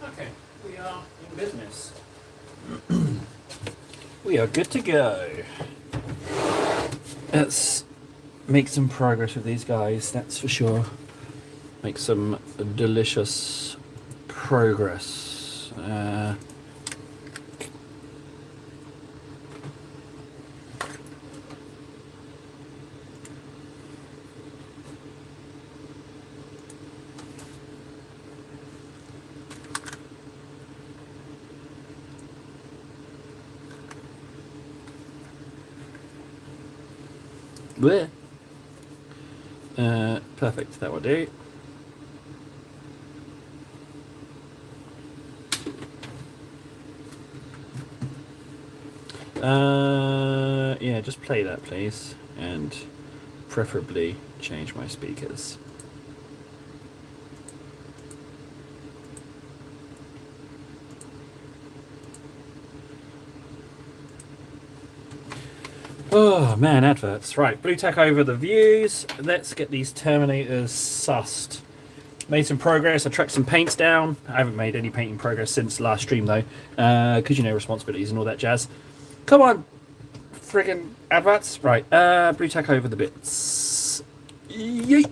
Okay, we are in business. We are good to go. Let's make some progress with these guys, that's for sure. Make some delicious progress. Bleh. Perfect, that will do. Yeah, just play that, please, and preferably change my speakers. Oh man, adverts. Right, blue tack over the views. Let's get these Terminators sussed. Made some progress. I tracked some paints down. I haven't made any painting progress since last stream though, because you know, responsibilities and all that jazz. Come on, friggin' adverts. Right, blue tack over the bits. Yeet.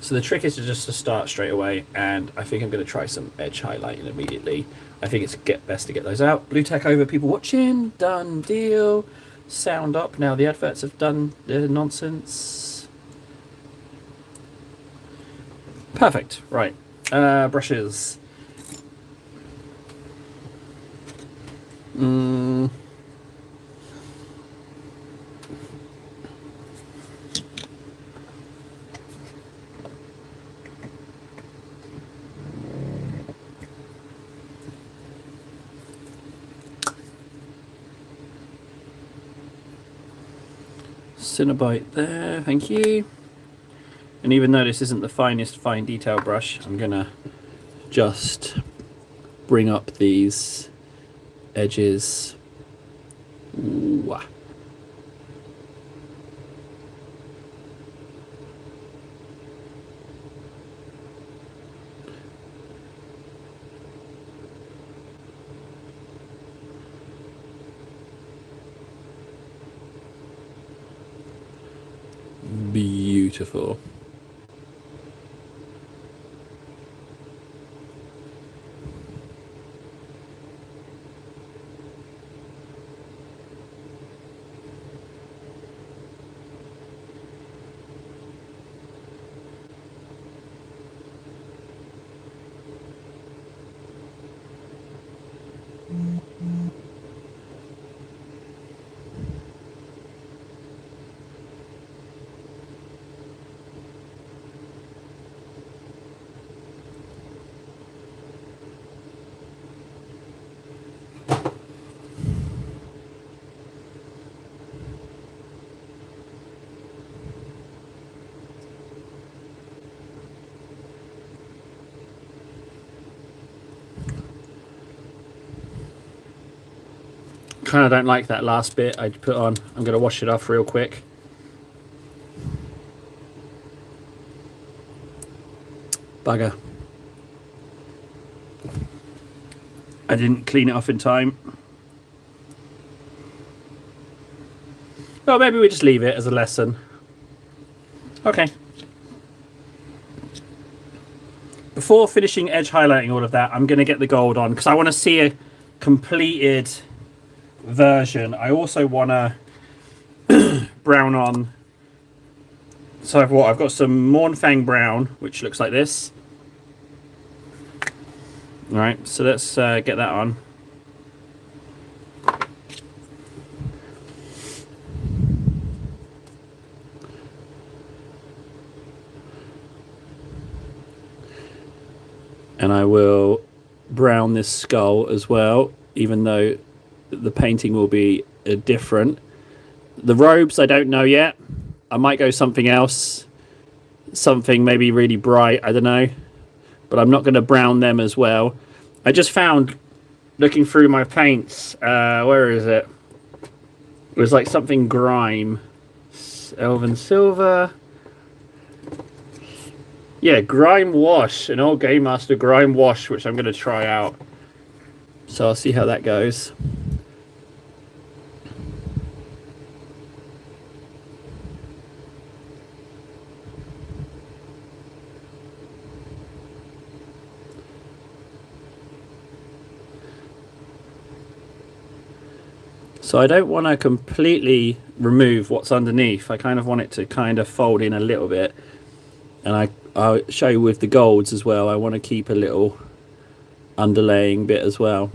So the trick is just to start straight away, and I think I'm going to try some edge highlighting immediately. I think it's best to get those out. Blue tack over, people watching. Done deal. Sound up. Now the adverts have done their nonsense. Perfect. Right. Brushes. Cinnabite there, thank you. And even though this isn't the finest fine detail brush, I'm gonna just bring up these edges. Ooh. Beautiful. Kind of don't like that last bit I put on. I'm going to wash it off real quick. Bugger. I didn't clean it off in time. Well, maybe we just leave it as a lesson. Okay. Before finishing edge highlighting all of that, I'm going to get the gold on because I want to see a completed version. I also want to brown on. So I've got some Mornfang brown, which looks like this. All right, so let's get that on. And I will brown this skull as well, even though the painting will be different. The robes, I don't know yet. I might go something else. Something maybe really bright, I don't know. But I'm not going to brown them as well. I just found, looking through my paints, where is it? It was like something grime. Elven silver. Yeah, Grime Wash, an old Game Master Grime Wash, which I'm going to try out. So I'll see how that goes. So I don't want to completely remove what's underneath. I kind of want it to kind of fold in a little bit. And I'll show you with the golds as well. I want to keep a little underlaying bit as well.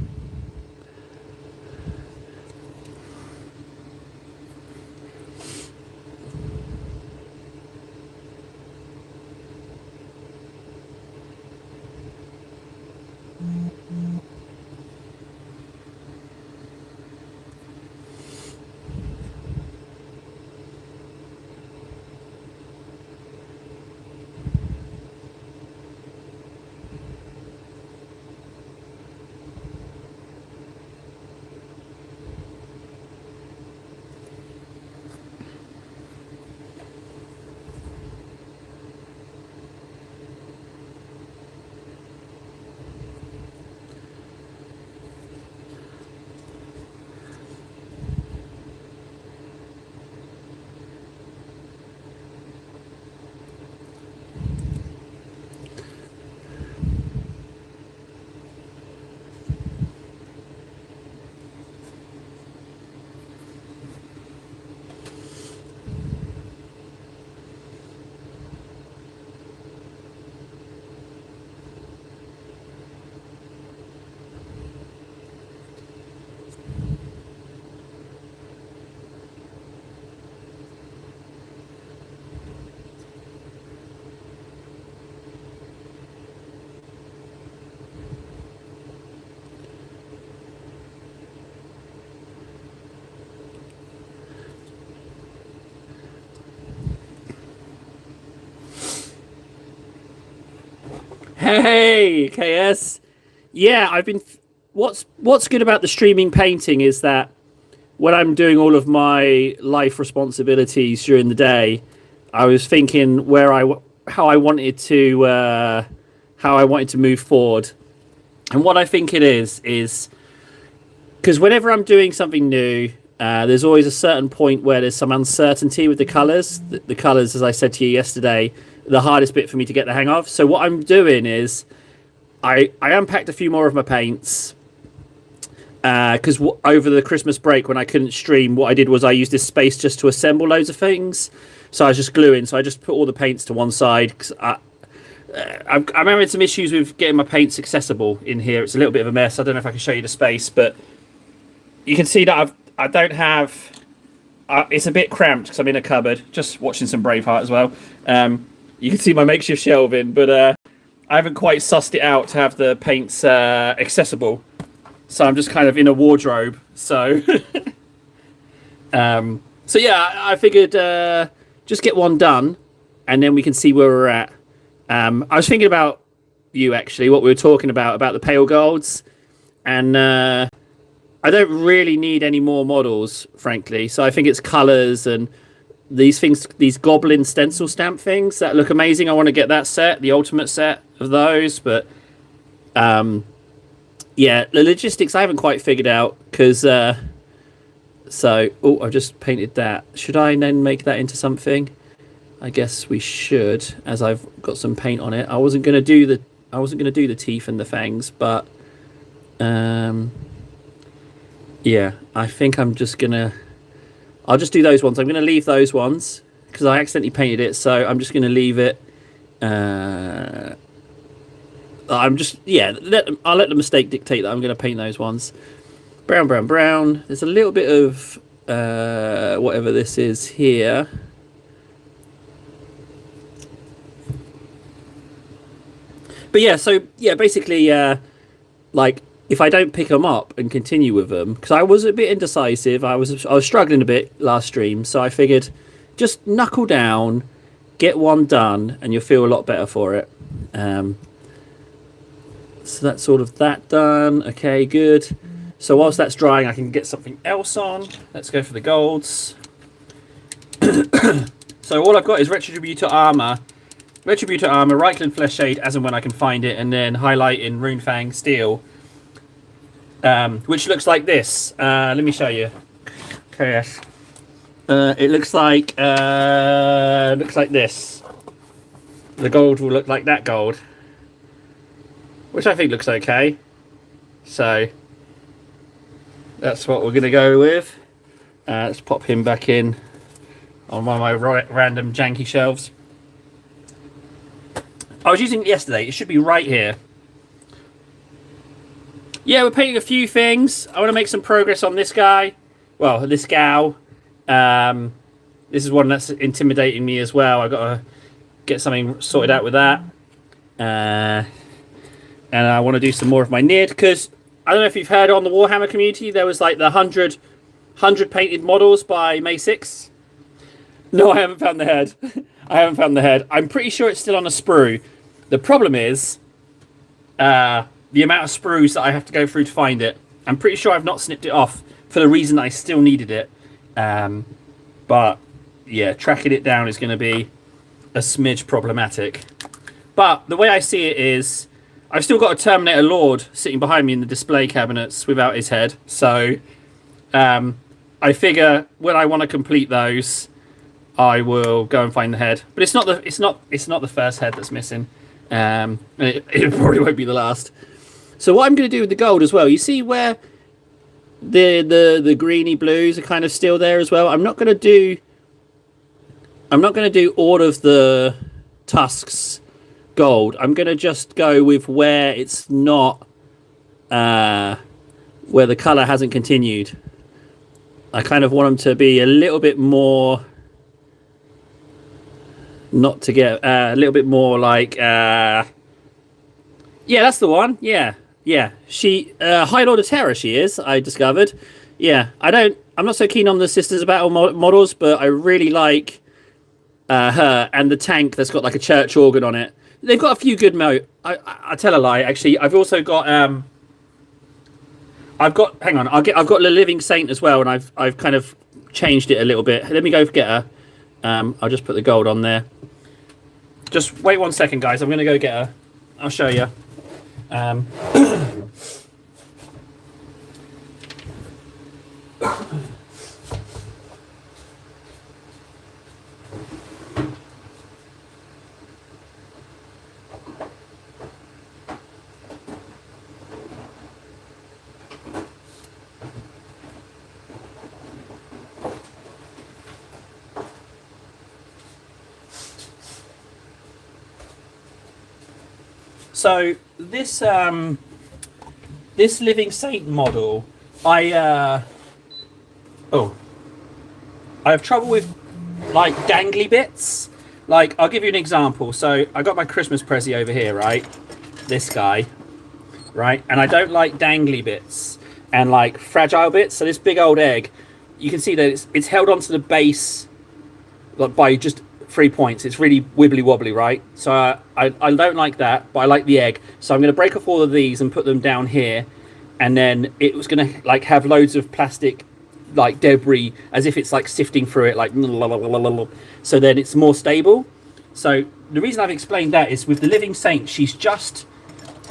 Hey, KS. Yeah, I've been. What's good about the streaming painting is that when I'm doing all of my life responsibilities during the day, I was thinking how I wanted to move forward, and what I think it is because whenever I'm doing something new, there's always a certain point where there's some uncertainty with the colors. The colors, as I said to you yesterday, the hardest bit for me to get the hang of. So what I'm doing is I unpacked a few more of my paints because over the Christmas break when I couldn't stream, what I did was I used this space just to assemble loads of things. So I was just gluing. So I just put all the paints to one side. Cause I'm having some issues with getting my paints accessible in here. It's a little bit of a mess. I don't know if I can show you the space, but you can see that I don't have. It's a bit cramped because I'm in a cupboard. Just watching some Braveheart as well. You can see my makeshift shelving, but I haven't quite sussed it out to have the paints accessible. So I'm just kind of in a wardrobe. So, so yeah, I figured just get one done, and then we can see where we're at. I was thinking about you actually, what we were talking about the pale golds, and I don't really need any more models, frankly. So I think it's colours and these things, these goblin stencil stamp things that look amazing. I want to get that set, the ultimate set of those, but yeah, the logistics I haven't quite figured out because so I've just painted that. Should I then make that into something? I guess we should, as I've got some paint on it. I wasn't gonna do the teeth and the fangs, but yeah, I think I'll just do those ones. I'm gonna leave those ones because I accidentally painted it, so I'm just gonna leave it. I'll let the mistake dictate that I'm gonna paint those ones. Brown, brown, brown. There's a little bit of whatever this is here. But yeah, so yeah, basically, like if I don't pick them up and continue with them, because I was a bit indecisive, I was struggling a bit last stream, so I figured just knuckle down, get one done, and you'll feel a lot better for it. So that's sort of that done. Okay, good. So whilst that's drying, I can get something else on. Let's go for the golds. So all I've got is Retributor armor Retributor armor, Reichland flesh shade as and when I can find it, and then highlight in Runefang steel, which looks like this. Let me show you. KS. It looks like this. The gold will look like that gold, which I think looks okay. So that's what we're going to go with. Let's pop him back in on one of my random janky shelves. I was using it yesterday. It should be right here. Yeah, we're painting a few things. I want to make some progress on this guy. Well, this gal. This is one that's intimidating me as well. I've got to get something sorted out with that. And I want to do some more of my Nid, because I don't know if you've heard on the Warhammer community, there was like the 100 painted models by May 6th. No, I haven't found the head. I haven't found the head. I'm pretty sure it's still on a sprue. The problem is the amount of sprues that I have to go through to find it. I'm pretty sure I've not snipped it off for the reason I still needed it. But yeah, tracking it down is going to be a smidge problematic. But the way I see it is, I've still got a Terminator Lord sitting behind me in the display cabinets without his head. So I figure when I want to complete those, I will go and find the head. But it's not the first head that's missing. And it probably won't be the last. So what I'm going to do with the gold as well, you see where the greeny blues are kind of still there as well. I'm not going to do all of the tusks gold. I'm going to just go with where it's not where the color hasn't continued. I kind of want them to be a little bit more, not to get a little bit more like yeah, that's the one. Yeah, she High Lord of Terror she is, I discovered. Yeah, I'm not so keen on the Sisters of Battle models, but I really like her and the tank that's got like a church organ on it. They've got a few good I tell a lie, actually. I've also got I've got the Living Saint as well, and I've kind of changed it a little bit. Let me go get her. I'll just put the gold on there. Just wait 1 second, guys. I'm going to go get her. I'll show you. So this Living Saint model, I have trouble with like dangly bits. Like, I'll give you an example. So I got my Christmas Prezi over here, right? This guy, right? And I don't like dangly bits and like fragile bits. So this big old egg, you can see that it's held onto the base like by just 3 points. It's really wibbly wobbly, right? So I don't like that, but I like the egg. So I'm going to break off all of these and put them down here, and then it was going to like have loads of plastic like debris as if it's like sifting through it, like so then it's more stable. So the reason I've explained that is with the Living Saint, she's just,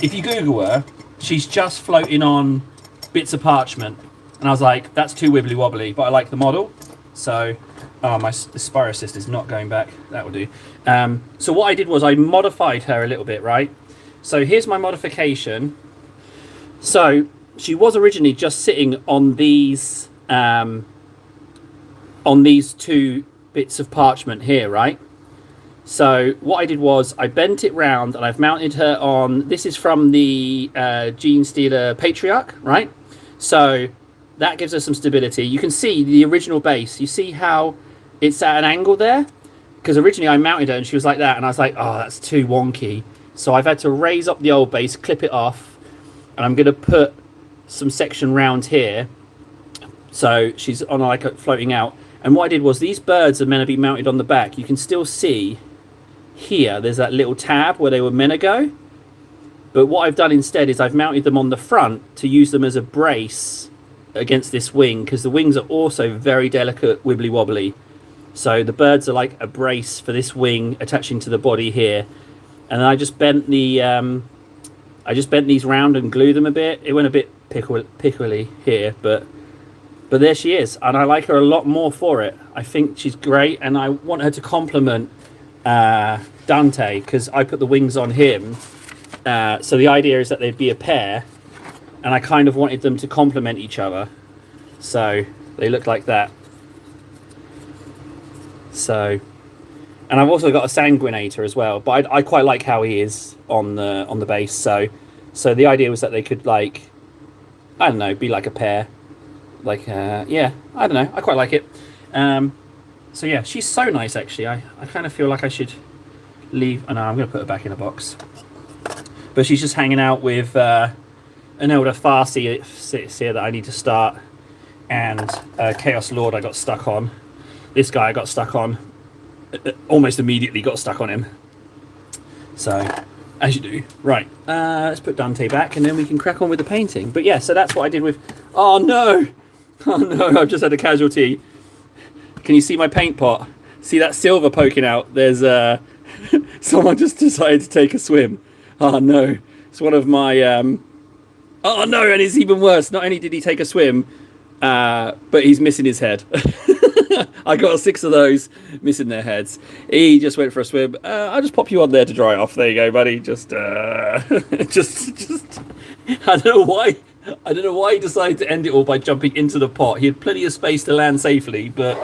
if you Google her, she's just floating on bits of parchment, and I was like, that's too wibbly wobbly, but I like the model. So the Spyro Assist is not going back. That will do. So what I did was I modified her a little bit, right? So here's my modification. So she was originally just sitting on these two bits of parchment here, right? So what I did was I bent it round and I've mounted her on, this is from the Gene Stealer Patriarch, right? So that gives us some stability. You can see the original base. You see how it's at an angle there? Because originally I mounted her and she was like that, and I was like, oh, that's too wonky. So I've had to raise up the old base, clip it off, and I'm going to put some section round here. So she's on like a floating out. And what I did was, these birds are meant to be mounted on the back. You can still see here, there's that little tab where they were meant to go. But what I've done instead is I've mounted them on the front to use them as a brace against this wing, because the wings are also very delicate, wibbly wobbly. So the birds are like a brace for this wing attaching to the body here, and I just bent these round and glued them a bit. It went a bit pickly here, but there she is, and I like her a lot more for it. I think she's great, and I want her to complement Dante, because I put the wings on him. So the idea is that they'd be a pair, and I kind of wanted them to complement each other. So they look like that. So, and I've also got a sanguinator as well, but I quite like how he is on the base. So the idea was that they could, like, I don't know, be like a pair. Like, yeah, I don't know. I quite like it. So yeah, she's so nice, actually. I kind of feel like I should leave. Oh, no, I'm going to put her back in a box. But she's just hanging out with an elder Farseer that I need to start. And Chaos Lord I got stuck on. This guy I got stuck on. Almost immediately got stuck on him. So, as you do. Right, let's put Dante back and then we can crack on with the painting. But yeah, so that's what I did with... Oh no! Oh no, I've just had a casualty. Can you see my paint pot? See that silver poking out? There's someone just decided to take a swim. Oh no, it's one of my... Oh no, and it's even worse. Not only did he take a swim, but he's missing his head. I got 6 of those missing their heads. He just went for a swim. I'll just pop you on there to dry off. There you go, buddy. Just I don't know why. I don't know why he decided to end it all by jumping into the pot. He had plenty of space to land safely, but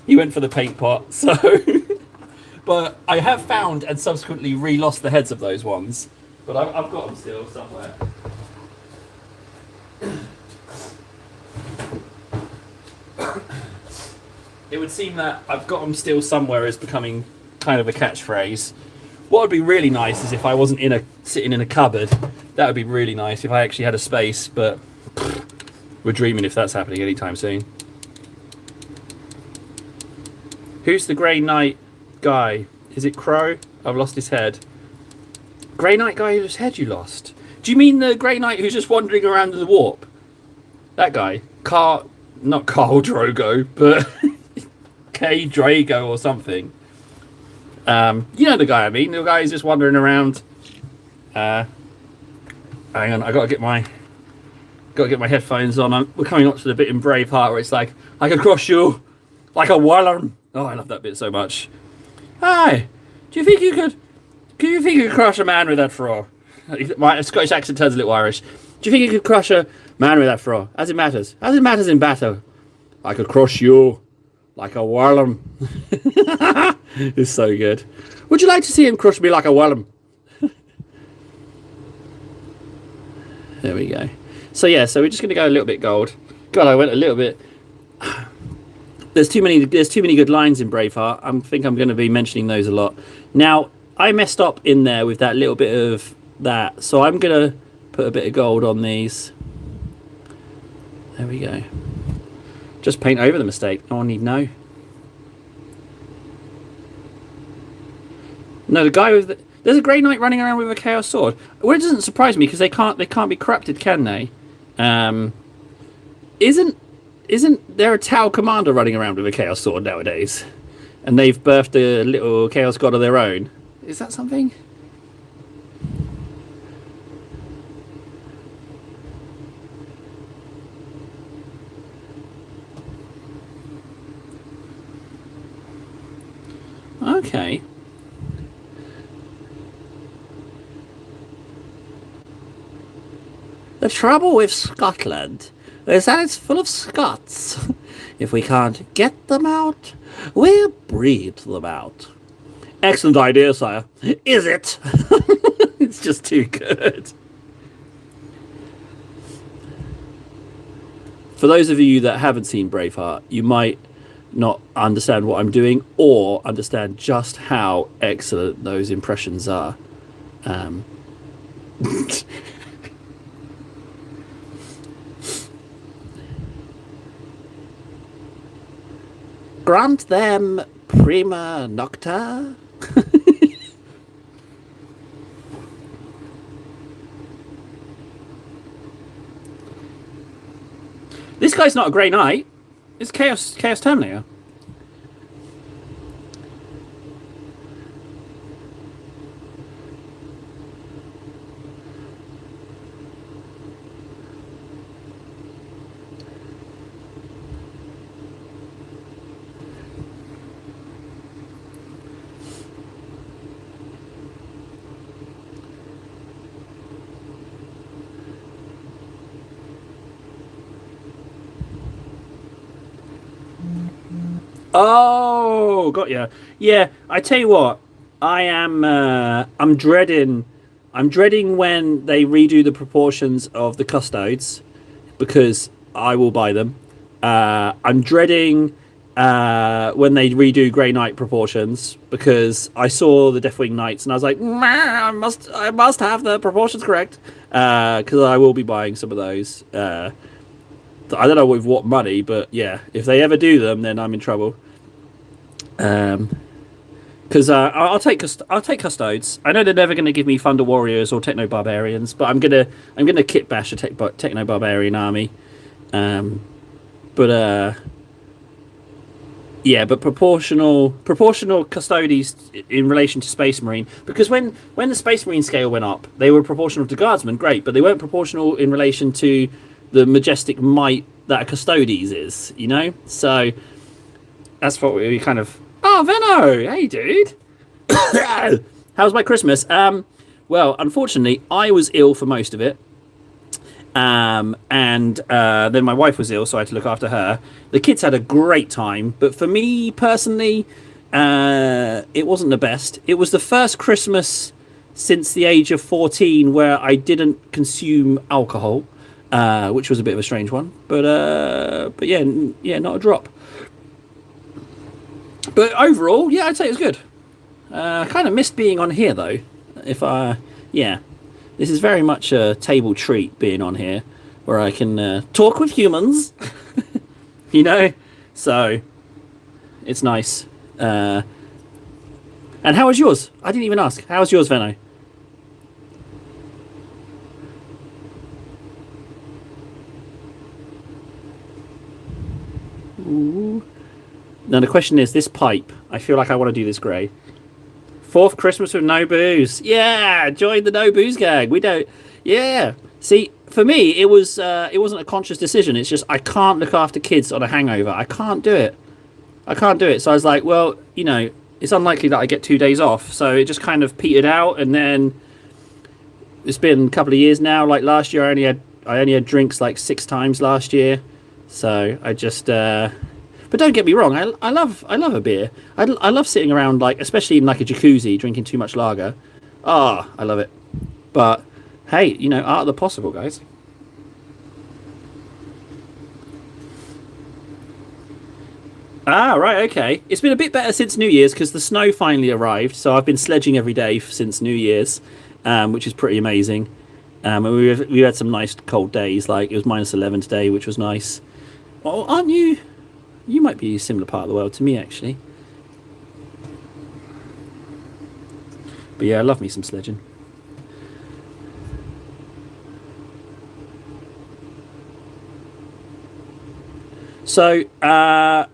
he went for the paint pot. So, but I have found and subsequently re-lost the heads of those ones. But I've got them still somewhere. It would seem that I've got them still somewhere is becoming kind of a catchphrase. What would be really nice is if I wasn't sitting in a cupboard. That would be really nice if I actually had a space, but we're dreaming if that's happening anytime soon. Who's the Grey Knight guy? Is it Crow? I've lost his head. Grey Knight guy whose head you lost? Do you mean the Grey Knight who's just wandering around in the warp? That guy? Not Carl Drogo, but... K. Drago or something. You know the guy I mean. The guy who's just wandering around. Hang on, I gotta get my headphones on. We're coming up to the bit in Braveheart where it's like, I could crush you like a worm. Oh, I love that bit so much. Hi, do you think you could crush a man with that throw? My Scottish accent turns a little Irish. Do you think you could crush a man with that throw? As it matters in battle. I could crush you like a worm. It's so good. Would you like to see him crush me like a worm? There we go. So yeah, so we're just going to go a little bit gold. God, I went a little bit. There's too many good lines in Braveheart. I think I'm going to be mentioning those a lot. Now, I messed up in there with that little bit of that, so I'm going to put a bit of gold on these. There we go. Just paint over the mistake. No one need know. No, the guy with there's a Grey Knight running around with a Chaos Sword. Well, it doesn't surprise me because they can't be corrupted, can they? Isn't there a Tau commander running around with a Chaos Sword nowadays? And they've birthed a little Chaos God of their own. Is that something? Okay. The trouble with Scotland is that it's full of Scots. If we can't get them out, we'll breed them out. Excellent idea, sire. Is it? It's just too good. For those of you that haven't seen Braveheart, you might not understand what I'm doing or understand just how excellent those impressions are. Grant them prima nocta. This guy's not a Grey Knight. It's Chaos Terminator. Oh, got ya. Yeah, I tell you what, I am. I'm dreading. I'm dreading when they redo the proportions of the custodes because I will buy them. I'm dreading when they redo Grey Knight proportions because I saw the Deathwing Knights and I was like, I must have the proportions correct because I will be buying some of those. I don't know with what money, but yeah, if they ever do them, then I'm in trouble. Because I'll take custodes. I know they're never going to give me Thunder Warriors or Techno Barbarians, but I'm gonna kit bash a Techno Barbarian army. Um, but yeah, but proportional custodies in relation to Space Marine because when the Space Marine scale went up, they were proportional to Guardsmen, great, but they weren't proportional in relation to the majestic might that a custodes is, you know. So that's what we kind of. Oh, Venno, hey, dude. How's my Christmas? Well, unfortunately, I was ill for most of it. And then my wife was ill, so I had to look after her. The kids had a great time, but for me personally, it wasn't the best. It was the first Christmas since the age of 14 where I didn't consume alcohol, which was a bit of a strange one. But yeah, not a drop. But overall, yeah, I'd say it was good. I kind of missed being on here though. Yeah, this is very much a table treat being on here, where I can talk with humans, you know. So it's nice. And how was yours? I didn't even ask. How was yours, Venno? Ooh. Now the question is, this pipe. I feel like I want to do this grey. Fourth Christmas with no booze. Yeah, join the no booze gang. We don't. Yeah. See, for me, it wasn't a conscious decision. It's just I can't look after kids on a hangover. I can't do it. I can't do it. So I was like, well, you know, it's unlikely that I get 2 days off. So it just kind of petered out, and then it's been a couple of years now. Like last year, I only had drinks like 6 times last year. So I just. But don't get me wrong, I love a beer. I love sitting around, like, especially in like a jacuzzi, drinking too much lager. Ah, I love it. But hey, you know, art of the possible, guys. Ah, right, okay. It's been a bit better since New Year's because the snow finally arrived. So I've been sledging every day since New Year's, which is pretty amazing. And we had some nice cold days. Like it was -11 today, which was nice. Well, aren't you? You might be a similar part of the world to me, actually. But yeah, I love me some sledging. So, I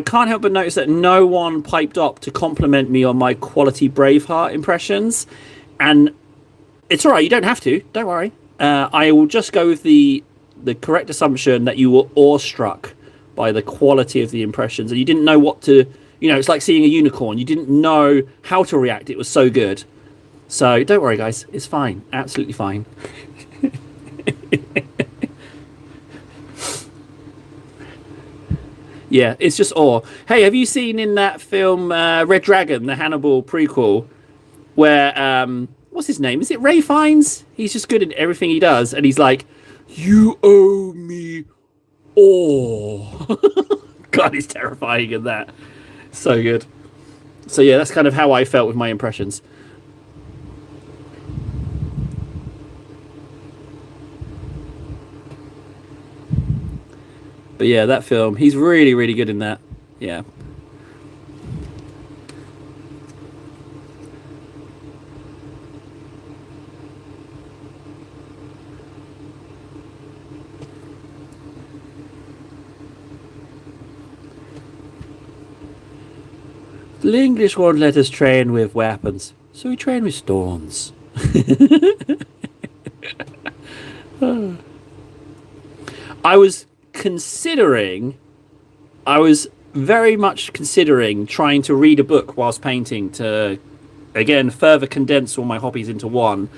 can't help but notice that no one piped up to compliment me on my quality Braveheart impressions. And it's all right, you don't have to. Don't worry. I will just go with the correct assumption that you were awestruck by the quality of the impressions and you didn't know what to, you know, it's like seeing a unicorn. You didn't know how to react. It was so good. So don't worry, guys. It's fine. Absolutely fine. Yeah, it's just awe. Hey, have you seen in that film Red Dragon, the Hannibal prequel, where what's his name? Is it Ray Fiennes? He's just good at everything he does, and he's like, "You owe me awe." God, he's terrifying in that. So good. So yeah, that's kind of how I felt with my impressions. But yeah, that film, he's really, really good in that. Yeah. The English won't let us train with weapons, so we train with stones. I was considering, I was very much considering trying to read a book whilst painting to, again, further condense all my hobbies into one.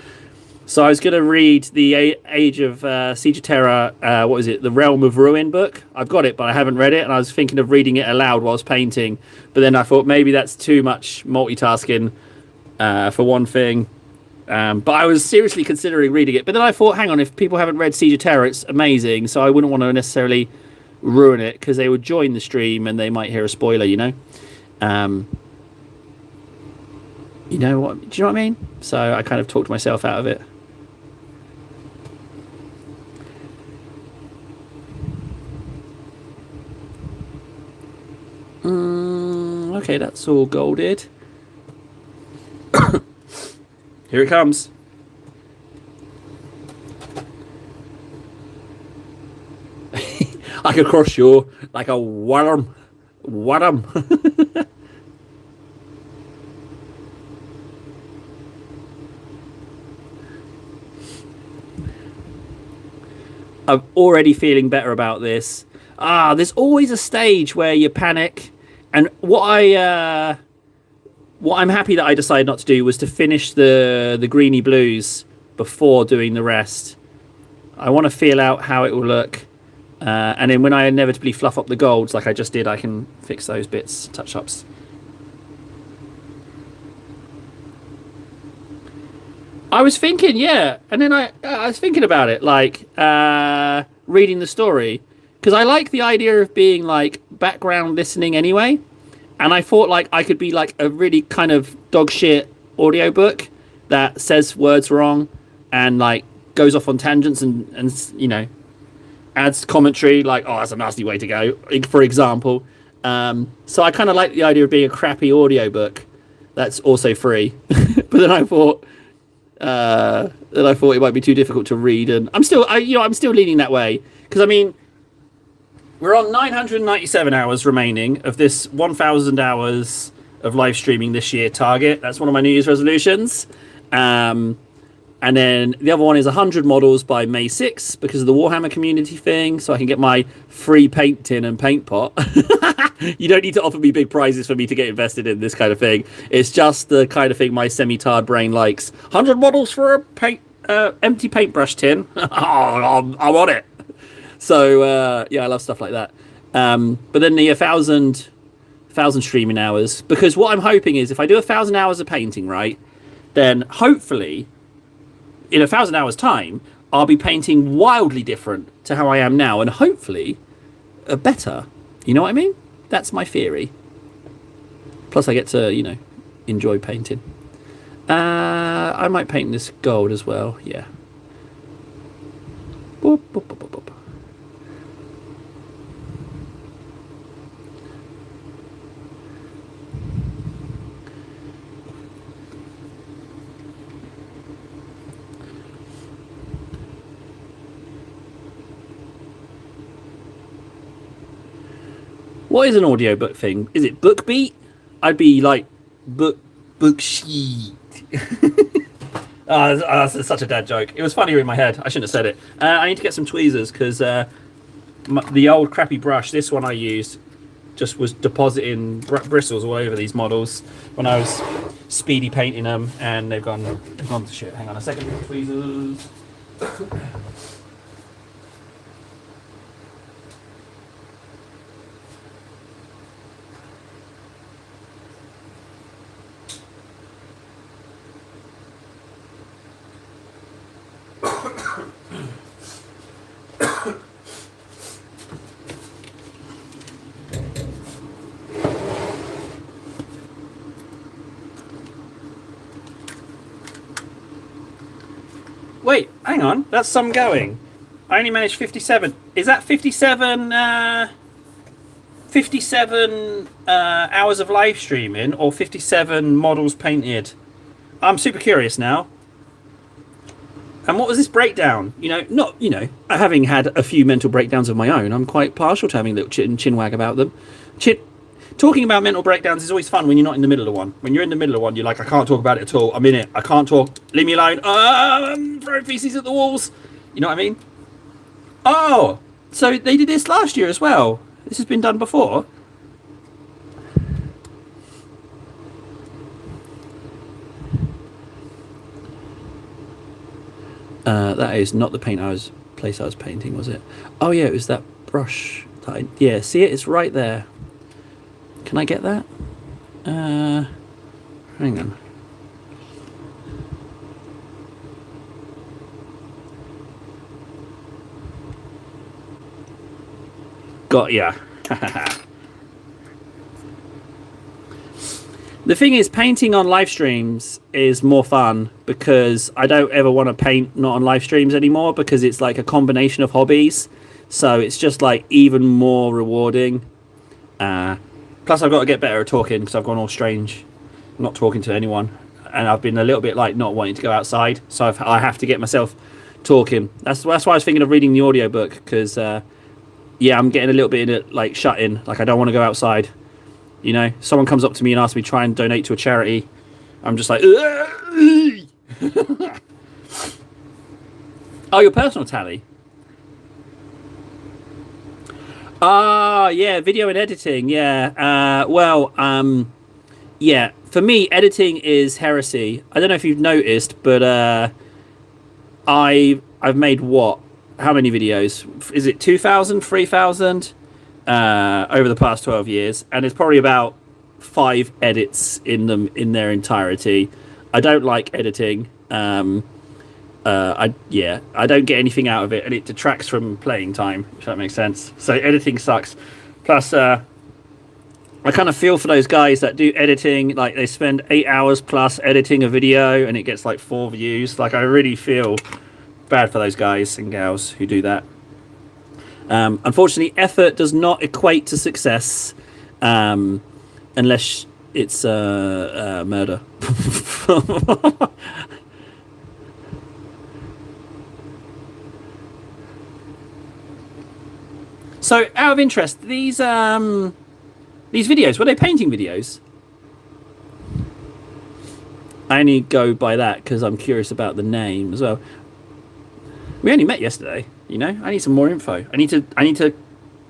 So I was going to read the Age of Siege of Terror. What is it? The Realm of Ruin book. I've got it, but I haven't read it, and I was thinking of reading it aloud whilst painting. But then I thought maybe that's too much multitasking for one thing. But I was seriously considering reading it. But then I thought, hang on, if people haven't read Siege of Terror, it's amazing. So I wouldn't want to necessarily ruin it because they would join the stream and they might hear a spoiler. You know what? Do you know what I mean? So I kind of talked myself out of it. Okay, that's all golded. Here it comes. I could crush you like a worm. Worm. I'm already feeling better about this. There's always a stage where you panic, and what I'm happy that I decided not to do was to finish the greeny blues before doing the rest. I want to feel out how it will look, and then when I inevitably fluff up the golds like I just did, I can fix those bits, touch-ups. I was thinking, yeah, and then I was thinking about it, like reading the story, because I like the idea of being like background listening anyway, and I thought like I could be like a really kind of dog shit audiobook that says words wrong and like goes off on tangents and adds commentary like, oh, that's a nasty way to go, for example. So I kind of like the idea of being a crappy audiobook that's also free. But then I thought it might be too difficult to read, and I'm still leaning that way, because I mean, we're on 997 hours remaining of this 1,000 hours of live streaming this year target. That's one of my New Year's resolutions. And then the other one is 100 models by May 6th because of the Warhammer community thing, so I can get my free paint tin and paint pot. You don't need to offer me big prizes for me to get invested in this kind of thing. It's just the kind of thing my semi-tard brain likes. 100 models for a empty paintbrush tin. I'm on it. So, yeah, I love stuff like that. But then the 1,000 streaming hours, because what I'm hoping is if I do 1,000 hours of painting, right, then hopefully in 1,000 hours time, I'll be painting wildly different to how I am now, and hopefully better. You know what I mean? That's my theory. Plus I get to, enjoy painting. I might paint this gold as well, yeah. Boop, boop, boop, boop, boop. What is an audiobook thing? Is it BookBeat? I'd be like book sheet. That's such a dad joke. It was funnier in my head. I shouldn't have said it. I need to get some tweezers because the old crappy brush, this one I used, just was depositing bristles all over these models when I was speedy painting them, and they've gone to shit. Hang on a second, tweezers. Wait, hang on. That's some going. I only managed 57. Is that 57 hours of live streaming or 57 models painted? I'm super curious now. And what was this breakdown? Having had a few mental breakdowns of my own, I'm quite partial to having a little chin wag about them. Talking about mental breakdowns is always fun when you're not in the middle of one. When you're in the middle of one, you're like, I can't talk about it at all. I'm in it. I can't talk. Leave me alone. I'm throwing feces at the walls. You know what I mean? Oh, so they did this last year as well. This has been done before. That is not the place I was painting, was it? Oh yeah, it was that brush. Yeah, see it? It's right there. Can I get that? Hang on. Got ya. The thing is, painting on live streams is more fun because I don't ever want to paint not on live streams anymore because it's like a combination of hobbies. So it's just like even more rewarding. Plus, I've got to get better at talking because I've gone all strange, not talking to anyone. And I've been a little bit like not wanting to go outside. So I have to get myself talking. That's why I was thinking of reading the audiobook because, yeah, I'm getting a little bit like shut in. Like I don't want to go outside. You know, someone comes up to me and asks me try and donate to a charity. I'm just like, oh, your personal tally. Ah, yeah, video and editing. Yeah. Yeah. For me, editing is heresy. I don't know if you've noticed, but I've made what? How many videos? Is it 2,000, 3,000? Over the past 12 years, and it's probably about 5 edits in them in their entirety. I don't like editing. I don't get anything out of it, and it detracts from playing time, if that makes sense. So editing sucks. Plus, I kind of feel for those guys that do editing, like they spend 8 hours plus editing a video, and it gets like 4 views. Like I really feel bad for those guys and gals who do that. Unfortunately, effort does not equate to success unless it's murder. So, out of interest, these videos, were they painting videos? I only go by that because I'm curious about the name as well. We only met yesterday. You know, I need some more info. I need to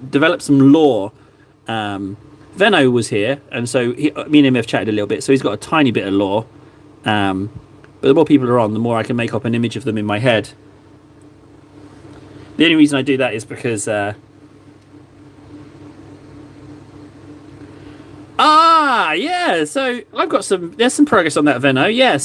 develop some lore. Venno was here, and so me and him have chatted a little bit. So he's got a tiny bit of lore. But the more people are on, the more I can make up an image of them in my head. The only reason I do that is because yeah. So I've got there's some progress on that Venno. Yeah.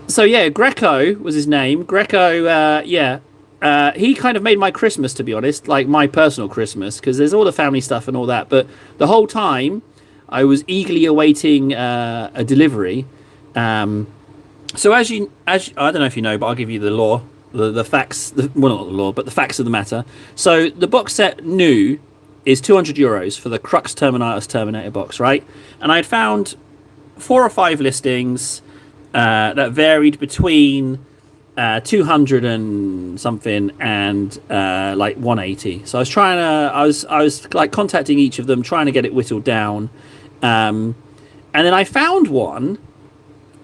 So yeah, Greco was his name. Greco, he kind of made my Christmas, to be honest, like my personal Christmas, because there's all the family stuff and all that. But the whole time, I was eagerly awaiting a delivery. So as I don't know if you know, but I'll give you the lore, the facts. Well, not the lore, but the facts of the matter. So the box set new is €200 for the Crux Terminatus Terminator box, right? And I had found 4 or 5 listings. That varied between 200 and something and like 180. So I was like contacting each of them, trying to get it whittled down, and then I found one,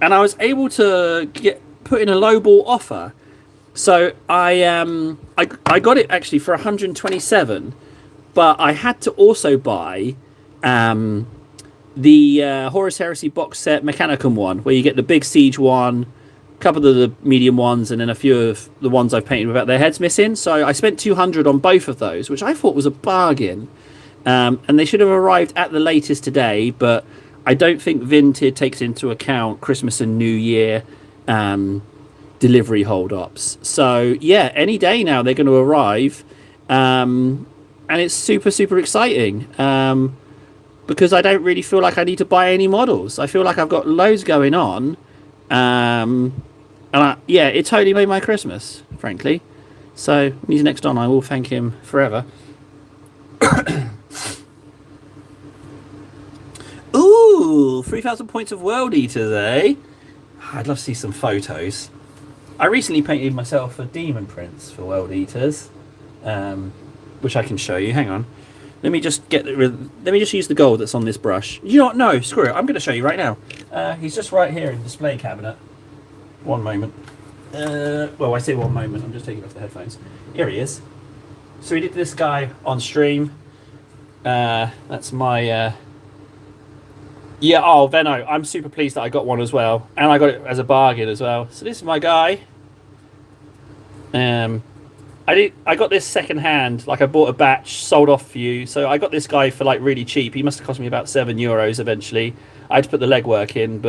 and I was able to put in a lowball offer. So I got it actually for 127, but I had to also buy the Horus Heresy box set Mechanicum one, where you get the big Siege one, a couple of the medium ones, and then a few of the ones I've painted without their heads missing. So I spent 200 on both of those, which I thought was a bargain. And they should have arrived at the latest today, but I don't think Vinted takes into account Christmas and New Year delivery hold-ups. So yeah, any day now they're going to arrive, and it's super, super exciting. Because I don't really feel like I need to buy any models. I feel like I've got loads going on. And it totally made my Christmas, frankly. So when he's next on, I will thank him forever. Ooh, 3,000 points of World Eaters, eh? I'd love to see some photos. I recently painted myself a Demon Prince for World Eaters, which I can show you. Hang on. Let me just use the gold that's on this brush. You know what? No, screw it. I'm going to show you right now. He's just right here in the display cabinet. One moment. Well, I say one moment. I'm just taking off the headphones. Here he is. So we did this guy on stream. That's my... Venno. I'm super pleased that I got one as well. And I got it as a bargain as well. So this is my guy. Um, I got this second hand. Like I bought a batch, sold off for you. So I got this guy for like really cheap. He must have cost me about €7 eventually. I had to put the legwork in,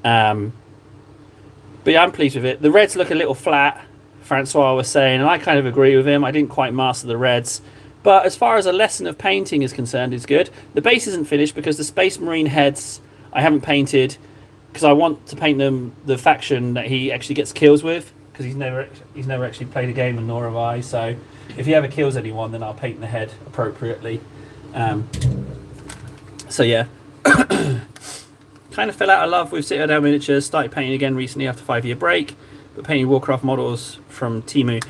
um, but yeah, I'm pleased with it. The reds look a little flat, Francois was saying, and I kind of agree with him. I didn't quite master the reds. But as far as a lesson of painting is concerned, it's good. The base isn't finished because the Space Marine heads I haven't painted because I want to paint them the faction that he actually gets kills with because he's never actually played a game and nor have I. So if he ever kills anyone, then I'll paint the head appropriately. So yeah. Kind of fell out of love with Citadel Miniatures. Started painting again recently after a 5-year break, but painting Warcraft models from Temu.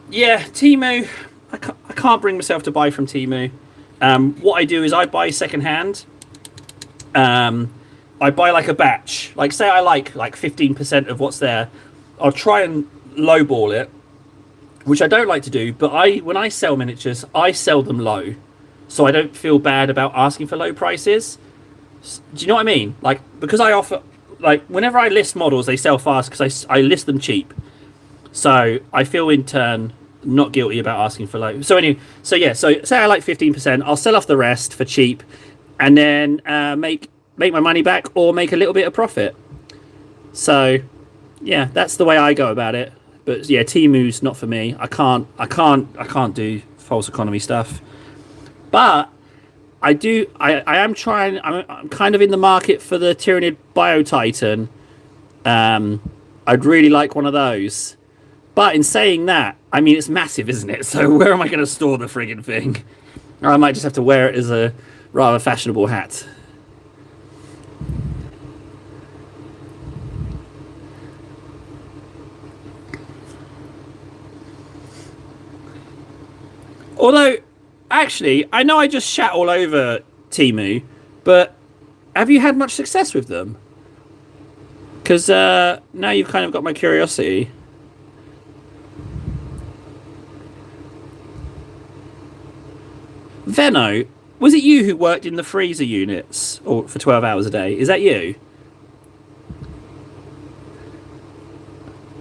Yeah, Temu. I can't bring myself to buy from Temu. What I do is I buy second hand. I buy like a batch. Like say I like 15% of what's there. I'll try and lowball it, which I don't like to do. But when I sell miniatures, I sell them low, so I don't feel bad about asking for low prices. Do you know what I mean? Like, because I offer, like, whenever I list models, they sell fast because I list them cheap. So I feel in turn not guilty about asking for low. So anyway, so yeah, so say I like 15%, I'll sell off the rest for cheap, and then make my money back or make a little bit of profit. So yeah, that's the way I go about it. But yeah, Temu's not for me. I can't do false economy stuff. But I am trying. I'm kind of in the market for the Tyranid Biotitan. I'd really like one of those. But in saying that, I mean, it's massive, isn't it? So where am I going to store the friggin' thing? Or I might just have to wear it as a rather fashionable hat. Although, actually, I know I just shat all over Temu, but have you had much success with them? Because now you've kind of got my curiosity. Venno, was it you who worked in the freezer units or for 12 hours a day? Is that you?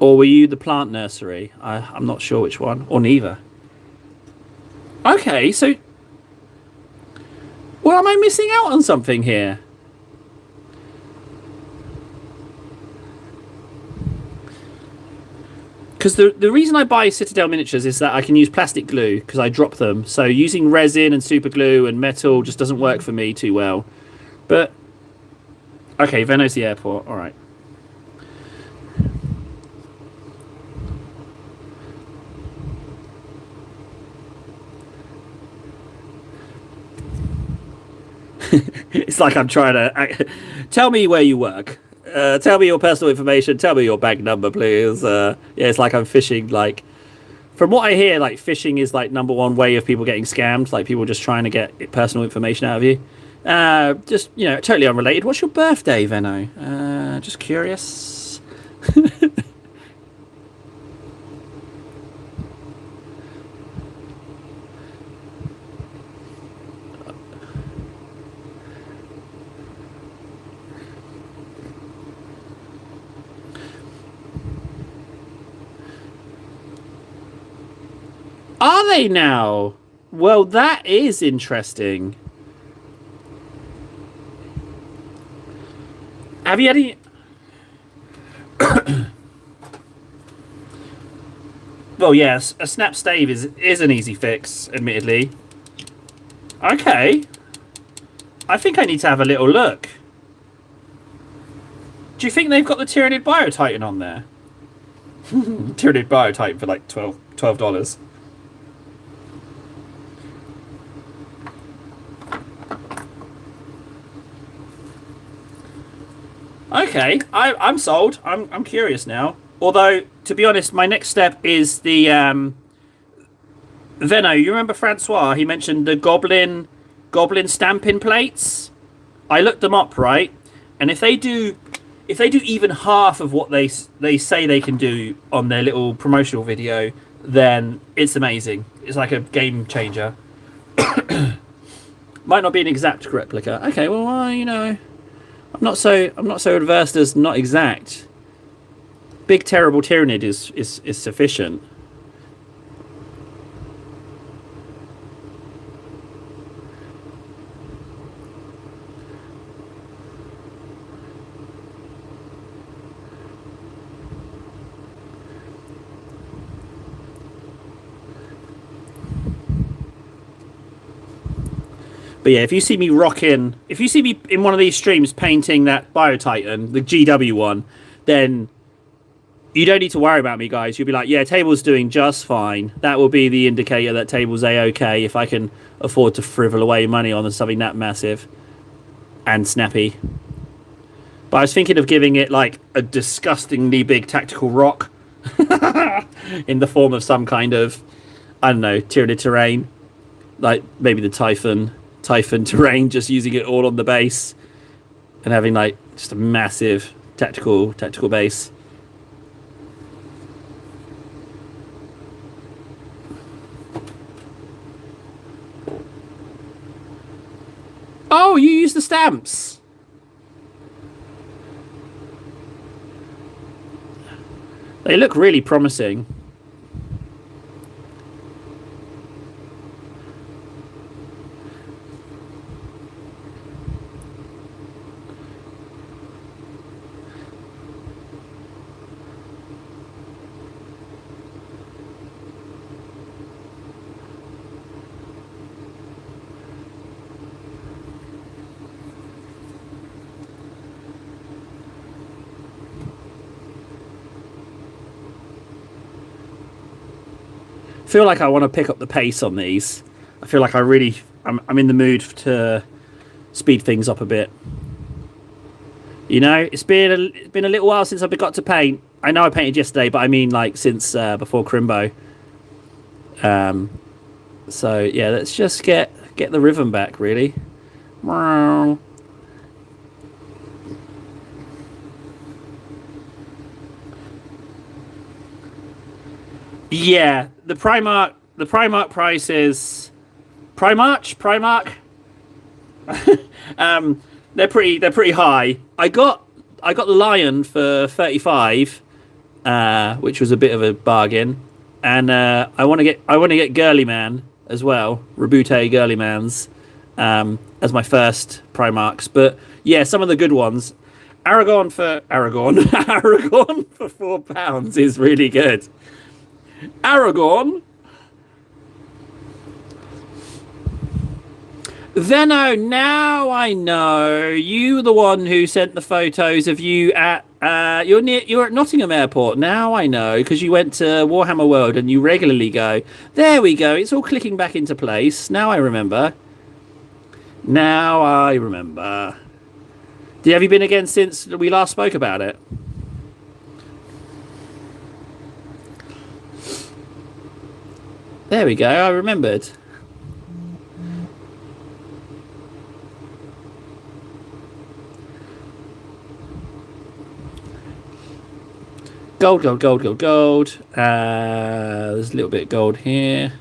Or were you the plant nursery? I'm not sure which one, or neither. Okay, so... Well, am I missing out on something here? Because the reason I buy Citadel miniatures is that I can use plastic glue because I drop them. So using resin and super glue and metal just doesn't work for me too well. But, okay, Venno's the airport. All right. It's like I'm trying to... Tell me where you work. Tell me your personal information. Tell me your bank number, please. Yeah, it's like I'm fishing. Like, from what I hear, like phishing is like #1 way of people getting scammed. Like people just trying to get personal information out of you. Just totally unrelated. What's your birthday, Venno? Just curious. Are they now? Well, that is interesting. Have you had any... Well, yes, a snap stave is an easy fix, admittedly. Okay. I think I need to have a little look. Do you think they've got the Tyranid Biotitan on there? Tyranid Biotitan for like $12. Okay, I'm sold. I'm curious now. Although, to be honest, my next step is the Venno. You remember Francois? He mentioned the goblin stamping plates. I looked them up, right? And if they do even half of what they say they can do on their little promotional video, then it's amazing. It's like a game changer. Might not be an exact replica. Okay, well, I'm not so adverse as not exact. big terrible Tyranid is sufficient. But yeah, if you see me in one of these streams painting that Biotitan, the GW one, then you don't need to worry about me, guys. You'll be like, yeah, Table's doing just fine. That will be the indicator that Table's A-okay if I can afford to frivol away money on something that massive and snappy. But I was thinking of giving it like a disgustingly big tactical rock in the form of some kind of, I don't know, Tyranid terrain. Like maybe the Typhon terrain, just using it all on the base and having like just a massive tactical base. Oh, you use the stamps. They look really promising. Feel like I want to pick up the pace on these. I feel like I'm in the mood to speed things up a bit. You know, it's been a little while since I've got to paint. I know I painted yesterday, but I mean like since before Crimbo. So yeah, let's just get the rhythm back, really. Yeah, the Primark price is Primark. They're pretty high. I got the Lion for 35, which was a bit of a bargain, and I want to get Girly Man as well, Rabute Girly Mans, as my first Primarks. But yeah, some of the good ones. Aragon for £4 is really good. Aragon. Venno, now I know. You were the one who sent the photos of you at you're at Nottingham Airport. Now I know, because you went to Warhammer World and you regularly go. There we go. It's all clicking back into place. Now I remember. Have you been again since we last spoke about it? There we go, I remembered. Gold. There's a little bit of gold here.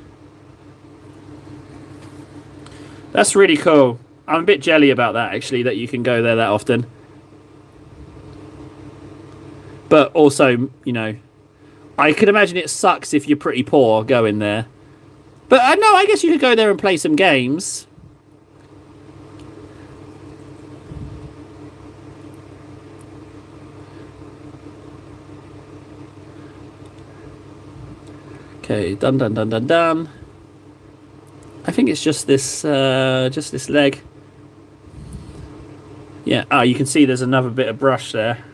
That's really cool. I'm a bit jelly about that, actually, that you can go there that often. But also, you know, I could imagine it sucks if you're pretty poor going there. But no, I guess you could go there and play some games. Okay, done. I think it's just this leg. Yeah. Ah, you can see there's another bit of brush there.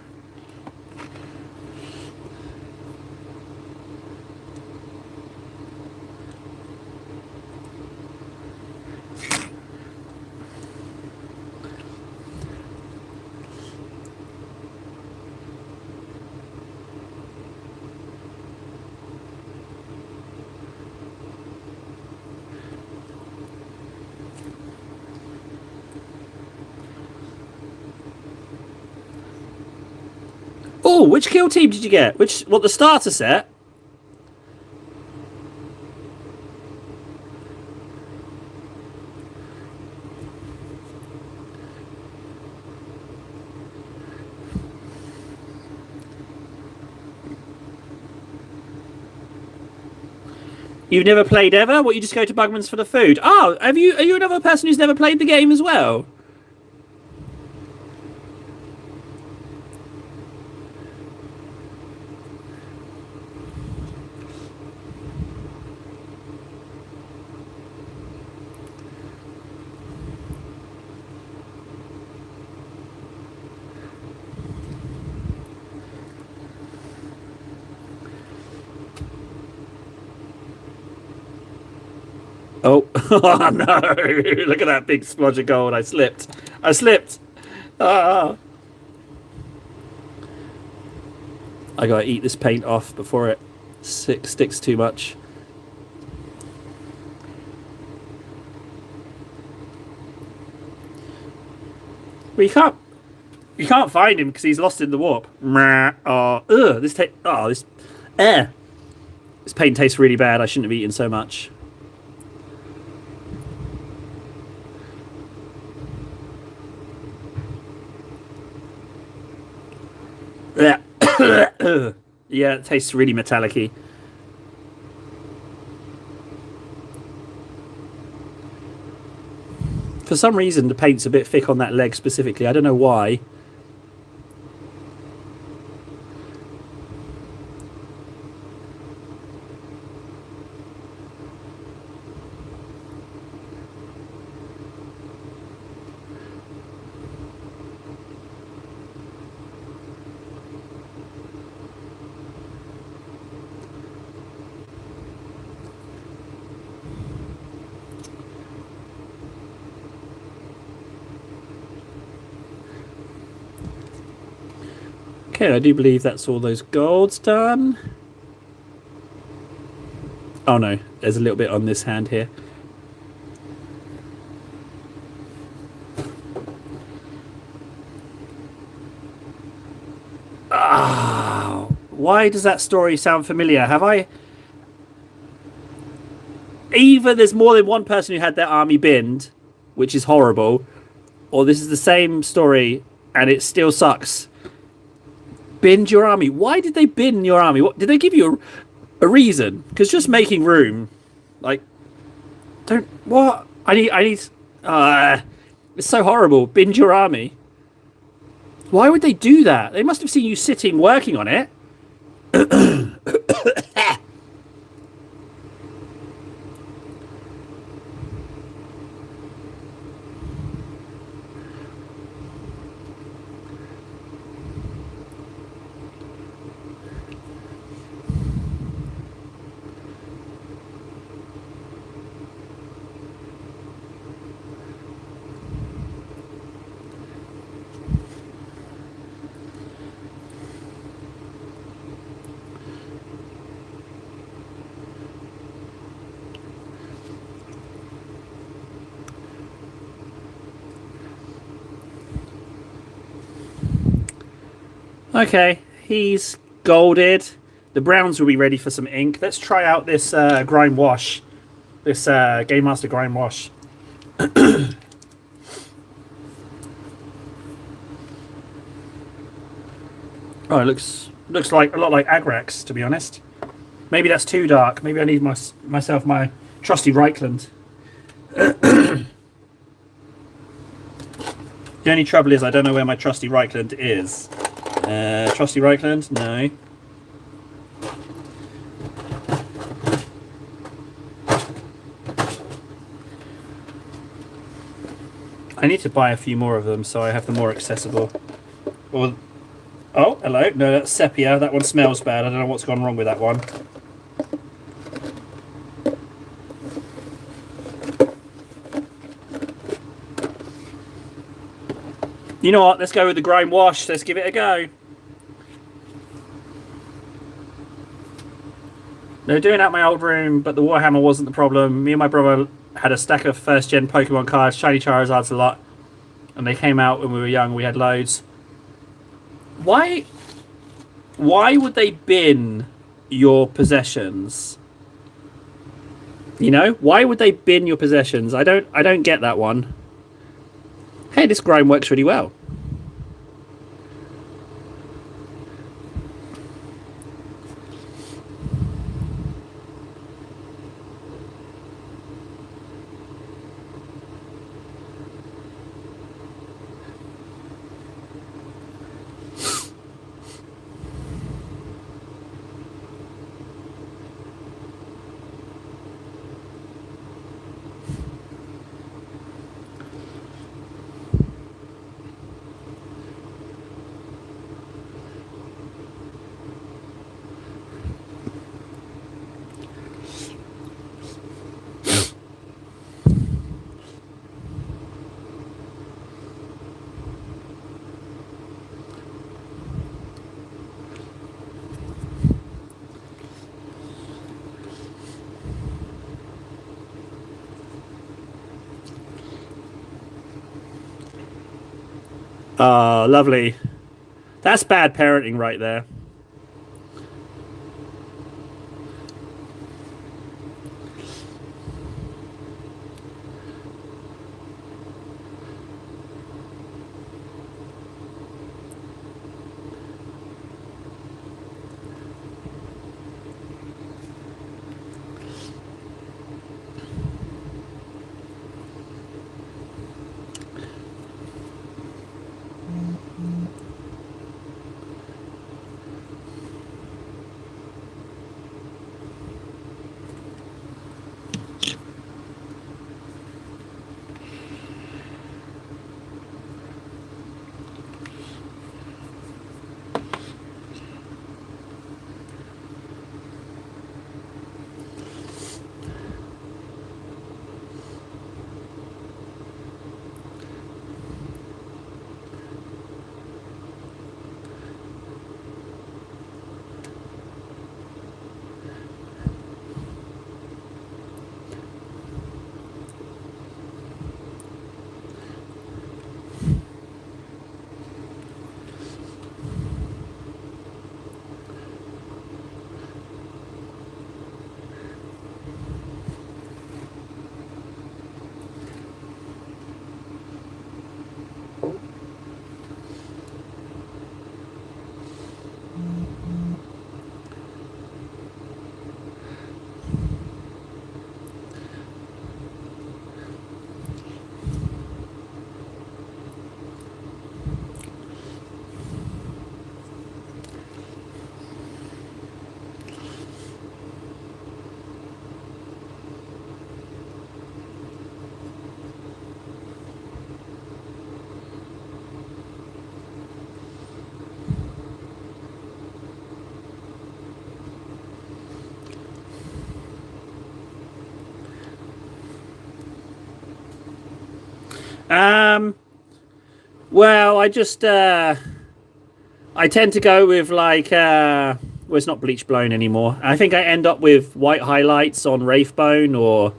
Oh, which kill team did you get? What, the starter set? You've never played ever? What, you just go to Bugman's for the food? Oh, have you? Are you another person who's never played the game as well? Oh, oh no! Look at that big splodge of gold. I slipped. I slipped. Ah. I gotta eat this paint off before it sticks too much. Well, you can't find him because he's lost in the warp. Oh, this air. This paint tastes really bad. I shouldn't have eaten so much. Yeah, yeah, it tastes really metallic-y. For some reason, the paint's a bit thick on that leg specifically. I don't know why. Okay, I do believe that's all those golds done. Oh no, there's a little bit on this hand here. Ah, why does that story sound familiar? Have I... Either there's more than one person who had their army binned, which is horrible, or this is the same story and it still sucks. Binned your army. Why did they bin your army? What did they give you a reason? Because just making room, like, don't what? I need. It's so horrible. Binned your army. Why would they do that? They must have seen you sitting working on it. Okay, he's golded. The browns will be ready for some ink. Let's try out this grime wash. This Game Master grime wash. Oh, it looks like a lot like Agrax, to be honest. Maybe that's too dark. Maybe I need myself my trusty Reichland. The only trouble is I don't know where my trusty Reichland is. Trusty Reichland? No. I need to buy a few more of them so I have them more accessible. Or, oh, hello. No, that's sepia. That one smells bad. I don't know what's gone wrong with that one. You know what? Let's go with the grime wash. Let's give it a go. They were doing it at my old room, but the warhammer wasn't the problem. Me and my brother had a stack of first gen Pokemon cards, shiny Charizards a lot, and they came out when we were young. We had loads. Why would they bin your possessions? You know, why would they bin your possessions? I don't get that one. Hey, this grime works really well. Oh, lovely. That's bad parenting right there. Um, well, I tend to go with like well, it's not bleach blown anymore. I think I end up with white highlights on Wraithbone or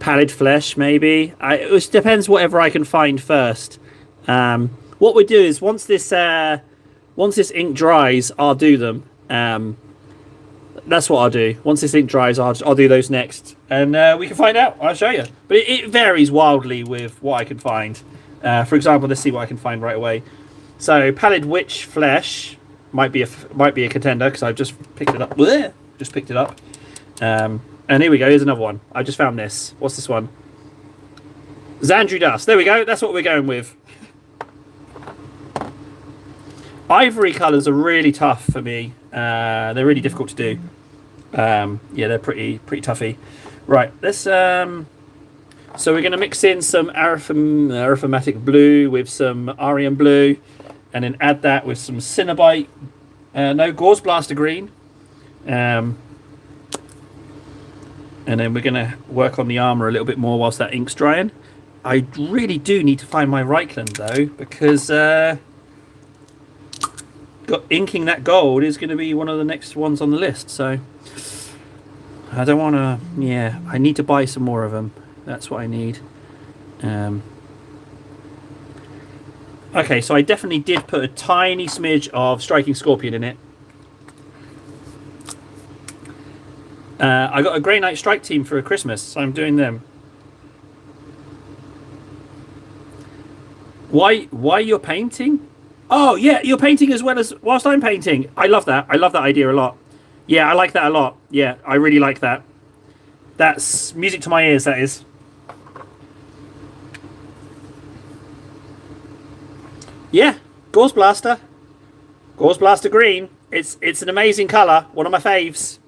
pallid flesh, maybe. It just depends whatever I can find first. What we do is once this ink dries, I'll do them. That's what I'll do. Once this ink dries, I'll do those next, and we can find out. I'll show you. But it varies wildly with what I can find. For example, let's see what I can find right away. So pallid witch flesh might be a contender because I've just picked it up. Blech! Just picked it up. And here we go. Here's another one. I just found this. What's this one? Xandru dust. There we go. That's what we're going with. Ivory colours are really tough for me. They're really difficult to do. Yeah, they're pretty toughy. Right, let's. So we're going to mix in some Arithmetic blue with some Arian blue, and then add that with some Cinnabite. No, Gauze Blaster green. And then we're going to work on the armour a little bit more whilst that ink's drying. I really do need to find my Reichland though, because inking that gold is going to be one of the next ones on the list. So I don't want to. Yeah, I need to buy some more of them. That's what I need. Okay, so I definitely did put a tiny smidge of Striking Scorpion in it. I got a Grey Knight Strike team for Christmas, so I'm doing them. Why you're painting? Oh yeah, you're painting as well as whilst I'm painting. I love that. I love that idea a lot. Yeah, I like that a lot. Yeah, I really like that. That's music to my ears, that is. Yeah, Gauze Blaster. Gauze Blaster green. It's an amazing colour. One of my faves.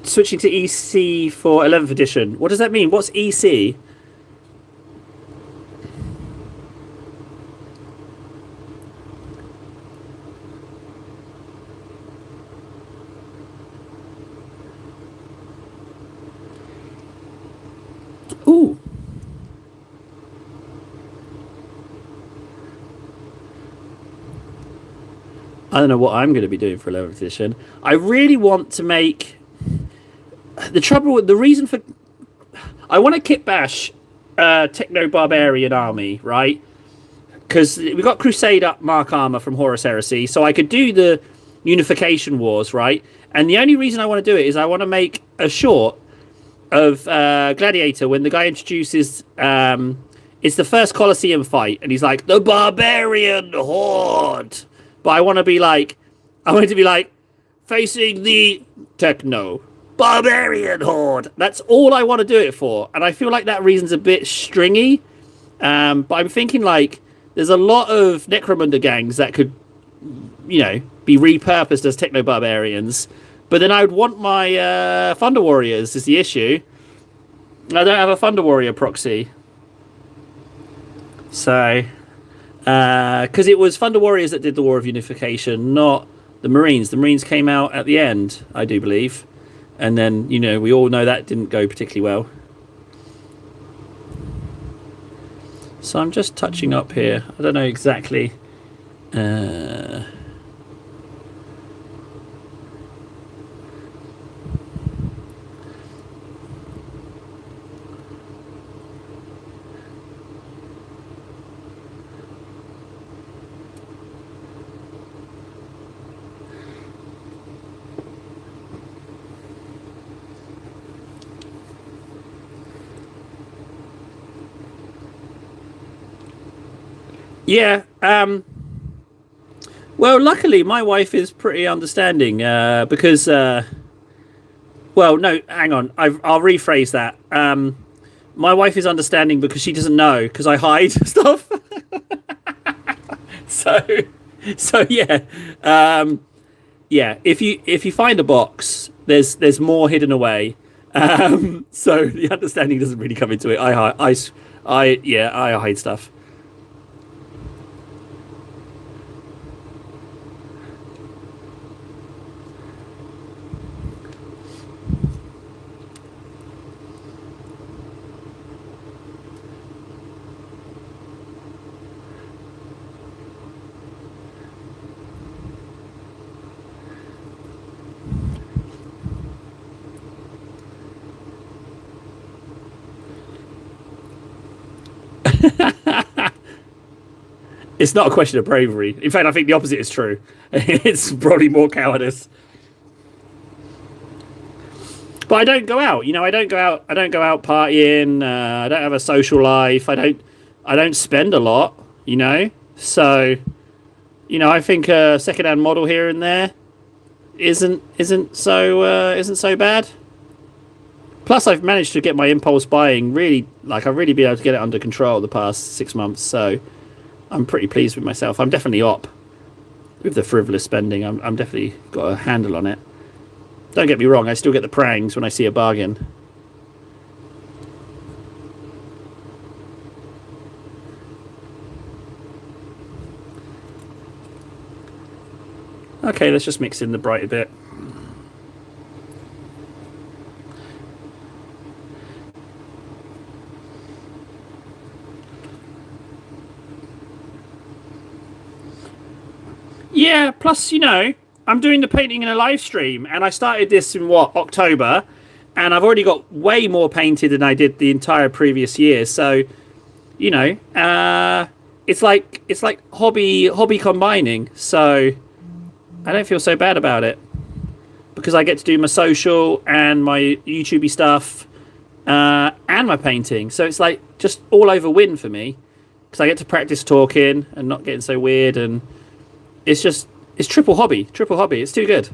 Switching to EC for 11th edition. What does that mean? What's EC? Ooh. I don't know what I'm going to be doing for 11th edition. I really want to make the trouble with the reason for I want to kit bash techno barbarian army, right? Because we got Crusade up Mark Armor from Horus Heresy, so I could do the Unification Wars, right? And the only reason I want to do it is I want to make a short of Gladiator when the guy introduces. It's the first Colosseum fight, and he's like the Barbarian Horde. But I want it to be like facing the Techno Barbarian Horde. That's all I want to do it for, and I feel like that reason's a bit stringy. But I'm thinking like there's a lot of Necromunda gangs that could, be repurposed as Techno Barbarians. But then I would want my Thunder Warriors is the issue. I don't have a Thunder Warrior proxy. So, because it was Thunder Warriors that did the War of Unification, not the Marines. The Marines came out at the end, I do believe. And then, we all know that didn't go particularly well. So I'm just touching up here. I don't know exactly. Yeah. Well, luckily, my wife is pretty understanding because. Well, no, hang on. I'll rephrase that. My wife is understanding because she doesn't know because I hide stuff. so, so yeah, yeah. If you find a box, there's more hidden away. So the understanding doesn't really come into it. I hide stuff. It's not a question of bravery. In fact, I think the opposite is true. It's probably more cowardice. But I don't go out. I don't go out. I don't go out partying. I don't have a social life. I don't spend a lot. So, I think a secondhand model here and there isn't so bad. Plus, I've managed to get my impulse buying really, I've really been able to get it under control the past 6 months. So, I'm pretty pleased with myself. I'm definitely up with the frivolous spending. I'm definitely got a handle on it. Don't get me wrong, I still get the prangs when I see a bargain. Okay, let's just mix in the bright a bit. Yeah, plus, I'm doing the painting in a live stream, and I started this in October, and I've already got way more painted than I did the entire previous year. So, it's like hobby combining. So, I don't feel so bad about it because I get to do my social and my YouTubey stuff and my painting. So it's like just all over win for me because I get to practice talking and not getting so weird, and it's triple hobby. It's too good.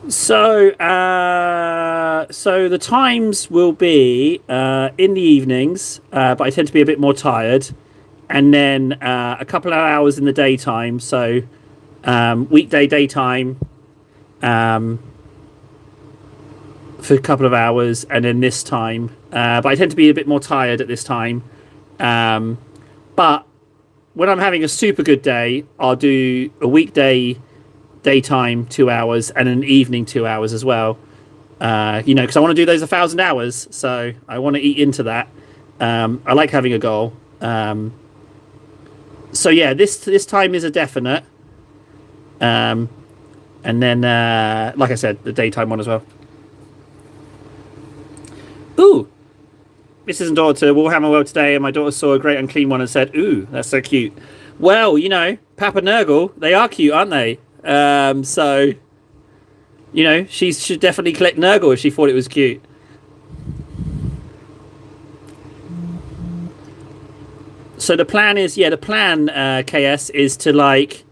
So the times will be in the evenings, but I tend to be a bit more tired, and then a couple of hours in the daytime. So weekday daytime um, for a couple of hours, and then this time. But I tend to be a bit more tired at this time. Um, but when I'm having a super good day, I'll do a weekday daytime 2 hours and an evening 2 hours as well. Because I want to do those 1,000 hours, so I want to eat into that. I like having a goal. So yeah, this time is a definite. Um, and then, like I said, the daytime one as well. Ooh, Mrs. and daughter Warhammer World today, and my daughter saw a great unclean one and said, "Ooh, that's so cute." Well, Papa Nurgle, they are cute, aren't they? So she should definitely collect Nurgle if she thought it was cute. So the plan is, KS is to like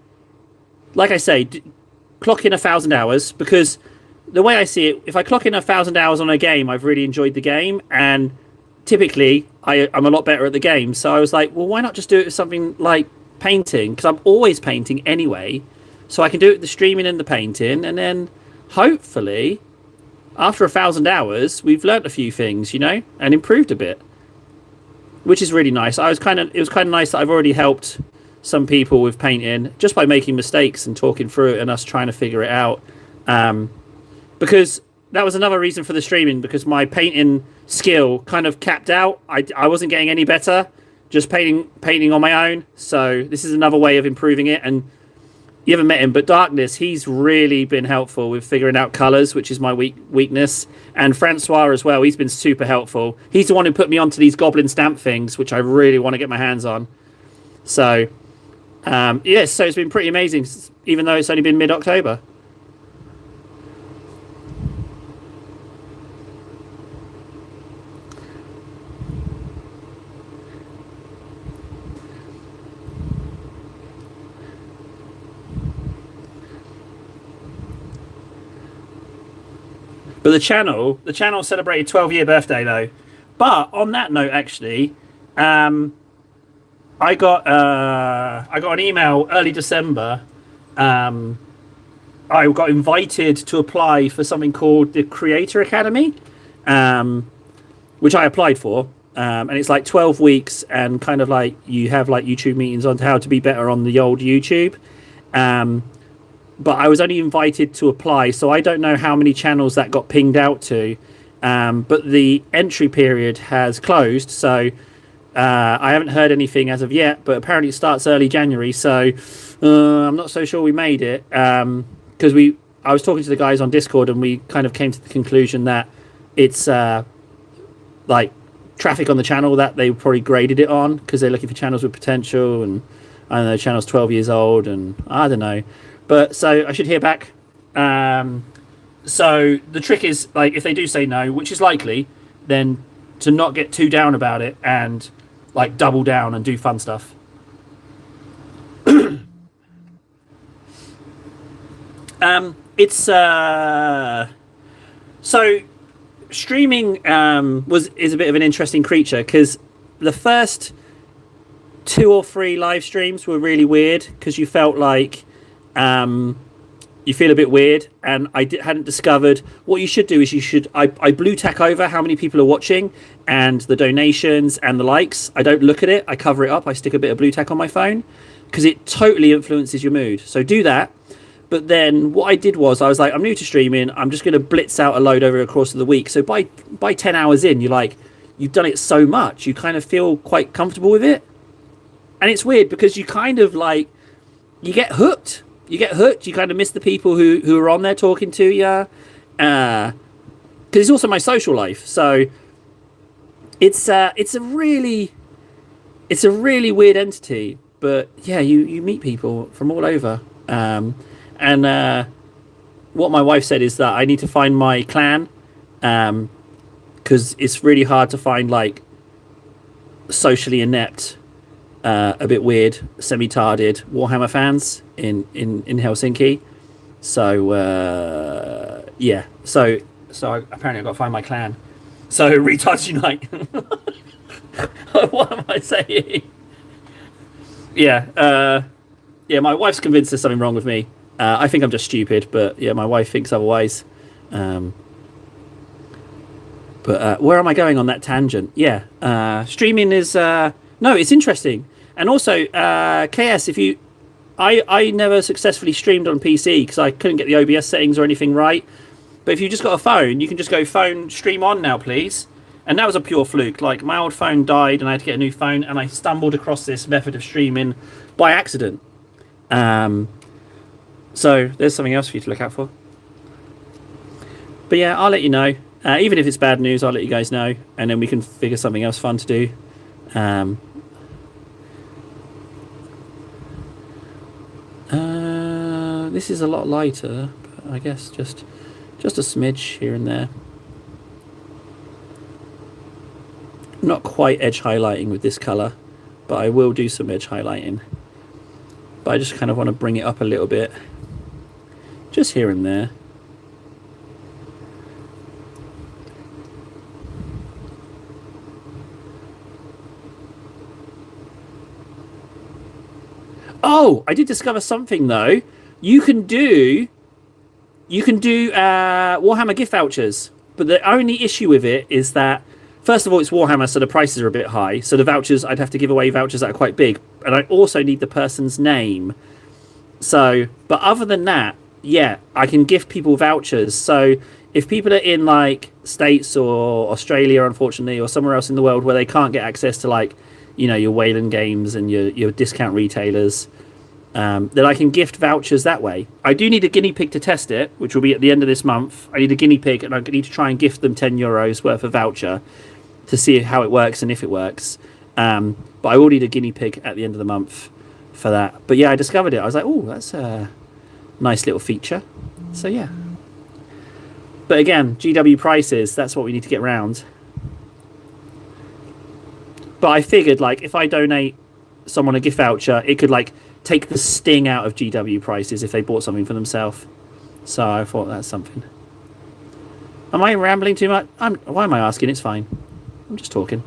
I say, clock in 1,000 hours, because the way I see it, if I clock in 1,000 hours on a game, I've really enjoyed the game, and typically I'm a lot better at the game. So I was like, well, why not just do it with something like painting? Because I'm always painting anyway, so I can do it with the streaming and the painting, and then hopefully after 1,000 hours, we've learnt a few things, and improved a bit, which is really nice. It was kind of nice that I've already helped some people with painting just by making mistakes and talking through it and us trying to figure it out. Because that was another reason for the streaming, because my painting skill kind of capped out. I wasn't getting any better just painting on my own. So this is another way of improving it. And you haven't met him, but Darkness, he's really been helpful with figuring out colours, which is my weakness. And Francois as well, he's been super helpful. He's the one who put me onto these goblin stamp things, which I really want to get my hands on. So, yes, so it's been pretty amazing, even though it's only been mid-October. But the channel celebrated 12-year birthday though. But on that note, actually, I got an email early December. I got invited to apply for something called the Creator Academy, which I applied for. And it's like 12 weeks, and kind of like you have like YouTube meetings on how to be better on the old YouTube. But I was only invited to apply, so I don't know how many channels that got pinged out to. But the entry period has closed, so I haven't heard anything as of yet. But apparently it starts early January, so I'm not so sure we made it. Because I was talking to the guys on Discord, and we kind of came to the conclusion that it's like traffic on the channel that they probably graded it on, because they're looking for channels with potential, and I don't know, channel's 12 years old, and I don't know. But so I should hear back. So the trick is, like, if they do say no, which is likely, then to not get too down about it and like double down and do fun stuff. It's so streaming is a bit of an interesting creature, because the first 2 or 3 live streams were really weird, because you felt like you feel a bit weird, and hadn't discovered what you should do is I blue tack over how many people are watching and the donations and the likes. I don't look at it, I cover it up, I stick a bit of blue tack on my phone, because it totally influences your mood. So do that. But then what I did was, I was like, I'm new to streaming, I'm just going to blitz out a load over the course of the week. So by 10 hours in, you've done it so much, you kind of feel quite comfortable with it. And it's weird, because you kind of like, you get hooked. You kind of miss the people who are on there talking to you. Because it's also my social life. So it's a really weird entity. But yeah, you meet people from all over. And what my wife said is that I need to find my clan, because it's really hard to find like socially inept, a bit weird, semi-tarded Warhammer fans in Helsinki. So Yeah. Apparently I've got to find my clan. So retards unite. What am I saying? Yeah. Yeah. My wife's convinced there's something wrong with me. I think I'm just stupid, but yeah, my wife thinks otherwise. Um, but where am I going on that tangent? Yeah. Streaming is no, it's interesting, and also KS. If you, I never successfully streamed on PC because I couldn't get the OBS settings or anything right. But if you just got a phone, you can just go phone stream on now, please. And that was a pure fluke. Like my old phone died, and I had to get a new phone, and I stumbled across this method of streaming by accident. So there's something else for you to look out for. But yeah, I'll let you know. Even if it's bad news, I'll let you guys know, and then we can figure something else fun to do. This is a lot lighter, but I guess just a smidge here and there. Not quite edge highlighting with this colour, but I will do some edge highlighting. But I just kind of want to bring it up a little bit, just here and there. Oh, I did discover something though. You can do Warhammer gift vouchers, but the only issue with it is that first of all it's Warhammer, so the prices are a bit high. So the vouchers, I'd have to give away vouchers that are quite big, and I also need the person's name. So, but other than that, yeah, I can give people vouchers. So if people are in like States or Australia, unfortunately, or somewhere else in the world where they can't get access to like, your Wayland games and your discount retailers, then I can gift vouchers that way. I do need a guinea pig to test it, which will be at the end of this month. I need a guinea pig, and I need to try and gift them €10 worth of voucher to see how it works and if it works. But I will need a guinea pig at the end of the month for that. But yeah, I discovered it. I was like, oh, that's a nice little feature. So yeah. But again, GW prices, that's what we need to get round. But I figured, like, if I donate someone a gift voucher, it could, like, take the sting out of GW prices if they bought something for themselves. So I thought that's something. Am I rambling too much? Why am I asking? It's fine. I'm just talking.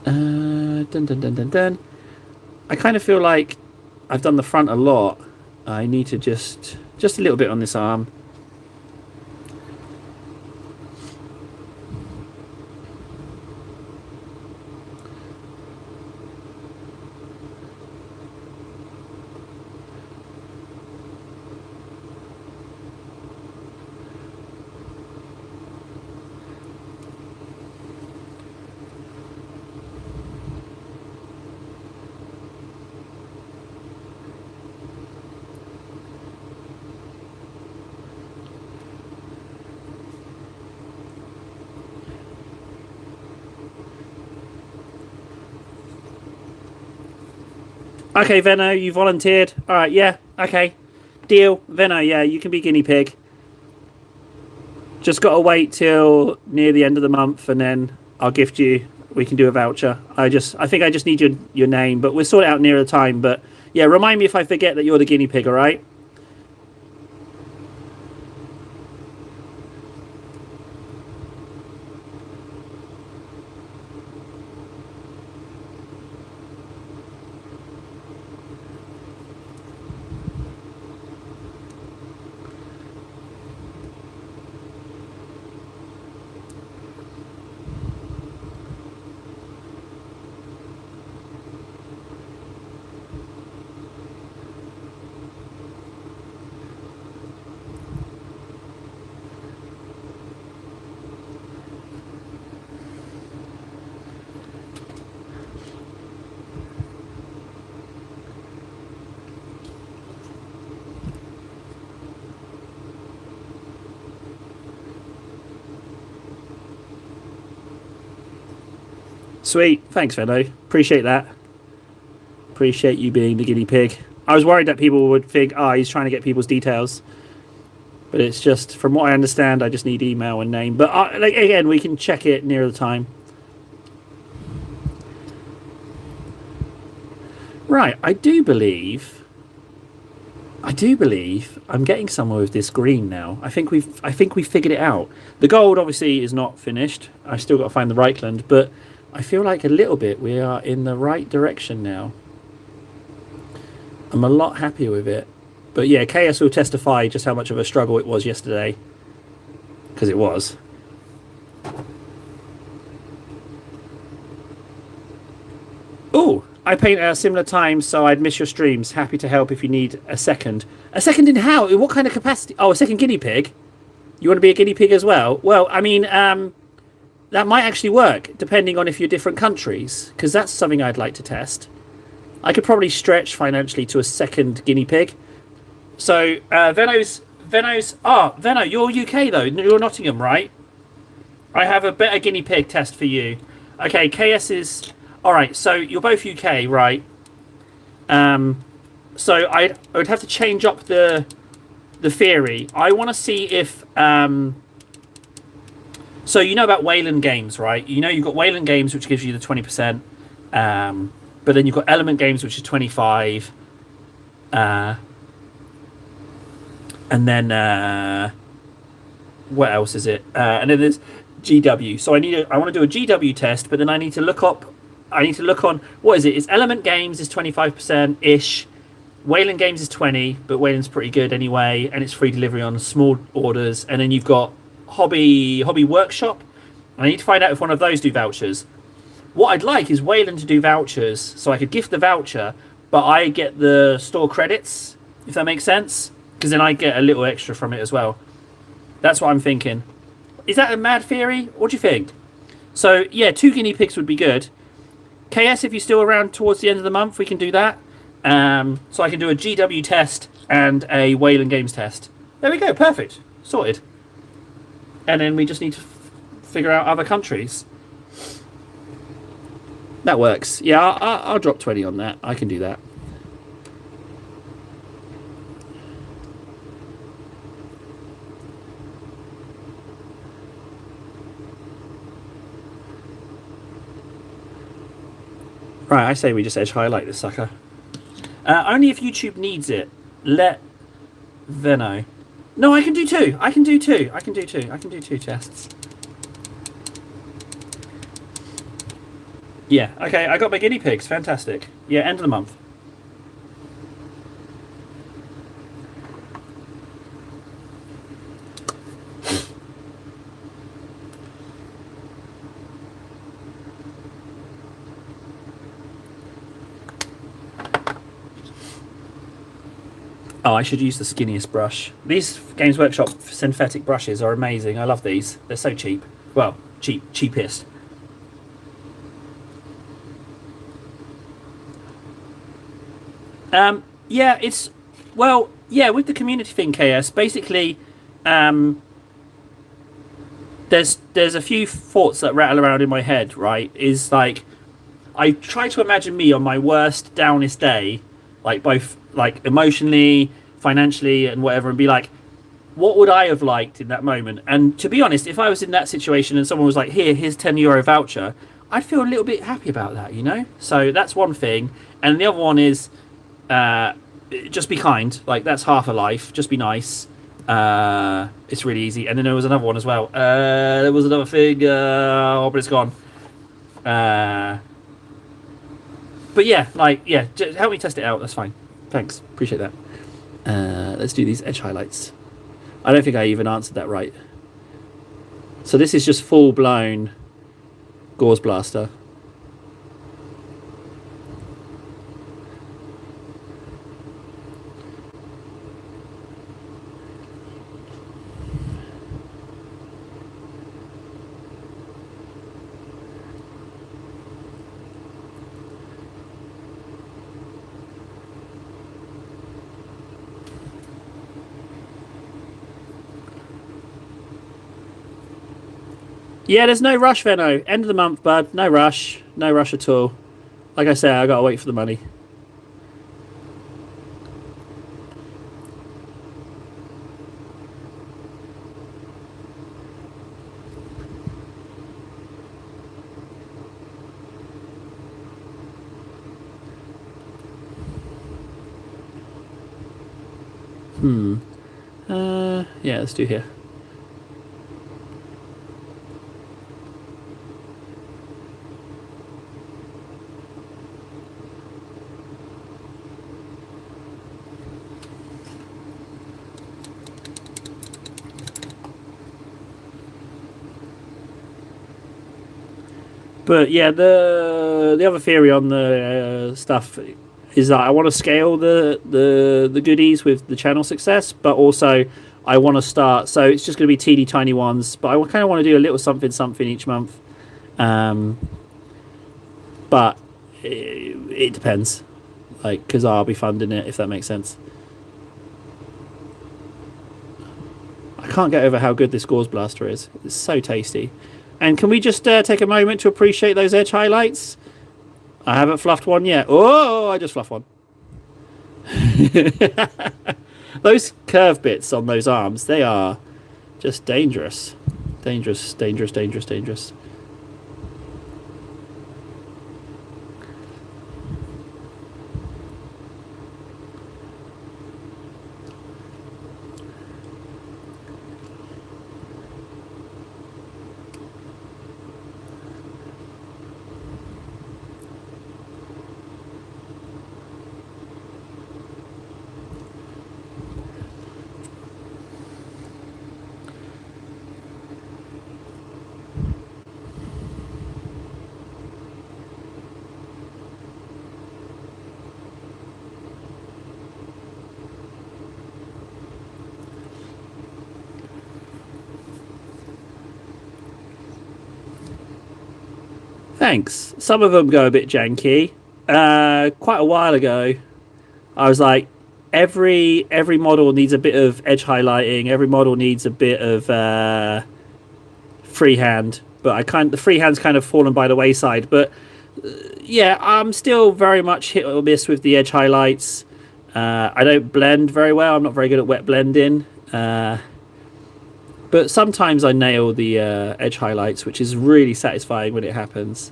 Dun, dun, dun, dun, dun. I kind of feel like I've done the front a lot. I need to just a little bit on this arm. Okay, Venno, you volunteered. All right, yeah, okay. Deal. Venno, yeah, you can be guinea pig. Just got to wait till near the end of the month, and then I'll gift you. We can do a voucher. I think I just need your name, but we'll sort it out nearer the time. But yeah, remind me if I forget that you're the guinea pig, all right? Sweet. Thanks, Venno. Appreciate that. Appreciate you being the guinea pig. I was worried that people would think, he's trying to get people's details. But it's just, from what I understand, I just need email and name. But again, we can check it near the time. Right, I do believe I do believe I'm getting somewhere with this green now. I think we've figured it out. The gold obviously is not finished. I've still got to find the Reichland, but I feel like a little bit we are in the right direction now. I'm a lot happier with it. But yeah, KS will testify just how much of a struggle it was yesterday. Because it was. Oh, I paint at a similar time, so I'd miss your streams. Happy to help if you need a second. A second in how? In what kind of capacity? Oh, a second guinea pig? You want to be a guinea pig as well? Well, I mean, that might actually work, depending on if you're different countries. Because that's something I'd like to test. I could probably stretch financially to a second guinea pig. So, Venno's... Venno, you're UK, though. You're Nottingham, right? I have a better guinea pig test for you. Okay, KS is... Alright, so you're both UK, right? So I would have to change up the theory. I want to see if... so you know about Wayland Games, right? You know you've got Wayland Games, which gives you the 20%. But then you've got Element Games, which is 25. And then... what else is it? And then there's GW. So I want to do a GW test, but then I need to look on what is it? It's Element Games is 25% ish. Wayland Games is 20, but Wayland's pretty good anyway, and it's free delivery on small orders. And then you've got Hobby Workshop. I need to find out if one of those do vouchers. What I'd like is Wayland to do vouchers, so I could gift the voucher, but I get the store credits, if that makes sense, because then I get a little extra from it as well. That's what I'm thinking. Is that a mad theory? What do you think? So yeah, 2 guinea pigs would be good. KS, if you're still around towards the end of the month, we can do that. So I can do a GW test and a Wayland Games test. There we go, perfect. Sorted. And then we just need to figure out other countries. That works. Yeah, I'll drop 20 on that. I can do that. Right, I say we just edge highlight this sucker. Only if YouTube needs it. Let Venno. No, I can do 2. I can do 2. I can do 2. I can do 2 tests. Yeah, okay, I got my guinea pigs. Fantastic. Yeah, end of the month. Oh, I should use the skinniest brush. These Games Workshop synthetic brushes are amazing. I love these. They're so cheap. Well, cheapest. Yeah, it's... Well, yeah, with the community thing, KS, basically, there's a few thoughts that rattle around in my head, right? Is like, I try to imagine me on my worst, downest day, like both like emotionally, financially, and whatever, and be like, what would I have liked in that moment? And to be honest, if I was in that situation and someone was like, here's €10 voucher, I'd feel a little bit happy about that, you know? So that's one thing. And the other one is just be kind. Like, that's half a life. Just be nice. It's really easy. And then there was another one as well. There was another thing, but it's gone. But yeah, like, yeah, just help me test it out. That's fine. Thanks. Appreciate that. Let's do these edge highlights. I don't think I even answered that right. So this is just full-blown Gauze Blaster. Yeah, there's no rush, Venno. End of the month, bud. No rush. No rush at all. Like I say, I gotta wait for the money. Yeah, let's do here. But yeah, the other theory on the stuff is that I want to scale the goodies with the channel success, but also I want to start. So it's just going to be teeny tiny ones, but I kind of want to do a little something something each month. Um, but it depends, like because I'll be funding it if that makes sense. I can't get over how good this Gauze Blaster is. It's so tasty. And can we just take a moment to appreciate those edge highlights? I haven't fluffed one yet. Oh, I just fluffed one. Those curve bits on those arms, they are just dangerous. Dangerous, dangerous, dangerous, dangerous. Thanks. Some of them go a bit janky. Quite a while ago, I was like, every model needs a bit of edge highlighting. Every model needs a bit of freehand. But the freehand's kind of fallen by the wayside. But yeah, I'm still very much hit or miss with the edge highlights. I don't blend very well. I'm not very good at wet blending. But sometimes I nail the edge highlights, which is really satisfying when it happens.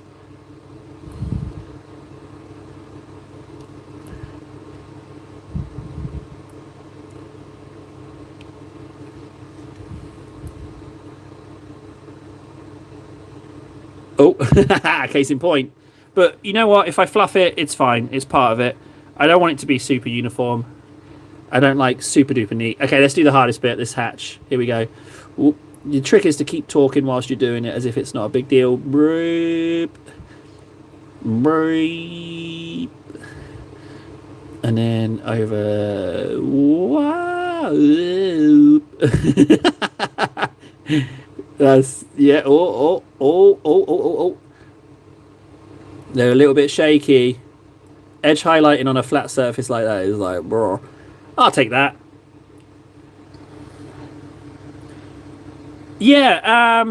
Oh, case in point. But you know what? If I fluff it, it's fine. It's part of it. I don't want it to be super uniform. I don't like super duper neat. Okay, let's do the hardest bit, this hatch. Here we go. Ooh. The trick is to keep talking whilst you're doing it as if it's not a big deal. Breep. Breep. And then over. Wow. That's, yeah. Oh. They're a little bit shaky. Edge highlighting on a flat surface like that is like, bro. I'll take that. Yeah,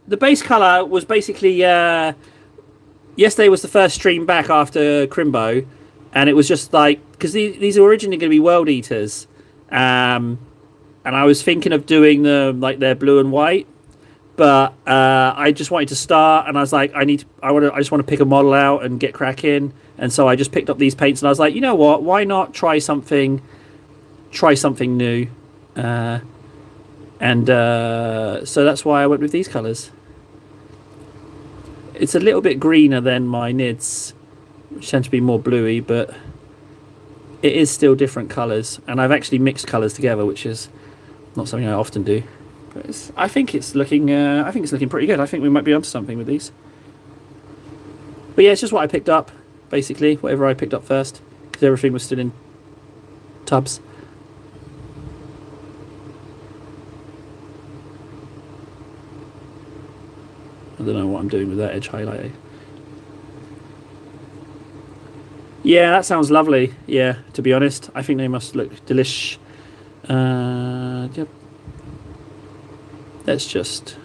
the base color was basically yesterday was the first stream back after Crimbo, and it was just like because these are originally going to be World Eaters, and I was thinking of doing them like they're blue and white, but I just wanted to start, and I was like, I just want to pick a model out and get cracking, and so I just picked up these paints, and I was like, you know what, why not try something new. And so that's why I went with these colours. It's a little bit greener than my Nids, which tend to be more bluey, but it is still different colours. And I've actually mixed colours together, which is not something I often do. But I think it's looking pretty good. I think we might be onto something with these. But yeah, it's just what I picked up, basically, whatever I picked up first, because everything was still in tubs. I don't know what I'm doing with that edge highlighter. Yeah, that sounds lovely. Yeah, to be honest, I think they must look delish. Yep. Let's just.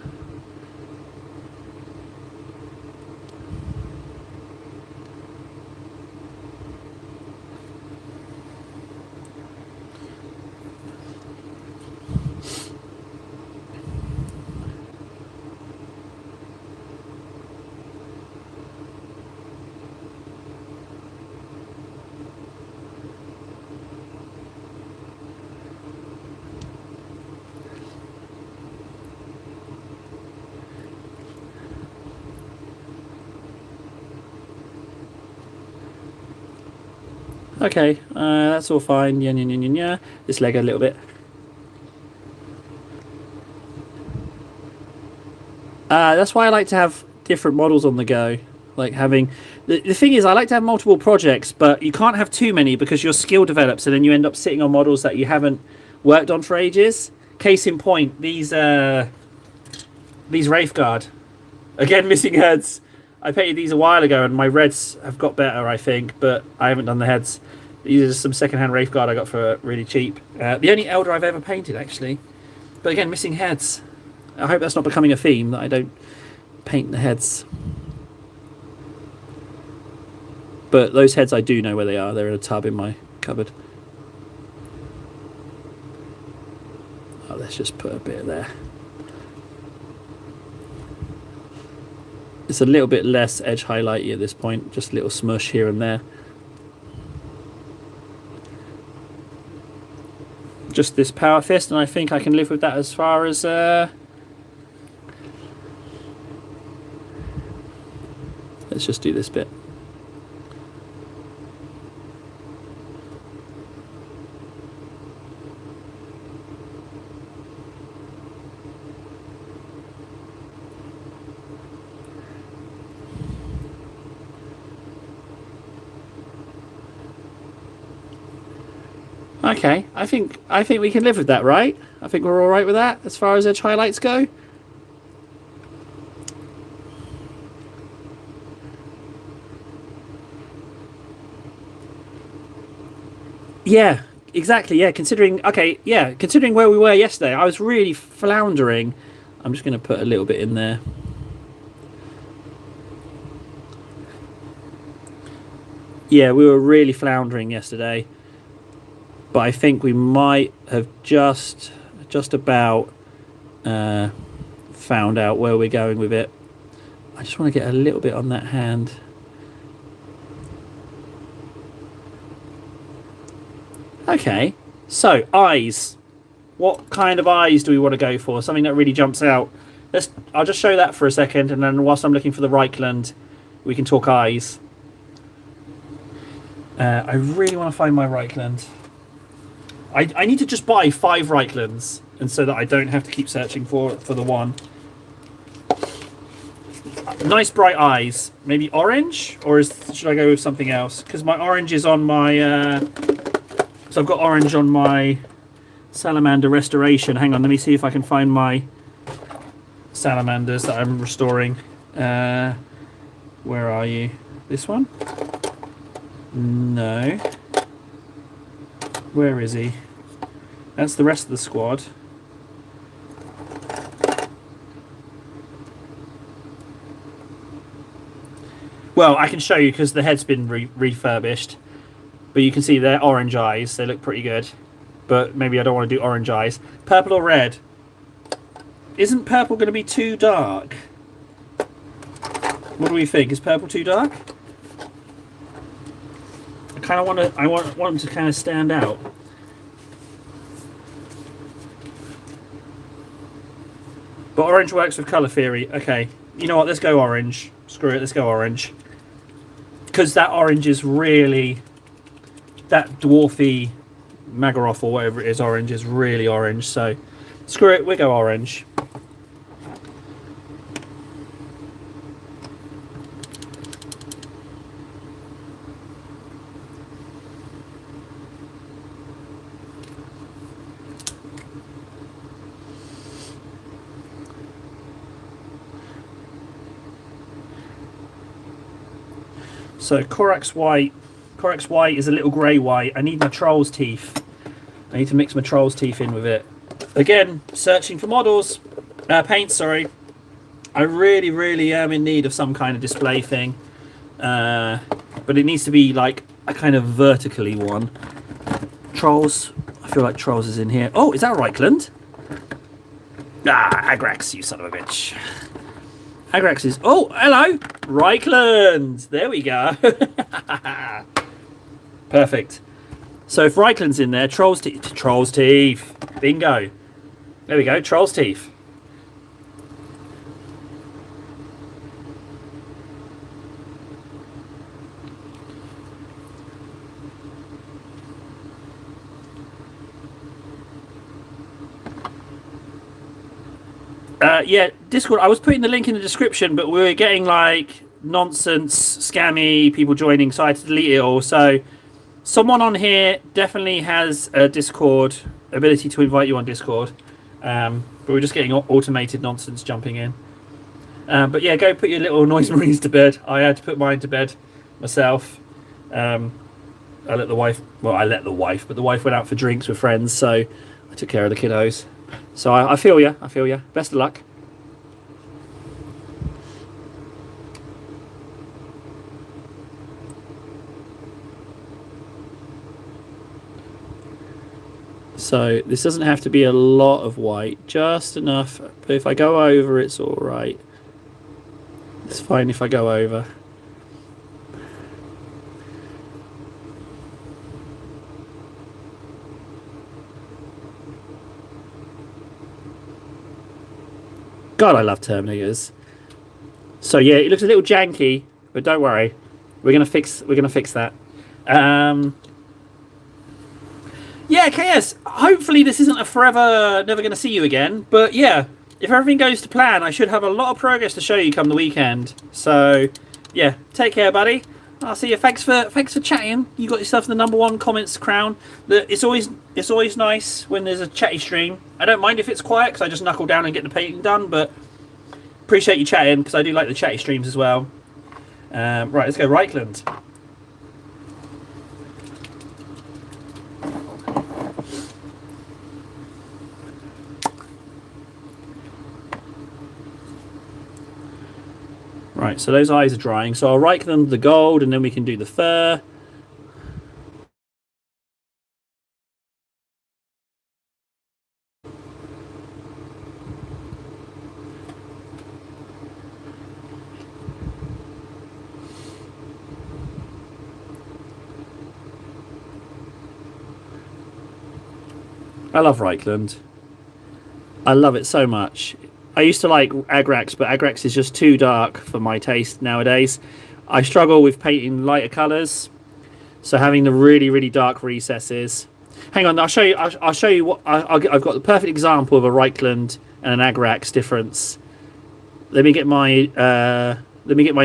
Okay, that's all fine. Yeah, yeah, yeah, yeah, yeah. This leg a little bit. That's why I like to have different models on the go. Like having the thing is, I like to have multiple projects, but you can't have too many because your skill develops, and then you end up sitting on models that you haven't worked on for ages. Case in point, these Wraithguard, again missing heads. I painted these a while ago, and my reds have got better, I think, but I haven't done the heads. These are some second-hand Wraithguard I got for really cheap. The only Elder I've ever painted, actually. But again, missing heads. I hope that's not becoming a theme, that I don't paint the heads. But those heads, I do know where they are. They're in a tub in my cupboard. Oh, let's just put a bit there. It's a little bit less edge highlighty at this point. Just a little smush here and there. Just this power fist, and I think I can live with that as far as... Let's just do this bit. Okay, I think we can live with that, right? I think we're all right with that as far as edge highlights go. Yeah, exactly. Yeah, considering where we were yesterday, I was really floundering. I'm just going to put a little bit in there. Yeah, we were really floundering yesterday. But I think we might have just about found out where we're going with it. I just want to get a little bit on that hand. Okay, so eyes. What kind of eyes do we want to go for? Something that really jumps out. I'll just show that for a second, and then whilst I'm looking for the Reichland, we can talk eyes. I really want to find my Reichland. I need to just buy 5 Reichlands, and so that I don't have to keep searching for the one. Nice bright eyes. Maybe orange? Or should I go with something else? Because my orange is on my... so I've got orange on my salamander restoration. Hang on, let me see if I can find my salamanders that I'm restoring. Where are you? This one? No. Where is he? That's the rest of the squad. Well, I can show you because the head's been refurbished. But you can see they're orange eyes. They look pretty good. But maybe I don't want to do orange eyes. Purple or red? Isn't purple going to be too dark? What do we think? Is purple too dark? I want them to kind of stand out. But orange works with colour theory. Okay, you know what? Let's go orange. Screw it. Let's go orange. Because that orange is really that dwarfy Magaroth or whatever it is. Orange is really orange. So screw it. We go orange. So Corax white is a little grey white. I need my troll's teeth. I need to mix my troll's teeth in with it. Again, searching for models. Paint, sorry. I really am in need of some kind of display thing. But it needs to be like a kind of vertically one. Trolls. I feel like Trolls is in here. Oh, is that Reichland? Ah, Agrax, you son of a bitch. Agrax is... Oh, hello! Reichland! There we go. Perfect. So if Reichland's in there, Troll's teeth. Troll's teeth. Bingo. There we go, Troll's teeth. Yeah, Discord. I was putting the link in the description, but we were getting like nonsense, scammy people joining, so I had to delete it all. So someone on here definitely has a Discord ability to invite you on Discord, but we're just getting automated nonsense jumping in. But yeah, go put your little noise marines to bed. I had to put mine to bed myself. I let the wife. Well, I let the wife, but the wife went out for drinks with friends, so I took care of the kiddos. So I feel you. I feel you. Best of luck. So this doesn't have to be a lot of white, just enough. But if I go over, it's all right. It's fine if I go over. God, I love Terminators. So yeah, it looks a little janky, but don't worry, we're gonna fix that. Yeah, KS. Hopefully this isn't a forever, never gonna see you again. But yeah, if everything goes to plan, I should have a lot of progress to show you come the weekend. So yeah, take care, buddy. I'll see you. Thanks for chatting. You got yourself the #1 comments crown. It's always nice when there's a chatty stream. I don't mind if it's quiet because I just knuckle down and get the painting done. But appreciate you chatting because I do like the chatty streams as well. Right, let's go Reichland. Right, so those eyes are drying. So I'll write them the gold, and then we can do the fur. I love Reichland. I love it so much. I used to like Agrax, but Agrax is just too dark for my taste nowadays. I struggle with painting lighter colours, so having the really dark recesses. Hang on, I'll show you. I'll show you what I've got. The perfect example of a Reichland and an Agrax difference. Let me get my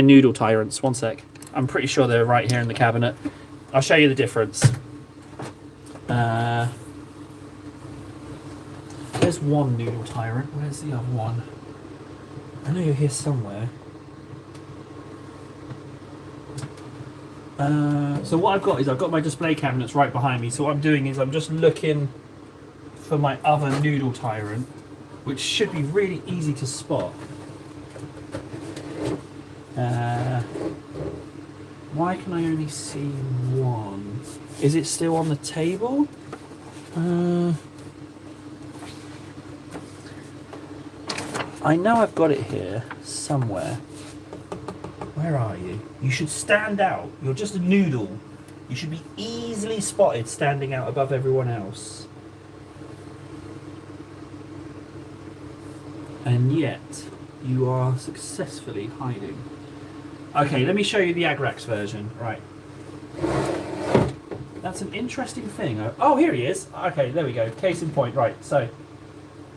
noodle tyrants. One sec. I'm pretty sure they're right here in the cabinet. I'll show you the difference. There's one noodle tyrant. Where's the other one? I know you're here somewhere. So what I've got is I've got my display cabinets right behind me. So what I'm doing is I'm just looking for my other noodle tyrant, which should be really easy to spot. Why can I only see one? Is it still on the table? I know I've got it here somewhere. Where are you? You should stand out. You're just a noodle. You should be easily spotted standing out above everyone else. And yet, you are successfully hiding. Okay, let me show you the Agrax version. Right. That's an interesting thing. Oh, here he is. Okay, there we go. Case in point. Right, so...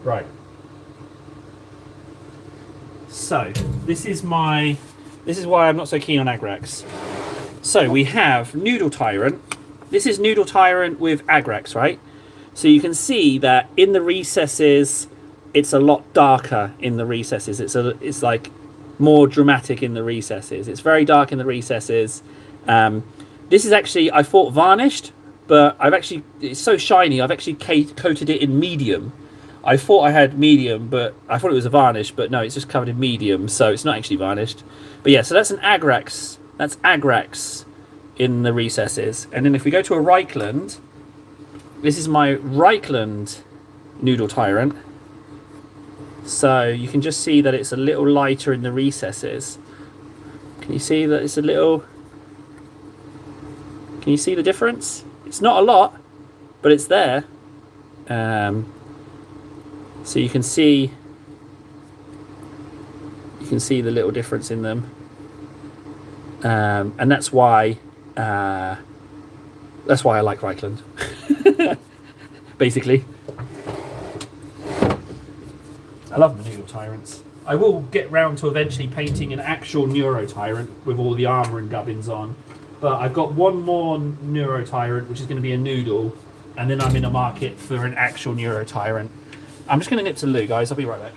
Right. So, this is why I'm not so keen on Agrax. So, we have Noodle Tyrant. This is Noodle Tyrant with Agrax, right? So you can see that in the recesses, it's a lot darker in the recesses. It's like more dramatic in the recesses. It's very dark in the recesses. This is actually, I thought, varnished, but it's so shiny, I've actually coated it in medium. I thought I had medium, but I thought it was a varnish, but no, it's just covered in medium, so it's not actually varnished. But yeah, so that's an Agrax. That's Agrax in the recesses. And then if we go to a Reichland, this is my Reichland Noodle Tyrant. So you can just see that it's a little lighter in the recesses. Can you see that it's a little... Can you see the difference? It's not a lot, but it's there. So you can see the little difference in them, and that's why I like Reichland. Basically. I love the Noodle Tyrants. I will get round to eventually painting an actual Neuro Tyrant with all the armour and gubbins on. But I've got one more Neuro Tyrant, which is going to be a Noodle, and then I'm in a market for an actual Neuro Tyrant. I'm just going to nip to the loo, guys. I'll be right back.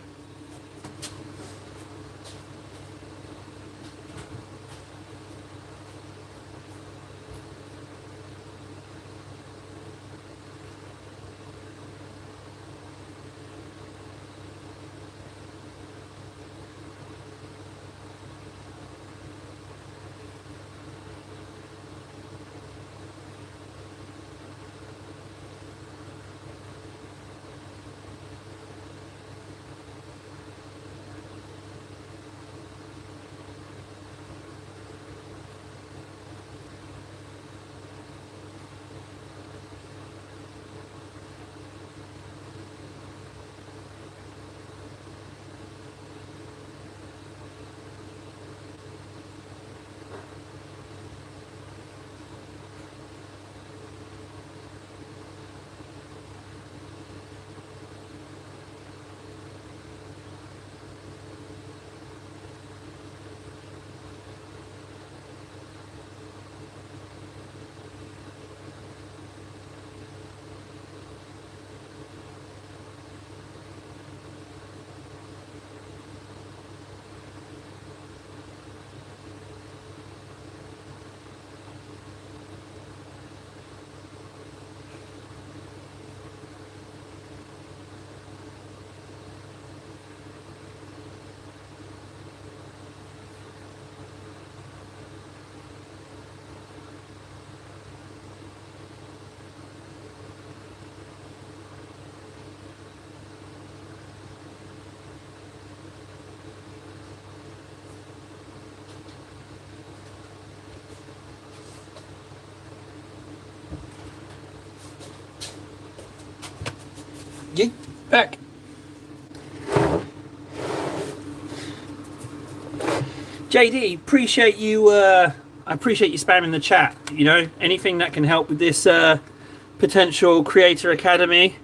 Yeah, back. JD, appreciate you. I appreciate you spamming the chat. You know, anything that can help with this potential creator academy.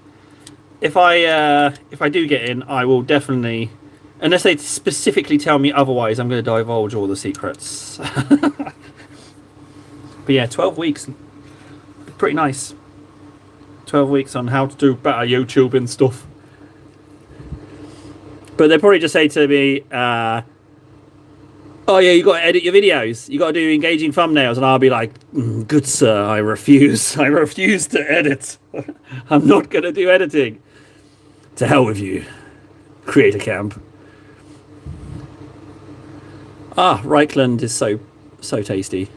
If I do get in, I will definitely. Unless they specifically tell me otherwise, I'm going to divulge all the secrets. But yeah, 12 weeks, pretty nice. 12 weeks on how to do better YouTube and stuff. But they'll probably just say to me, oh yeah, you got to edit your videos. You got to do engaging thumbnails. And I'll be like, good sir, I refuse. I refuse to edit. I'm not going to do editing. To hell with you. Creator camp. Ah, Reichland is so tasty.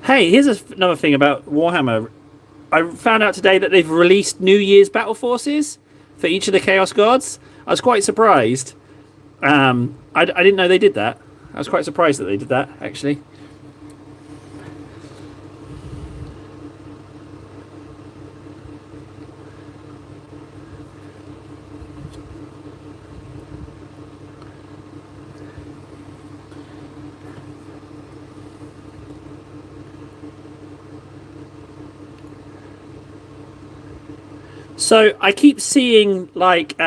Hey, here's another thing about Warhammer. I found out today that they've released New Year's battle forces for each of the Chaos Gods. I was quite surprised. I didn't know they did that. I was quite surprised that they did that, actually. So I keep seeing, like,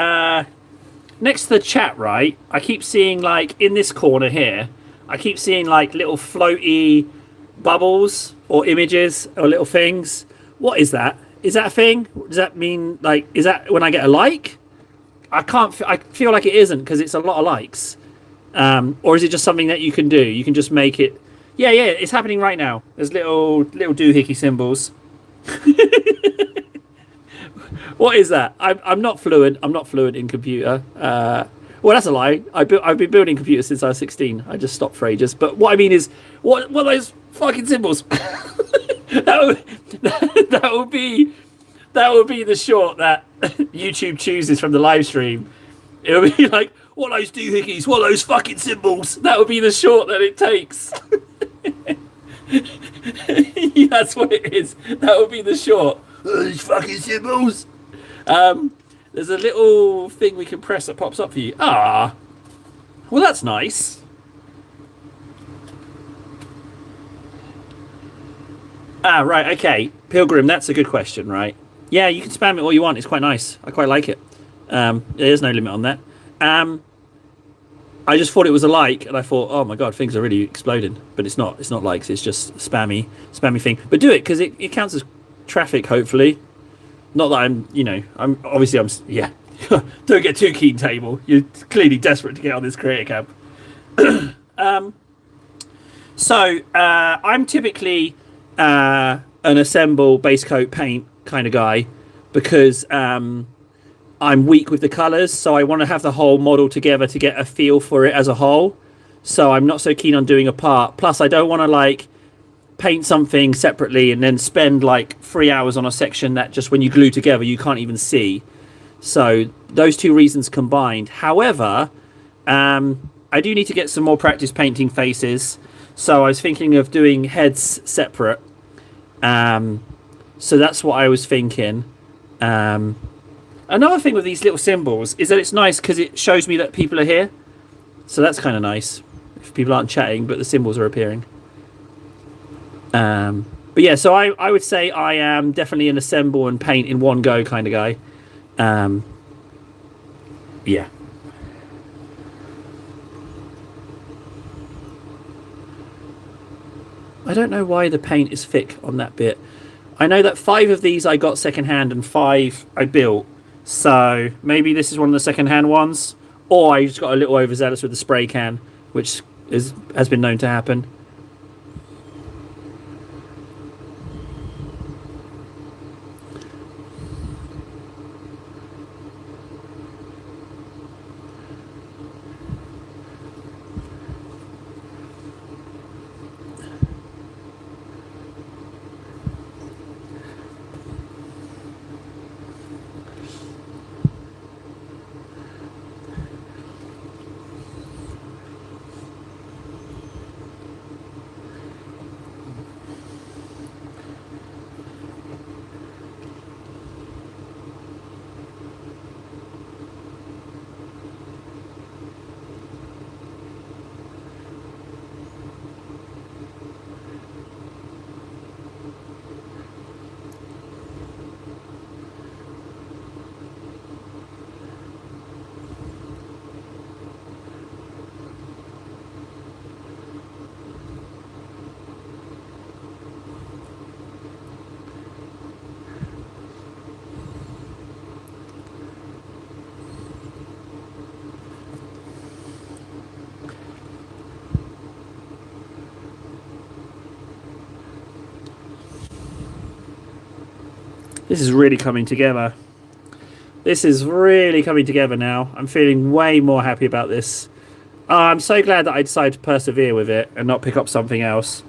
next to the chat, right? I keep seeing, like, in this corner here, I keep seeing, like, little floaty bubbles or images or little things. What is that? Is that a thing? Does that mean, like, is that when I get a like? I feel like it isn't because it's a lot of likes. Or is it just something that you can do? You can just make it. Yeah, it's happening right now. There's little doohickey symbols. What is that? I'm not fluent. I'm not fluent in computer. Well, that's a lie. I've been building computers since I was 16. I just stopped for ages. But what I mean is, what are those fucking symbols? that would be the short that YouTube chooses from the live stream. It would be like, what are those doohickeys? What are those fucking symbols? That would be the short that it takes. Yeah, that's what it is. That would be the short. Those fucking symbols. There's a little thing we can press that pops up for you. Ah, well, that's nice. Ah, right, okay. Pilgrim, that's a good question, right? Yeah, you can spam it all you want. It's quite nice. I quite like it. There's no limit on that. Um, I just thought it was a like, and I thought, oh my god, things are really exploding. But it's not. It's not likes. It's just spammy thing. But do it because it counts as traffic. Hopefully, not that I'm obviously yeah. Don't get too keen, table. You're clearly desperate to get on this creator camp. I'm typically an assemble base coat paint kind of guy because I'm weak with the colours, so I want to have the whole model together to get a feel for it as a whole. So I'm not so keen on doing a part. Plus, I don't want to like paint something separately and then spend like 3 hours on a section that just when you glue together you can't even see. So those two reasons combined. However, I do need to get some more practice painting faces. So I was thinking of doing heads separate. So that's what I was thinking. Another thing with these little symbols is that it's nice because it shows me that people are here. So that's kind of nice. If people aren't chatting, but the symbols are appearing. But yeah, so I would say I am definitely an assemble and paint in one go kind of guy. Yeah. I don't know why the paint is thick on that bit. I know that 5 of these I got secondhand and 5 I built. So maybe this is one of the secondhand ones. Or I just got a little overzealous with the spray can, which has been known to happen. This is really coming together. This is really coming together now. I'm feeling way more happy about this. I'm so glad that I decided to persevere with it and not pick up something else.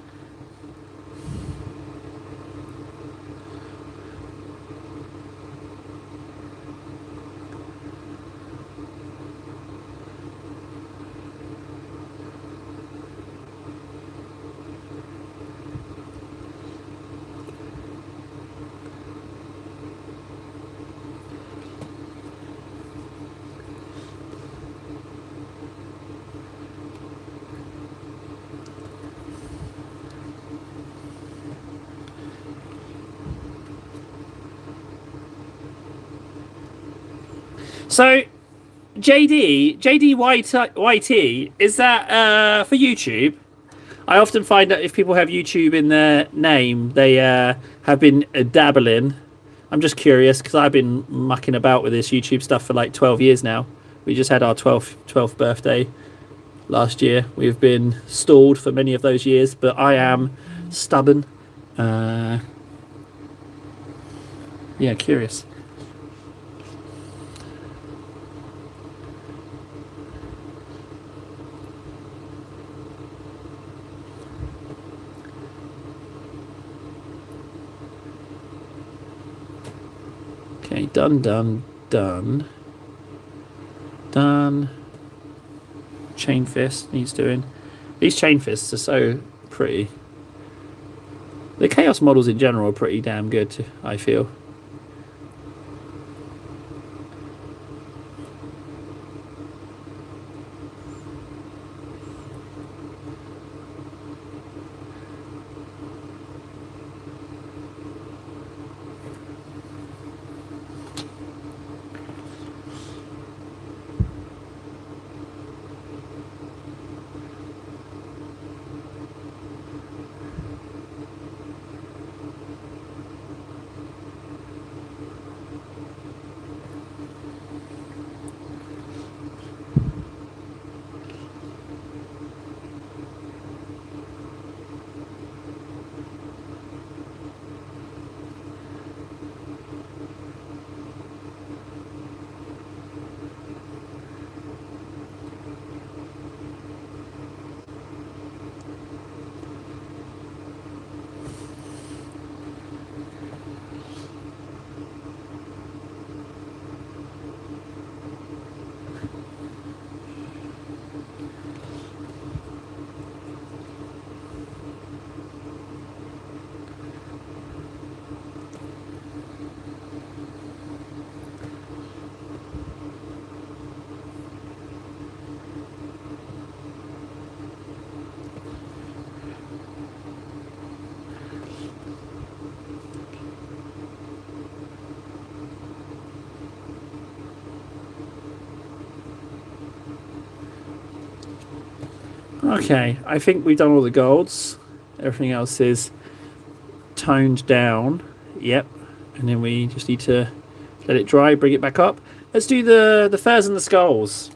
So, JD YT, is that for YouTube? I often find that if people have YouTube in their name, they have been dabbling. I'm just curious because I've been mucking about with this YouTube stuff for like 12 years now. We just had our 12th birthday last year. We've been stalled for many of those years, but I am stubborn. Yeah, curious. Okay, done. Chain fist needs doing. These chain fists are so pretty. The chaos models in general are pretty damn good, I feel. Okay, I think we've done all the golds. Everything else is toned down. Yep. And then we just need to let it dry, bring it back up. Let's do the furs and the skulls.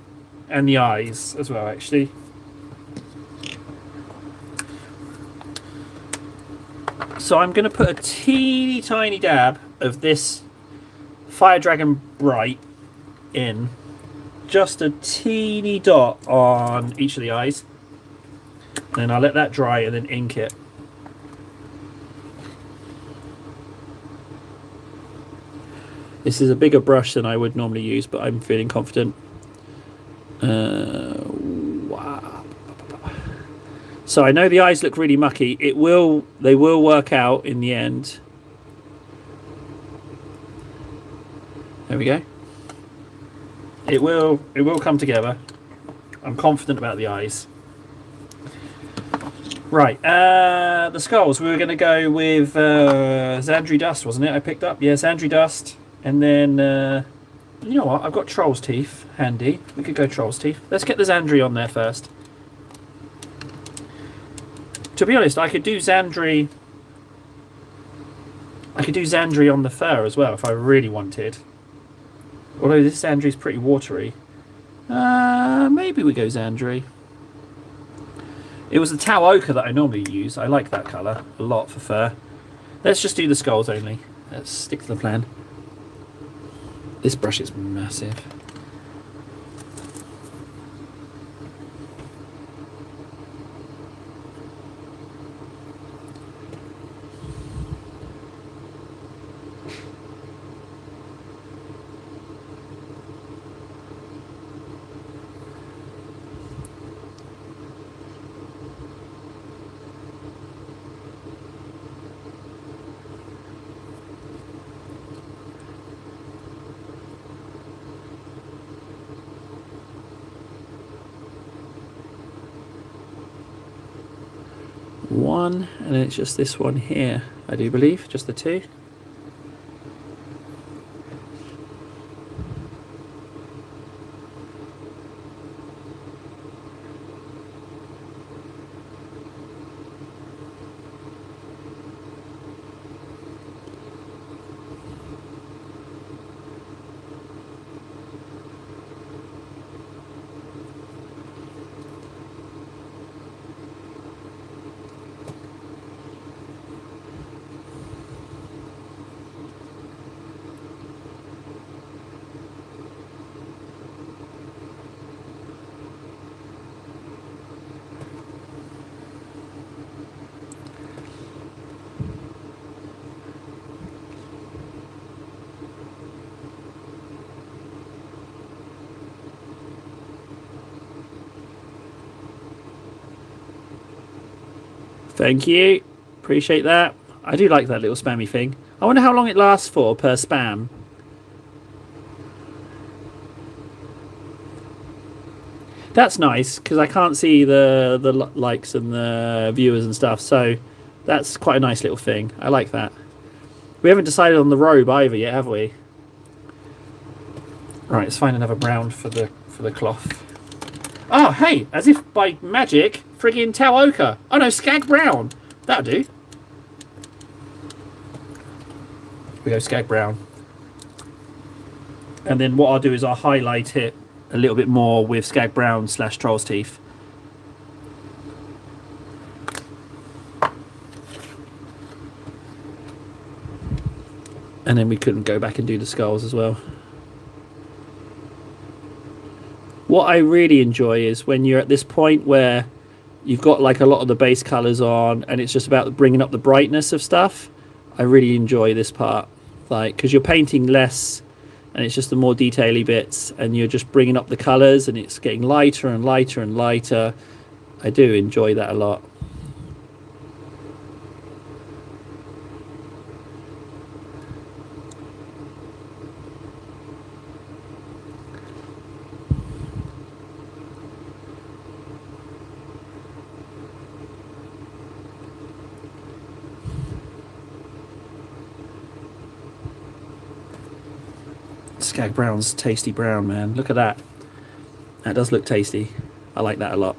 And the eyes as well, actually. So I'm going to put a teeny tiny dab of this Fire Dragon Bright in. Just a teeny dot on each of the eyes. Then I'll let that dry and then ink it. This is a bigger brush than I would normally use, but I'm feeling confident. Wow. So I know the eyes look really mucky. They will work out in the end. There we go. It will come together. I'm confident about the eyes. Right, the skulls. We were going to go with Xandri Dust, wasn't it? I picked up. Yeah, Xandri Dust. And then, you know what? I've got Troll's Teeth handy. We could go Troll's Teeth. Let's get the Xandri on there first. To be honest, I could do Xandri. I could do Xandri on the fur as well if I really wanted. Although this Xandri is pretty watery. Maybe we go Xandri. It was the Tau Ochre that I normally use. I like that colour a lot for fur. Let's just do the skulls only. Let's stick to the plan. This brush is massive. One, and then it's just this one here, I do believe, just the two. Thank you. Appreciate that. I do like that little spammy thing. I wonder how long it lasts for per spam. That's nice, because I can't see the likes and the viewers and stuff, so that's quite a nice little thing. I like that. We haven't decided on the robe either yet, have we? Right, let's find another brown for the cloth. Oh, hey, as if by magic, friggin' Tau Ochre. Oh no, Skag Brown. That'll do. We go Skag Brown. And then what I'll do is I'll highlight it a little bit more with Skag Brown / Troll's Teeth. And then we couldn't go back and do the skulls as well. What I really enjoy is when you're at this point where you've got like a lot of the base colours on and it's just about bringing up the brightness of stuff. I really enjoy this part, like, because you're painting less and it's just the more detaily bits and you're just bringing up the colours and it's getting lighter and lighter and lighter. I do enjoy that a lot. Skag Brown's tasty brown, man. Look at that. That does look tasty. I like that a lot.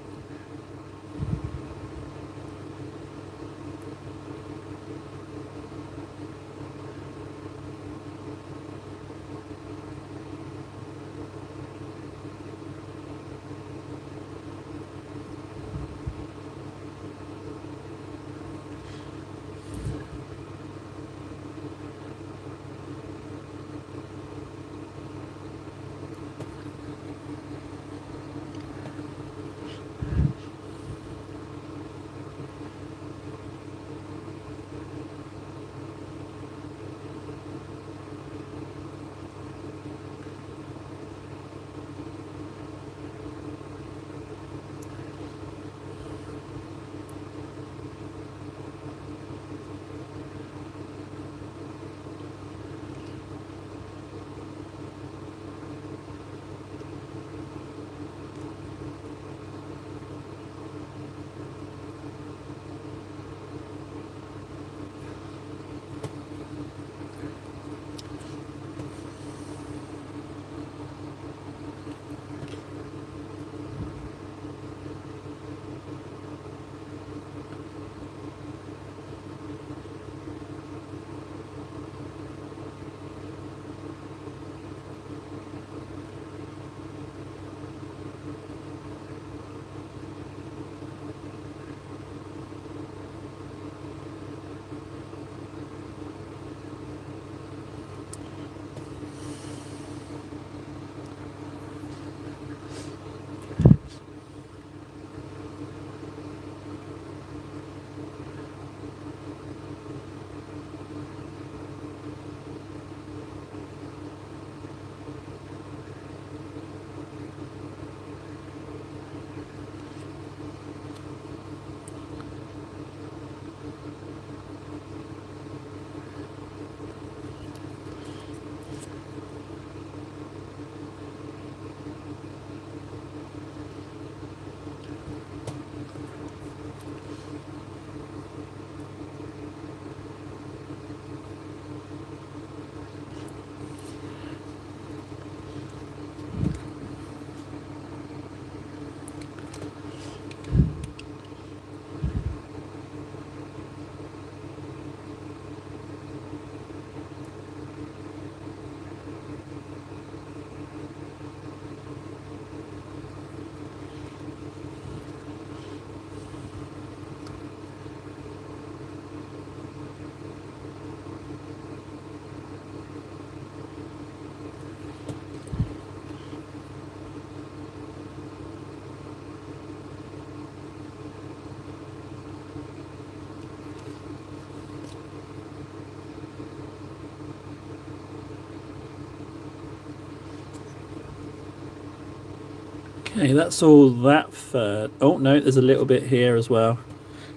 Okay, that's all that fur. Oh no, there's a little bit here as well.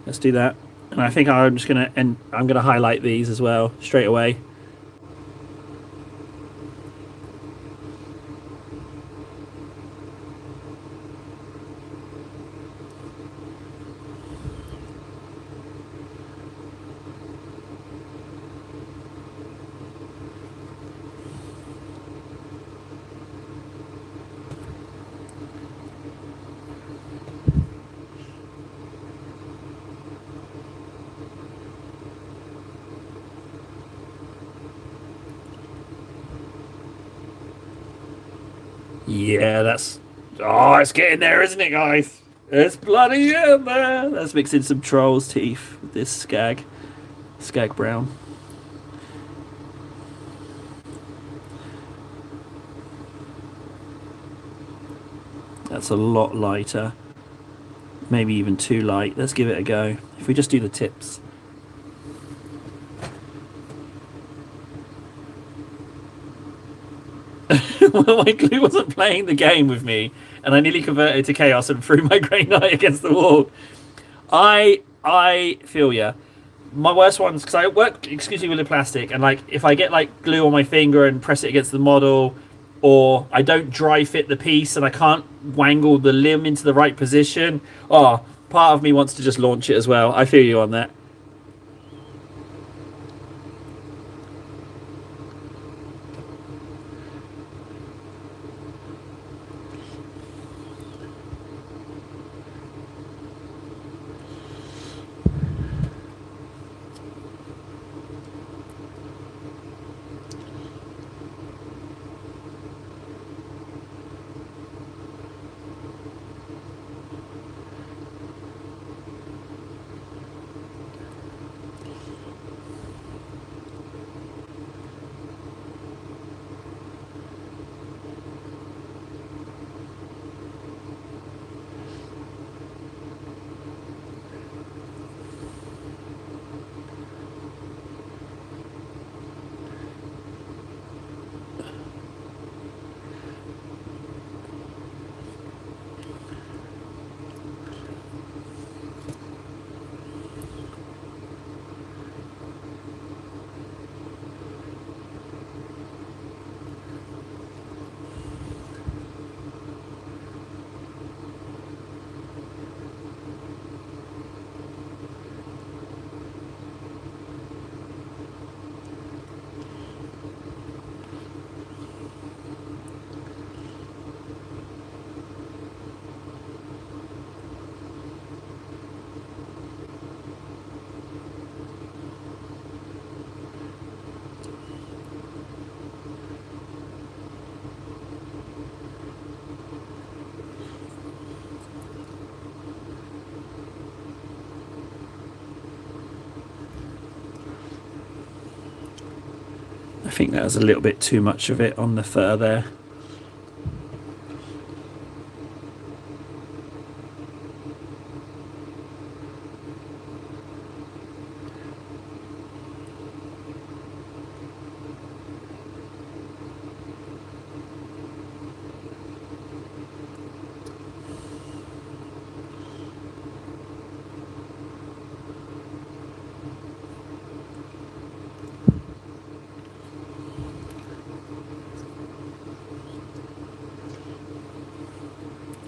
Let's do that. And I think I'm just gonna I'm gonna highlight these as well straight away. Yeah, that's... Oh, it's getting there, isn't it, guys? It's bloody in there. Let's mix in some troll's teeth with this skag brown. That's a lot lighter. Maybe even too light. Let's give it a go. If we just do the tips. Well, my glue wasn't playing the game with me, and I nearly converted to chaos and threw my grey knight against the wall. I feel ya. My worst ones, because I work exclusively with the plastic, and like if I get like glue on my finger and press it against the model, or I don't dry fit the piece and I can't wangle the limb into the right position, oh, part of me wants to just launch it as well. I feel you on that. I think that was a little bit too much of it on the fur there.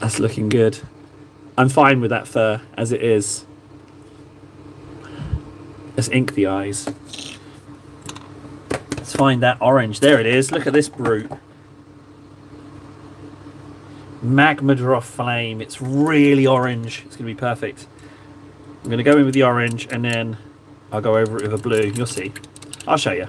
That's looking good. I'm fine with that fur as it is. Let's ink the eyes. Let's find that orange. There it is. Look at this brute. Magma flame. It's really orange. It's going to be perfect. I'm going to go in with the orange and then I'll go over it with a blue. You'll see. I'll show you.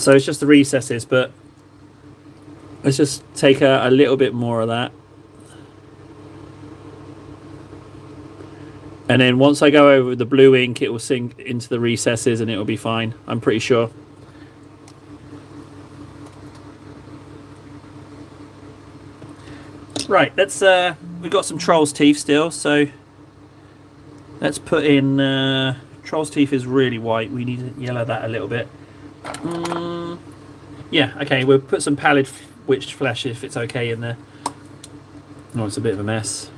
So it's just the recesses, but let's just take a little bit more of that. And then once I go over with the blue ink, it will sink into the recesses and it will be fine. I'm pretty sure. Right, let's we've got some troll's teeth still, so let's put in troll's teeth is really white. We need to yellow that a little bit. Yeah, okay, we'll put some pallid witch flesh if it's okay in there. Oh, it's a bit of a mess.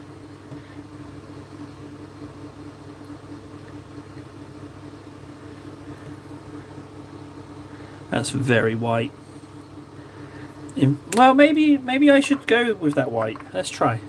That's very white. Well, maybe I should go with that white. Let's try.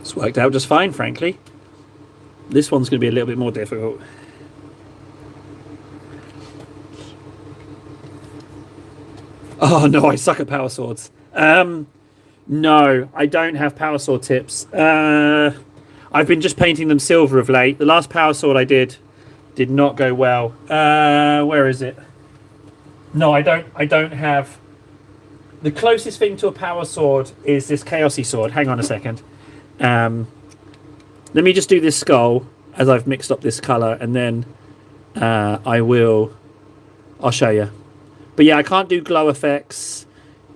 It's worked out just fine, frankly. This one's going to be a little bit more difficult. Oh no, I suck at power swords. No, I don't have power sword tips. I've been just painting them silver of late. The last power sword I did not go well. Where is it? No, I don't have. The closest thing to a power sword is this chaosy sword. Hang on a second. Let me just do this skull as I've mixed up this colour, and then I'll show you. But yeah, I can't do glow effects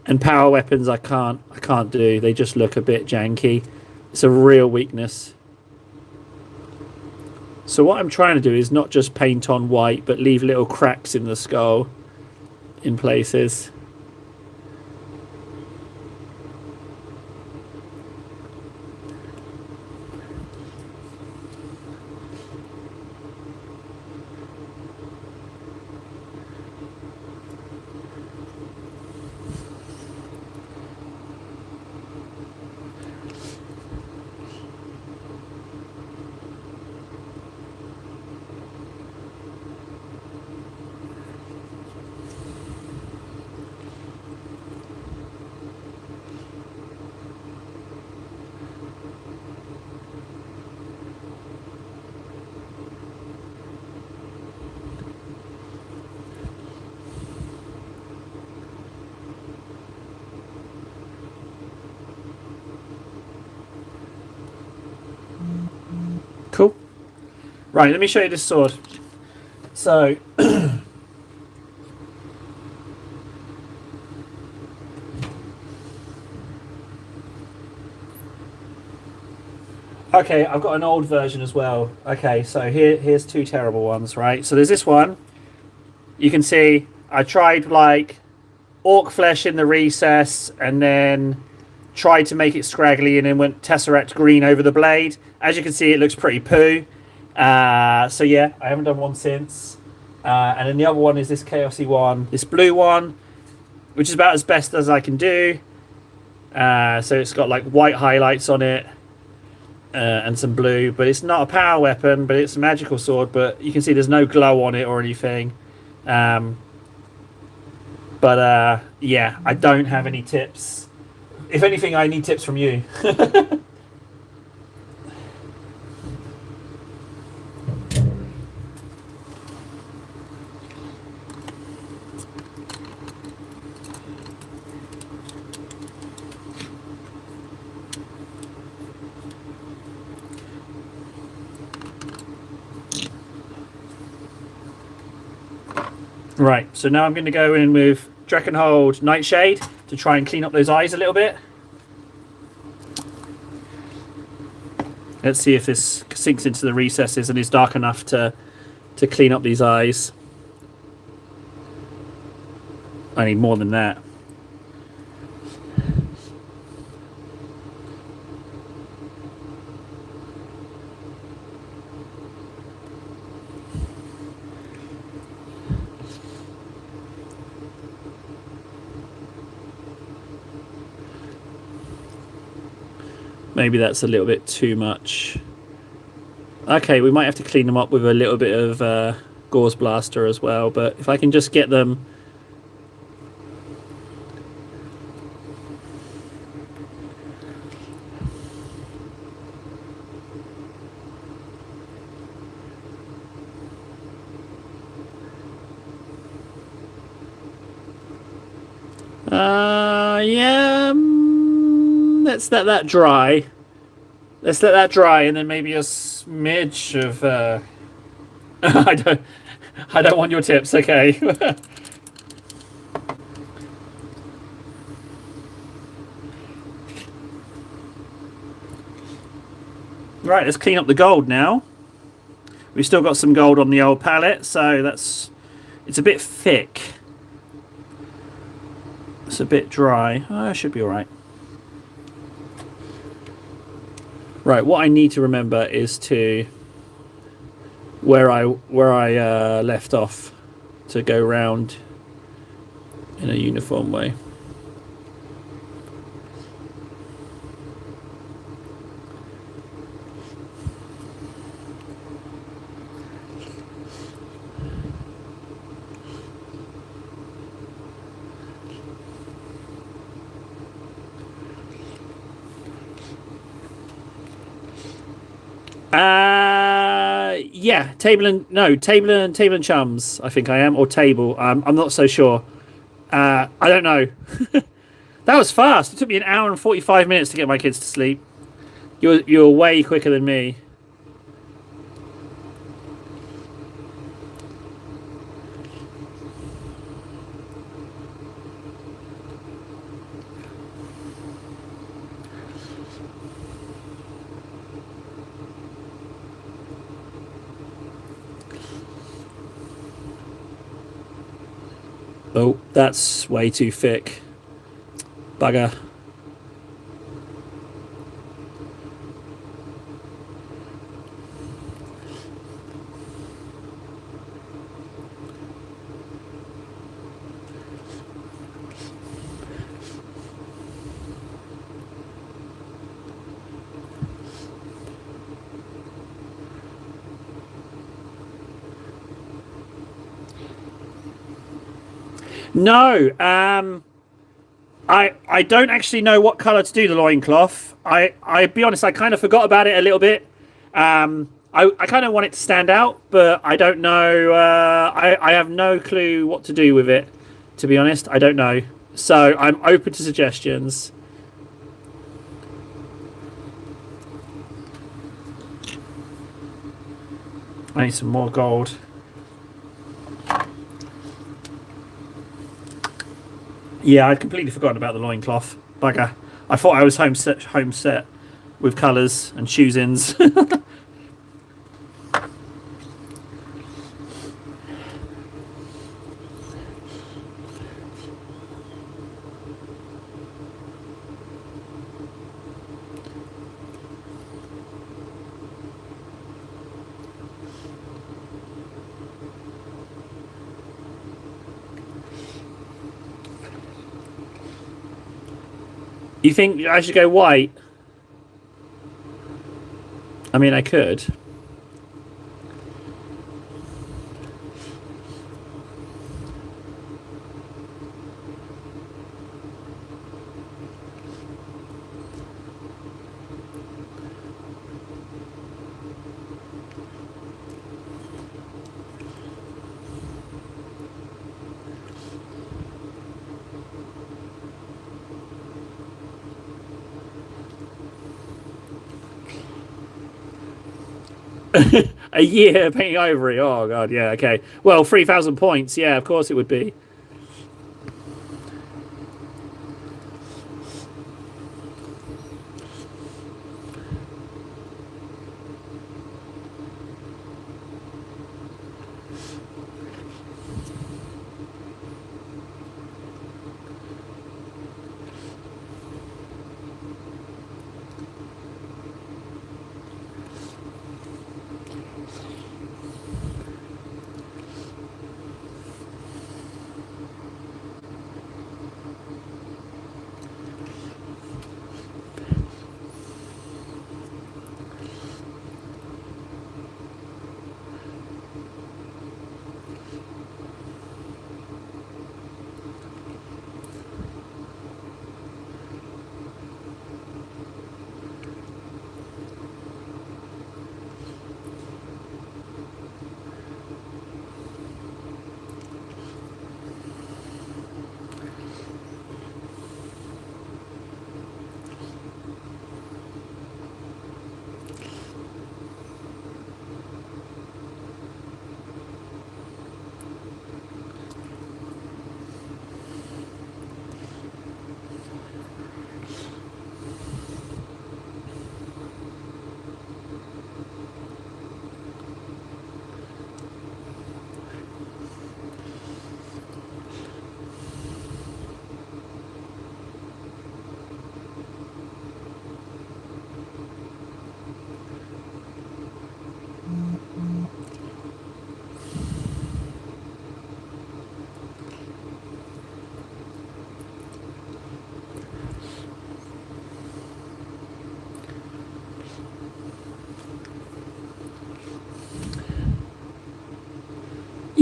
and power weapons. I can't do. They just look a bit janky. It's a real weakness. So what I'm trying to do is not just paint on white, but leave little cracks in the skull in places. Cool. Right, let me show you this sword. So, okay, I've got an old version as well. Okay, so here's two terrible ones, right? So there's this one. You can see I tried like orc flesh in the recess and then tried to make it scraggly and then went Tesseract green over the blade. As you can see, it looks pretty poo. So yeah, I haven't done one since. And then the other one is this chaosy one, this blue one, which is about as best as I can do. So it's got like white highlights on it and some blue, but it's not a power weapon, but it's a magical sword. But you can see there's no glow on it or anything. Yeah, I don't have any tips. If anything, I need tips from you. Right, so now I'm going to go in with Dreckenhold Nightshade to try and clean up those eyes a little bit. Let's see if this sinks into the recesses and is dark enough to to clean up these eyes. I need more than that. Maybe that's a little bit too much. Okay, we might have to clean them up with a little bit of Gauze Blaster as well, but if I can just get them... yeah, let's let that dry. Let's let that dry, and then maybe a smidge of. I don't want your tips. Okay. Right, let's clean up the gold now. We've still got some gold on the old palette, so it's a bit thick. It's a bit dry. Oh, it should be all right. Right, what I need to remember is to where I left off, to go round in a uniform way. Yeah, table and chums. I think I am, or table. I'm not so sure. I don't know. That was fast. It took me an hour and 45 minutes to get my kids to sleep. You're way quicker than me. Oh, that's way too thick. Bugger. No, I don't actually know what colour to do the loincloth. I be honest, I kind of forgot about it a little bit. I kind of want it to stand out, but I don't know. I have no clue what to do with it, to be honest. I don't know. So I'm open to suggestions. I need some more gold. Yeah, I'd completely forgotten about the loincloth. Bugger. I thought I was home set with colours and choose-ins. You think I should go white? I mean, I could. A year painting ivory. Oh god, yeah, okay. Well, 3,000 points. Yeah, of course it would be.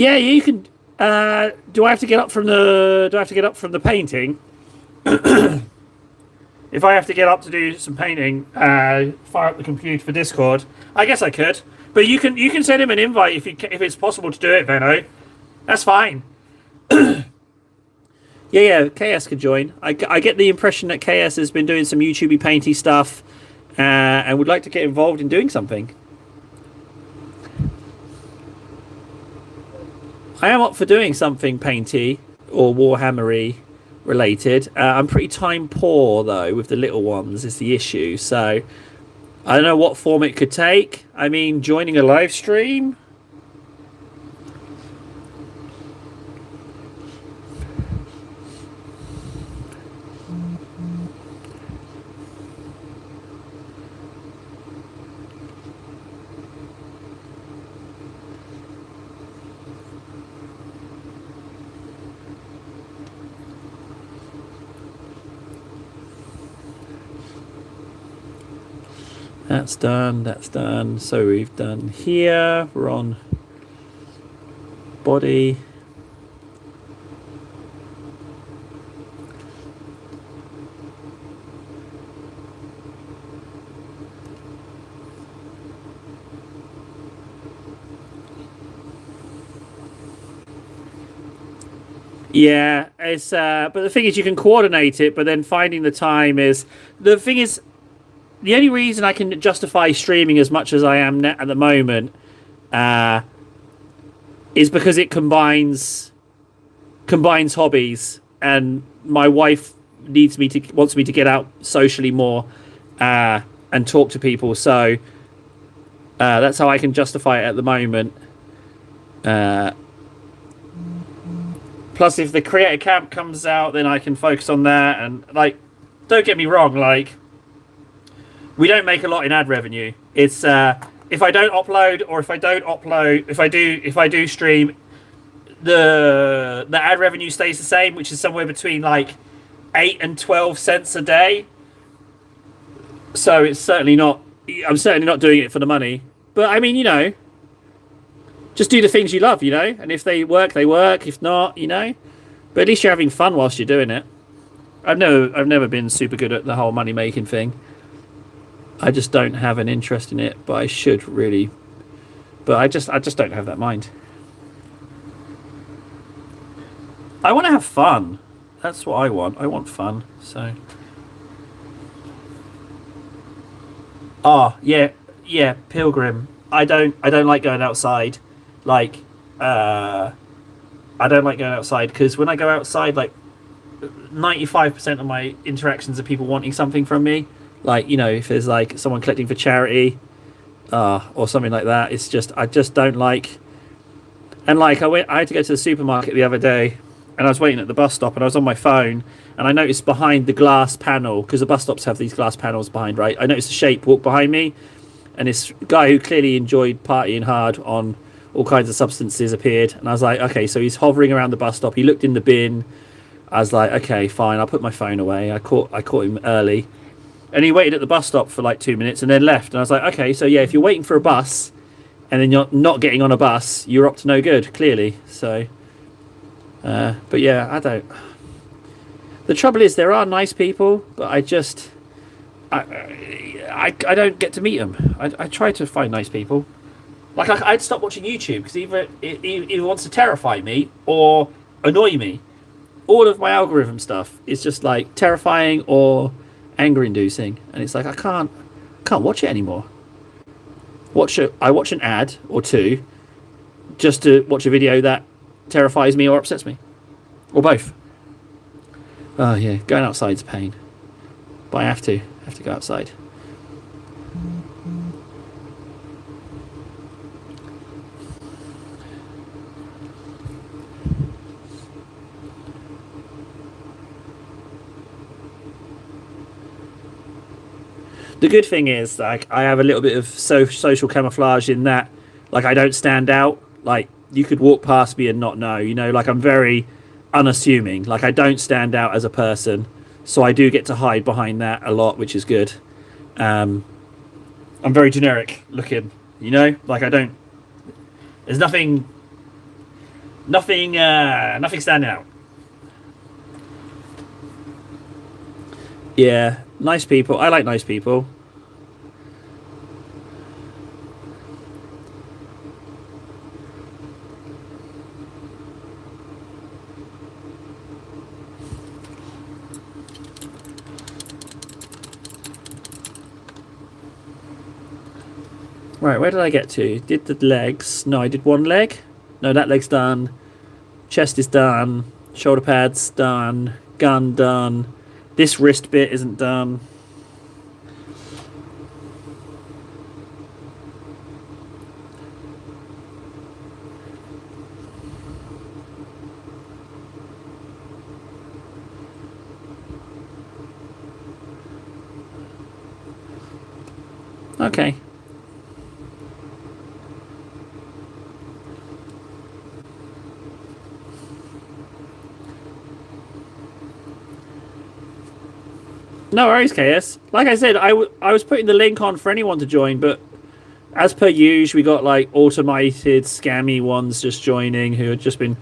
Yeah, you can. Do I have to get up from the? Do I have to get up from the painting? If I have to get up to do some painting, fire up the computer for Discord. I guess I could, but you can send him an invite if it's possible to do it, Venno. That's fine. Yeah, KS could join. I get the impression that KS has been doing some YouTubey painty stuff, and would like to get involved in doing something. I am up for doing something painty or warhammery related. I'm pretty time poor though with the little ones is the issue. So I don't know what form it could take. I mean, joining a live stream. That's done, that's done. So we've done here, we're on body. Yeah, it's but the thing is you can coordinate it, but then finding the time is the thing is the only reason I can justify streaming as much as I am at the moment is because it combines hobbies, and my wife wants me to get out socially more and talk to people. So that's how I can justify it at the moment. Plus, if the creator camp comes out, then I can focus on that. And like, don't get me wrong, like, we don't make a lot in ad revenue. It's if I don't upload, or if I do stream, the ad revenue stays the same, which is somewhere between like 8 and 12 cents a day. So it's certainly not. I'm certainly not doing it for the money. But I mean, just do the things you love, and if they work, they work. If not, but at least you're having fun whilst you're doing it. I've never been super good at the whole money making thing. I just don't have an interest in it, but I should really. But I just don't have that mind. I want to have fun. That's what I want. I want fun. So. Yeah, Pilgrim. I don't like going outside. Like, I don't like going outside because when I go outside, like, 95% of my interactions are people wanting something from me. Like, if there's like someone collecting for charity, or something like that, it's just I just don't like. And like I had to go to the supermarket the other day, and I was waiting at the bus stop, and I was on my phone, and I noticed behind the glass panel, because the bus stops have these glass panels behind, right? I noticed a shape walk behind me, and this guy who clearly enjoyed partying hard on all kinds of substances appeared, and I was like, okay, so he's hovering around the bus stop. He looked in the bin. I was like, okay, fine, I'll put my phone away. I caught him early, and he waited at the bus stop for like 2 minutes and then left. And I was like, okay, so yeah, if you're waiting for a bus and then you're not getting on a bus, you're up to no good, clearly. So, but yeah, I don't. The trouble is, there are nice people, but I don't get to meet them. I try to find nice people. Like, I'd stop watching YouTube because either it wants to terrify me or annoy me. All of my algorithm stuff is just like terrifying or anger-inducing, and it's like I can't watch it anymore. I watch an ad or two just to watch a video that terrifies me or upsets me, or both. Oh yeah, going outside's pain, but I have to go outside. The good thing is, like, I have a little bit of social camouflage in that, like, I don't stand out. Like, you could walk past me and not know, like, I'm very unassuming. Like, I don't stand out as a person, so I do get to hide behind that a lot, which is good. I'm very generic looking, like, I don't, there's nothing, Nothing standing out. Yeah, nice people. I like nice people. Right, where did I get to? Did the legs? No, I did one leg. No, that leg's done. Chest is done. Shoulder pads done. Gun done. This wrist bit isn't done. Okay. No worries, KS. Like I said, I was putting the link on for anyone to join, but as per usual, we got like automated scammy ones just joining who had just been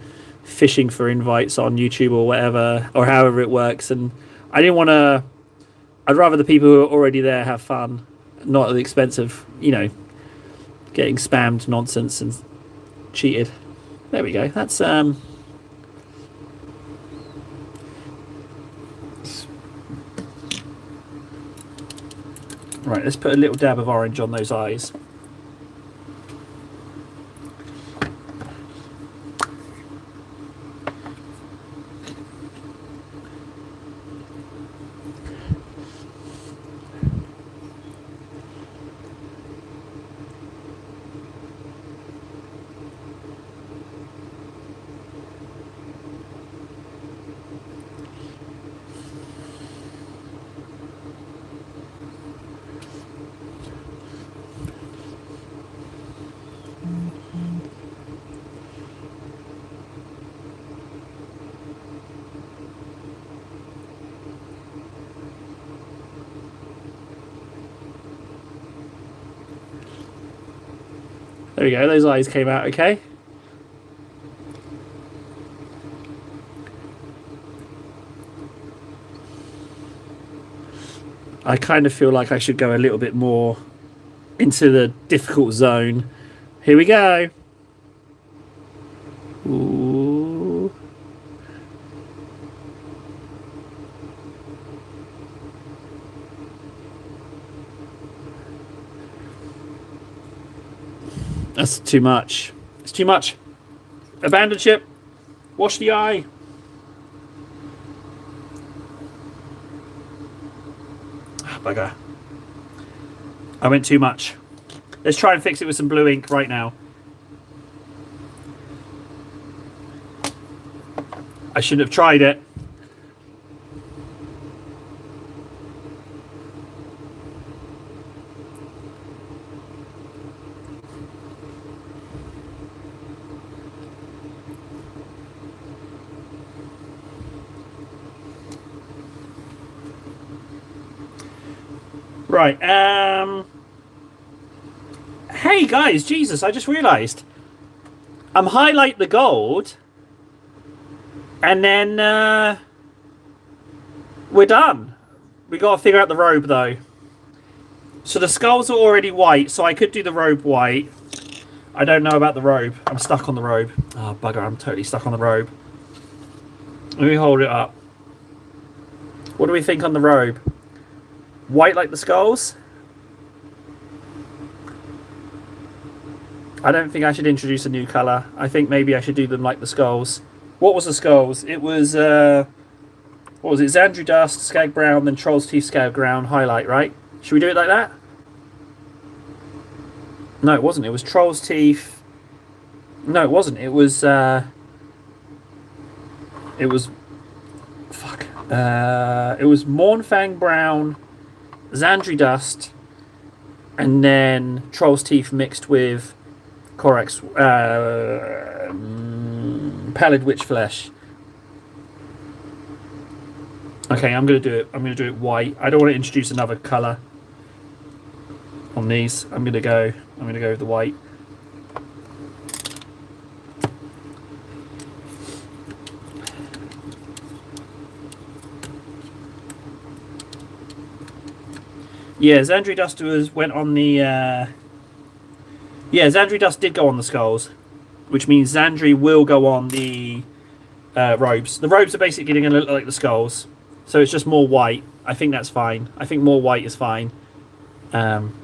fishing for invites on YouTube or whatever, or however it works. And I didn't want to. I'd rather the people who are already there have fun, not at the expense of, getting spammed nonsense and cheated. There we go. That's right. Let's put a little dab of orange on those eyes. There we go, those eyes came out okay. I kind of feel like I should go a little bit more into the difficult zone. Here we go. Ooh. That's too much. It's too much. Abandon ship. Wash the eye. Oh, bugger. I went too much. Let's try and fix it with some blue ink right now. I shouldn't have tried it. Right, hey guys, Jesus, I just realised. Highlight the gold. And then, we're done. We got to figure out the robe, though. So the skulls are already white, so I could do the robe white. I don't know about the robe. I'm stuck on the robe. Oh, bugger, I'm totally stuck on the robe. Let me hold it up. What do we think on the robe? White like the skulls? I don't think I should introduce a new colour. I think maybe I should do them like the skulls. What was the skulls? It was, what was it? Xandri Dust, Skag Brown, then Troll's Teeth, Skag Brown, highlight, right? Should we do it like that? No, it wasn't. It was Troll's Teeth. No, it wasn't. It was, fuck. It was Mornfang Brown, Xandri Dust, and then Troll's Teeth mixed with Corax, Pallid Witch Flesh. Okay, I'm going to do it. I'm going to do it white. I don't want to introduce another colour on these. I'm going to go with the white. Yeah, Xandri Dust went on the. Yeah, Xandri Dust did go on the skulls, which means Xandri will go on the robes. The robes are basically going to look like the skulls, so it's just more white. I think that's fine. I think more white is fine. Um,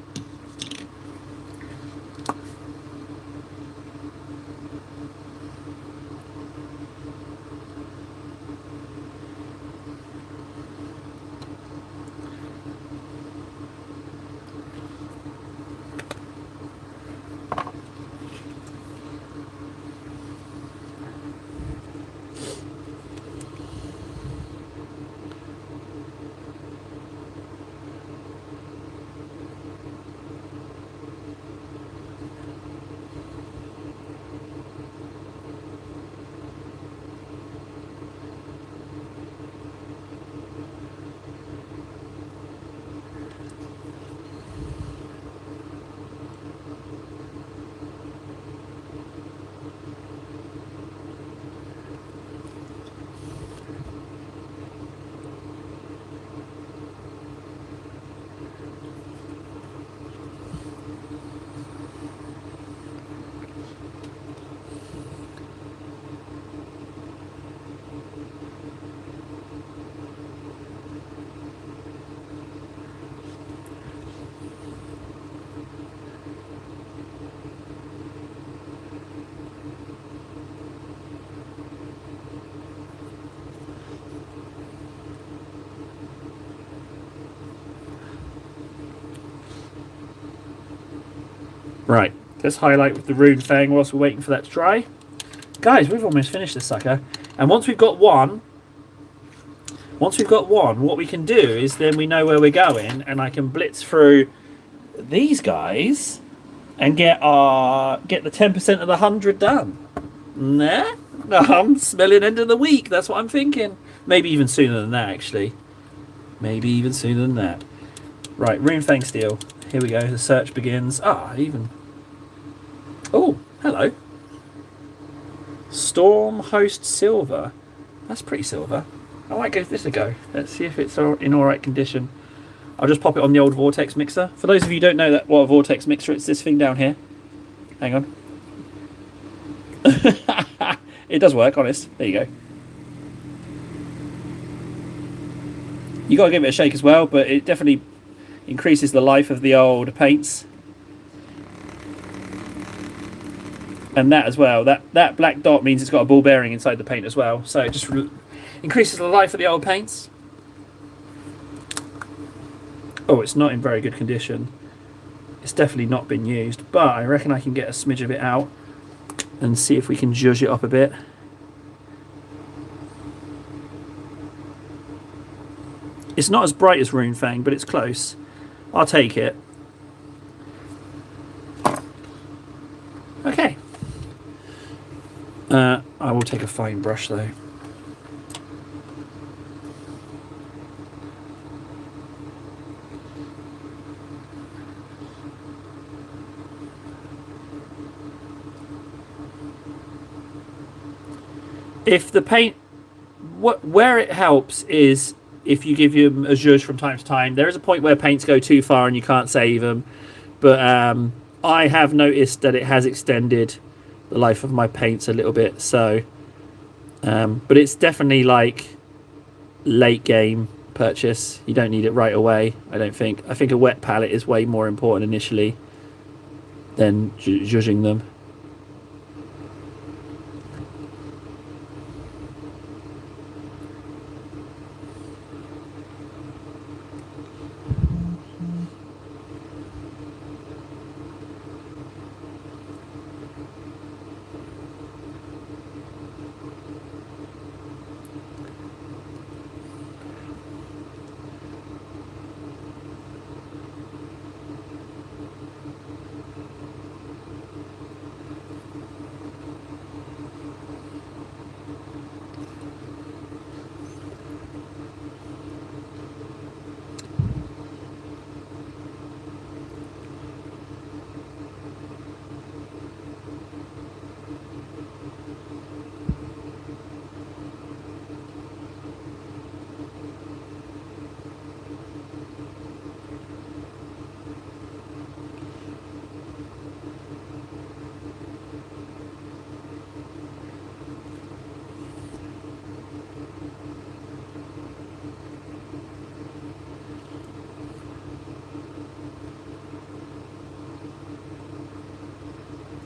Right, let's highlight with the rune fang whilst we're waiting for that to dry. Guys, we've almost finished this sucker. And once we've got one, what we can do is then we know where we're going, and I can blitz through these guys and get the 10% of the 100 done. Nah, I'm smelling end of the week. That's what I'm thinking. Maybe even sooner than that, actually. Maybe even sooner than that. Right, rune fang steel. Here we go. The search begins. Even. Oh, hello. Storm Host Silver. That's pretty silver. I might give this a go. Let's see if it's in alright condition. I'll just pop it on the old Vortex mixer. For those of you who don't know what a Vortex mixer, it's this thing down here. Hang on. It does work, honest. There you go. You got to give it a shake as well, but it definitely increases the life of the old paints. And that as well, that black dot means it's got a ball bearing inside the paint as well, so it just increases the life of the old paints. Oh, it's not in very good condition. It's definitely not been used, but I reckon I can get a smidge of it out and see if we can zhuzh it up a bit. It's not as bright as Rune Fang, but it's close. I'll take it. Okay. I will take a fine brush though. If the paint, where it helps is if you give them a zhuzh from time to time. There is a point where paints go too far and you can't save them, but I have noticed that it has extended the life of my paints a little bit. So, but it's definitely like late game purchase. You don't need it right away, I don't think. I think a wet palette is way more important initially than zhuzhing them.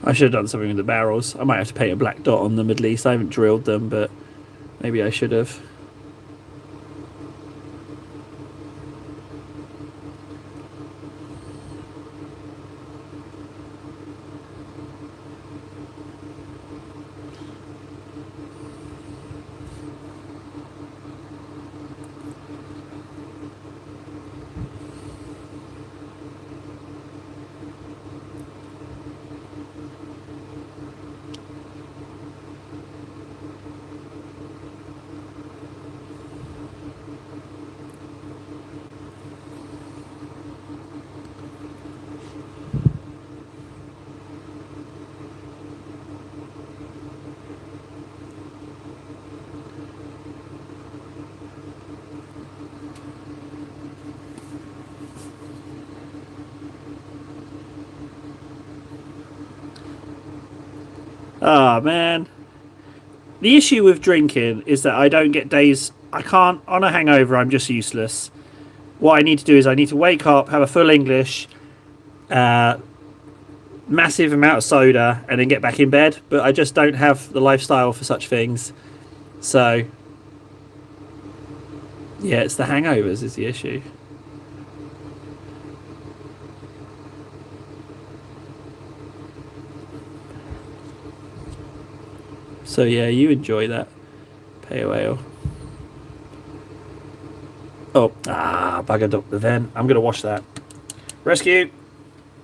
I should have done something with the barrels. I might have to paint a black dot on them at least. I haven't drilled them, but maybe I should have. Ah, man. The issue with drinking is that I don't get days. I can't. On a hangover, I'm just useless. What I need to do is I need to wake up, have a full English, massive amount of soda, and then get back in bed. But I just don't have the lifestyle for such things. So, yeah, it's the hangovers is the issue. So yeah, you enjoy that pale ale. Oh, buggered up the vent. I'm gonna wash that. Rescue!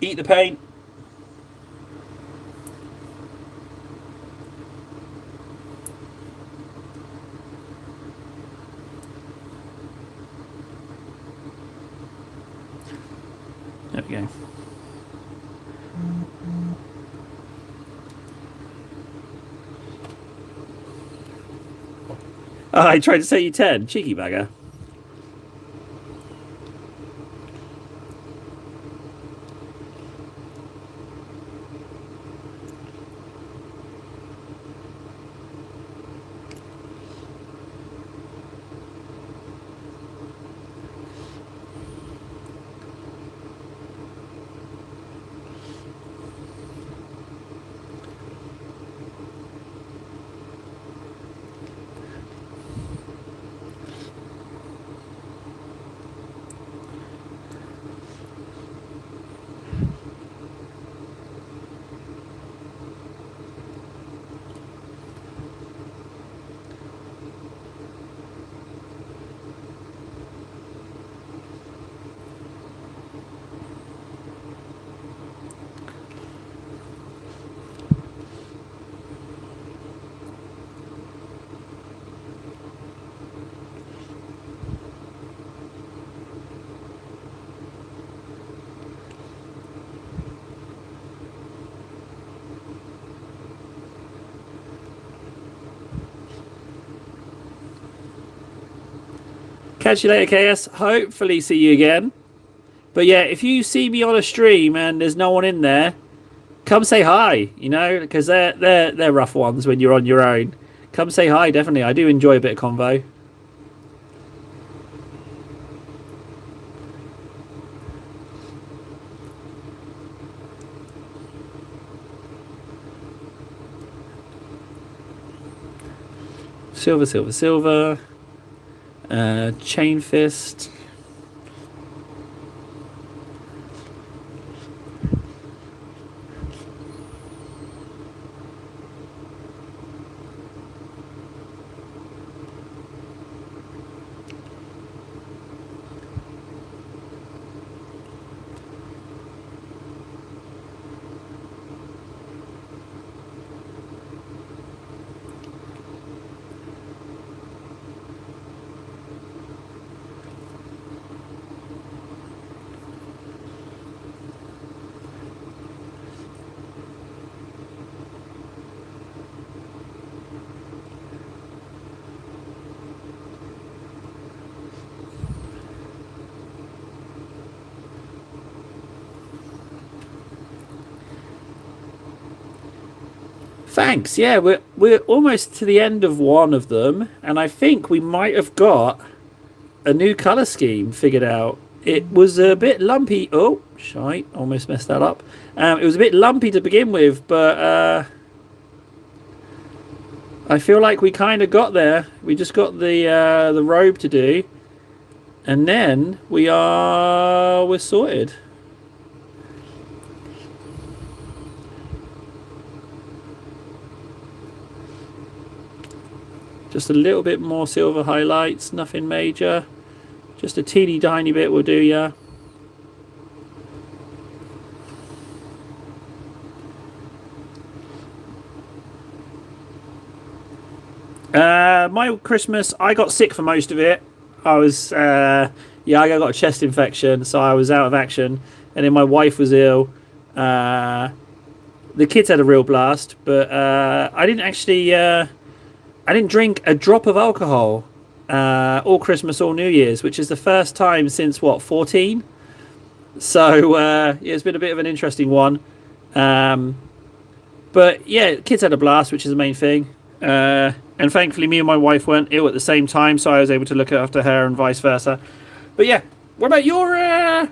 Eat the paint. There we go. Oh, I tried to say you 10. Cheeky bagger. Catch you later, KS. Hopefully see you again. But yeah, if you see me on a stream and there's no one in there, come say hi. You know, because they're rough ones when you're on your own. Come say hi. Definitely, I do enjoy a bit of convo. Silver, silver, silver. Chain fist. Thanks. Yeah, we're almost to the end of one of them, and I think we might have got a new color scheme figured out. It was a bit lumpy. Oh, shite! Almost messed that up. It was a bit lumpy to begin with, but I feel like we kind of got there. We just got the robe to do, and then we're sorted. Just a little bit more silver highlights, nothing major. Just a teeny tiny bit will do, yeah. My Christmas, I got sick for most of it. I was, yeah, I got a chest infection, so I was out of action. And then my wife was ill. The kids had a real blast, but I didn't actually, I didn't drink a drop of alcohol all Christmas, all New Year's, which is the first time since, what, 14? So, yeah, it's been a bit of an interesting one. But, yeah, kids had a blast, which is the main thing. And thankfully, me and my wife weren't ill at the same time, so I was able to look after her and vice versa. But, yeah, what about your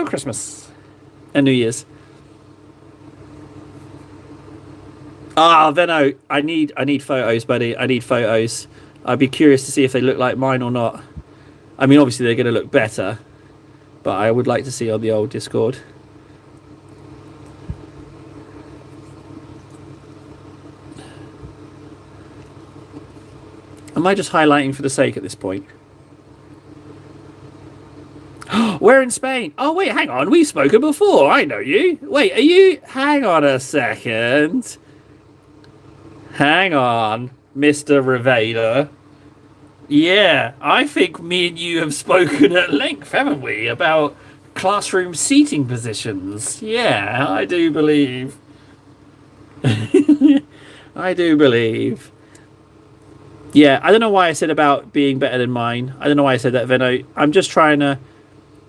Christmas and New Year's? Ah, Venno, I need photos, buddy. I need photos. I'd be curious to see if they look like mine or not. I mean, obviously they're going to look better, but I would like to see on the old Discord. Am I just highlighting for the sake at this point? We're in Spain. Oh, wait, hang on. We've spoken before. I know you. Wait, are you? Hang on a second. Hang on, Mr. Riveda. Yeah, I think me and you have spoken at length, haven't we, about classroom seating positions? Yeah, I do believe. I do believe. Yeah, I don't know why I said about being better than mine. I don't know why I said that, Venno. I'm just trying to,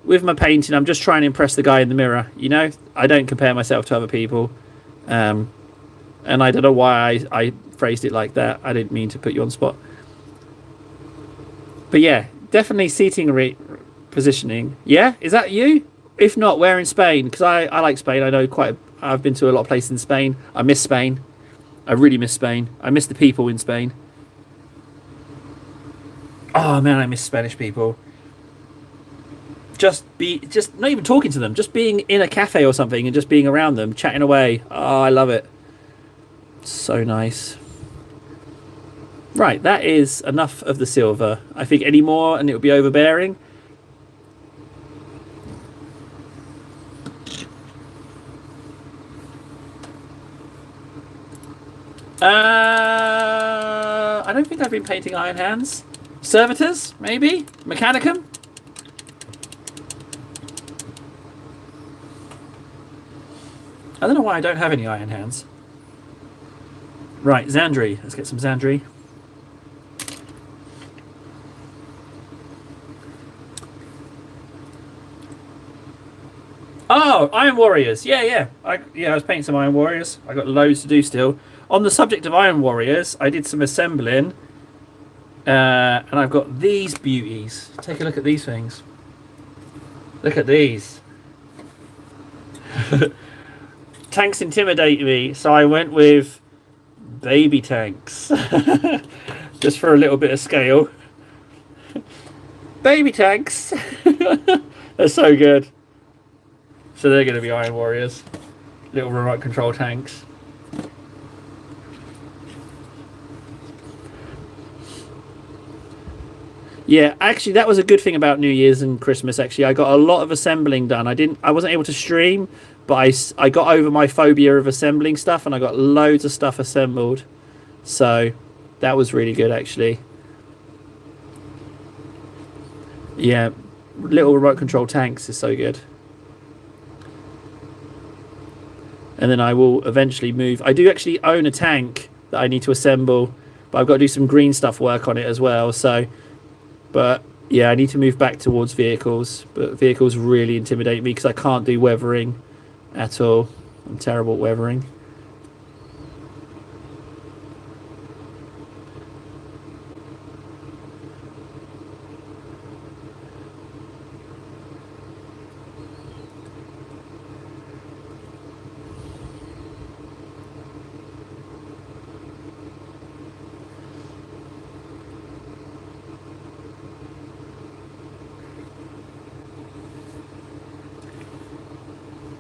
with my painting, I'm just trying to impress the guy in the mirror. You know, I don't compare myself to other people. And I don't know why I phrased it like that. I didn't mean to put you on spot. But yeah, definitely seating positioning. Yeah, is that you? If not, where in Spain? Because I like Spain. I know I've been to a lot of places in Spain. I miss Spain. I really miss Spain. I miss the people in Spain. Oh man, I miss Spanish people. Just not even talking to them, just being in a cafe or something and just being around them, chatting away. Oh, I love it. So nice. Right, that is enough of the silver. I think any more and it will be overbearing. I don't think I've been painting Iron Hands. Servitors, maybe? Mechanicum? I don't know why I don't have any Iron Hands. Right, Zandri. Let's get some Zandri. Oh, Iron Warriors. Yeah. I was painting some Iron Warriors. I got loads to do still. On the subject of Iron Warriors, I did some assembling. And I've got these beauties. Take a look at these things. Look at these. Tanks intimidate me, so I went with baby tanks. Just for a little bit of scale. Baby tanks. They're so good. So they're going to be Iron Warriors. Little remote control tanks. Yeah, actually, that was a good thing about New Year's and Christmas. Actually, I got a lot of assembling done. I wasn't able to stream, but I got over my phobia of assembling stuff, and I got loads of stuff assembled. So that was really good, actually. Yeah, little remote control tanks is so good. And then I will eventually move. I do actually own a tank that I need to assemble, but I've got to do some green stuff work on it as well. So. But yeah, I need to move back towards vehicles. But vehicles really intimidate me because I can't do weathering at all. I'm terrible at weathering.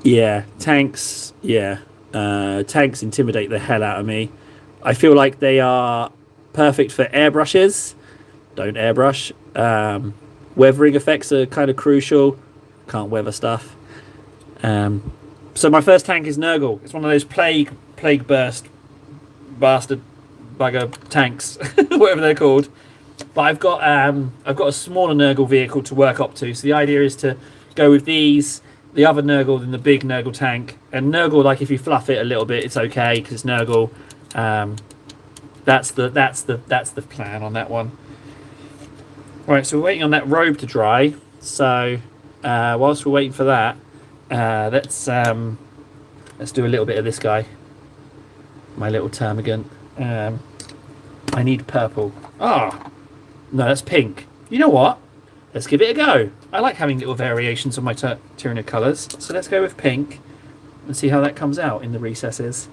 Yeah, tanks. Yeah, tanks intimidate the hell out of me. I feel like they are perfect for airbrushes. Don't airbrush. Weathering effects are kind of crucial. Can't weather stuff. Um, so my first tank is Nurgle. It's one of those plague burst bastard bugger tanks, whatever they're called. But I've got a smaller Nurgle vehicle to work up to. So the idea is to go with these, the other Nurgle, then the big Nurgle tank. And Nurgle, like if you fluff it a little bit, it's okay because it's Nurgle. That's the plan on that one. Right, so we're waiting on that robe to dry. So whilst we're waiting for that, let's do a little bit of this guy. My little termagant. I need purple. Oh, no, that's pink. You know what? Let's give it a go. I like having little variations on my Tyrannid colours. So let's go with pink and see how that comes out in the recesses.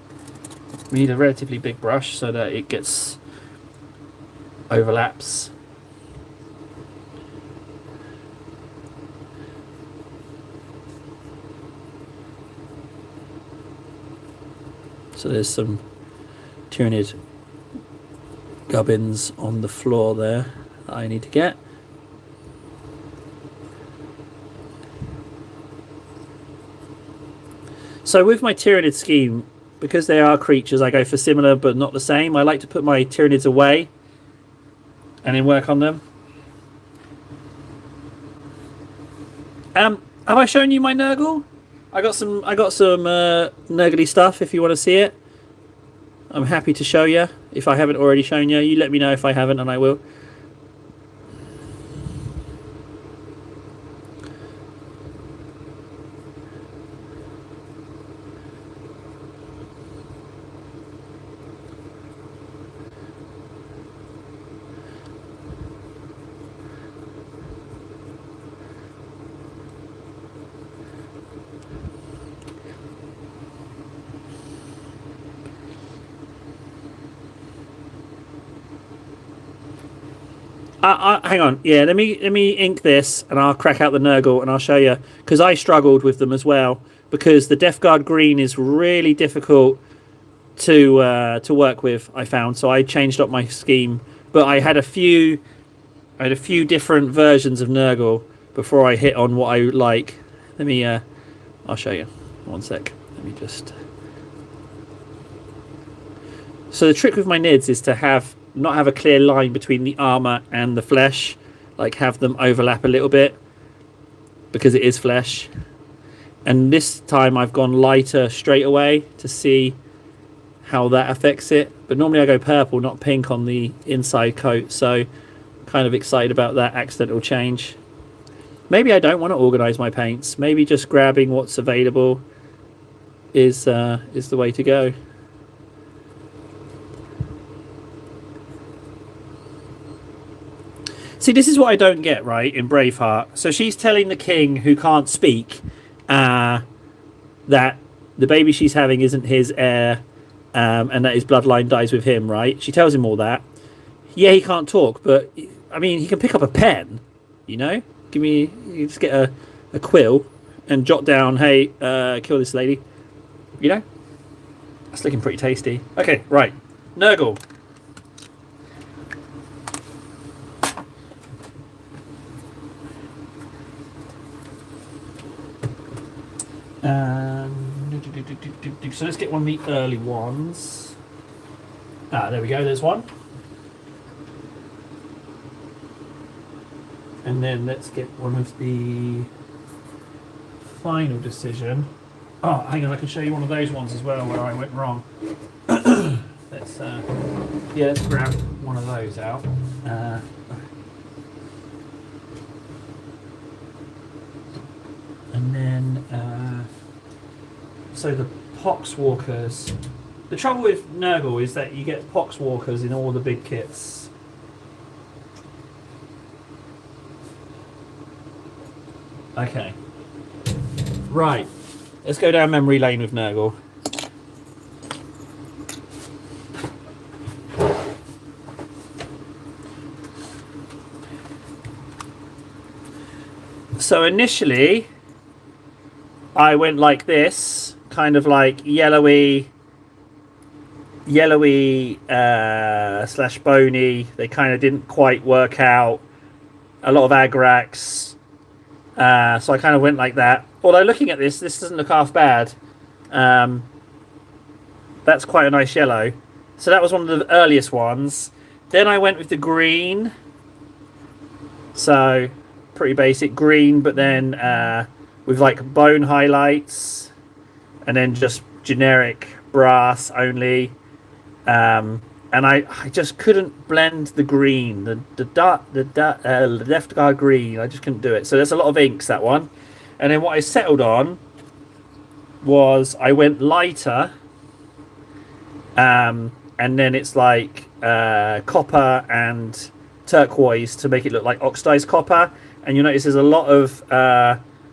We need a relatively big brush so that it gets overlaps. So there's some Tyrannid gubbins on the floor there that I need to get. So with my Tyrannid scheme, because they are creatures, I go for similar but not the same. I like to put my Tyrannids away and then work on them. Have I shown you my Nurgle? I got some Nurgly stuff if you want to see it. I'm happy to show you. If I haven't already shown you, you let me know if I haven't and I will. Hang on, yeah. Let me ink this, and I'll crack out the Nurgle, and I'll show you because I struggled with them as well because the Death Guard green is really difficult to work with. I found so I changed up my scheme, but I had a few different versions of Nurgle before I hit on what I like. Let me I'll show you. One sec. Let me just. So the trick with my Nids is to not have a clear line between the armor and the flesh, like have them overlap a little bit because it is flesh. And this time I've gone lighter straight away to see how that affects it. But normally I go purple, not pink on the inside coat. So kind of excited about that accidental change. Maybe I don't want to organize my paints. Maybe just grabbing what's available is the way to go. See, this is what I don't get, right, in Braveheart. So she's telling the king who can't speak that the baby she's having isn't his heir and that his bloodline dies with him, right? She tells him all that. Yeah, he can't talk, but, I mean, he can pick up a pen, you know? You just get a quill and jot down, hey, kill this lady. You know? That's looking pretty tasty. Okay, right. Nurgle. So let's get one of the early ones. There we go, there's one. And then let's get one of the final decision. Oh, hang on, I can show you one of those ones as well where I went wrong. let's grab one of those out. And then, so the Poxwalkers. The trouble with Nurgle is that you get Poxwalkers in all the big kits. Okay. Right. Let's go down memory lane with Nurgle. So initially, I went like this, kind of like yellowy slash bony. They kind of didn't quite work out. A lot of agrax. So I kind of went like that. Although looking at this doesn't look half bad. That's quite a nice yellow. So that was one of the earliest ones. Then I went with the green. So pretty basic green, but then with like bone highlights, and then just generic brass only. And I just couldn't blend the green, the left guard green. I just couldn't do it. So there's a lot of inks, that one. And then what I settled on was I went lighter, and then it's like copper and turquoise to make it look like oxidized copper. And you'll notice there's a lot of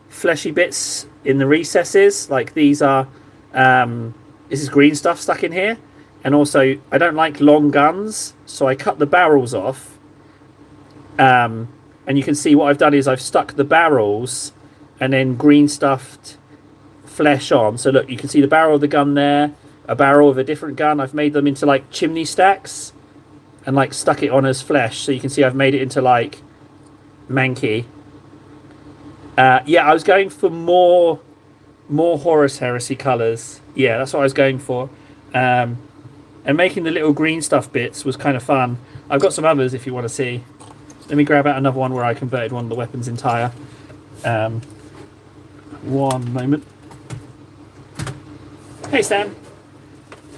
fleshy bits in the recesses. Like these are, this is green stuff stuck in here. And also, I don't like long guns, so I cut the barrels off. And you can see what I've done is I've stuck the barrels and then green stuffed flesh on. So look, you can see the barrel of the gun there, a barrel of a different gun. I've made them into like chimney stacks and like stuck it on as flesh. So you can see I've made it into like manky. Yeah, I was going for more Horus Heresy colours. Yeah, that's what I was going for. And making the little green stuff bits was kind of fun. I've got some others if you want to see. Let me grab out another one where I converted one of the weapons entire. One moment. Hey Stan.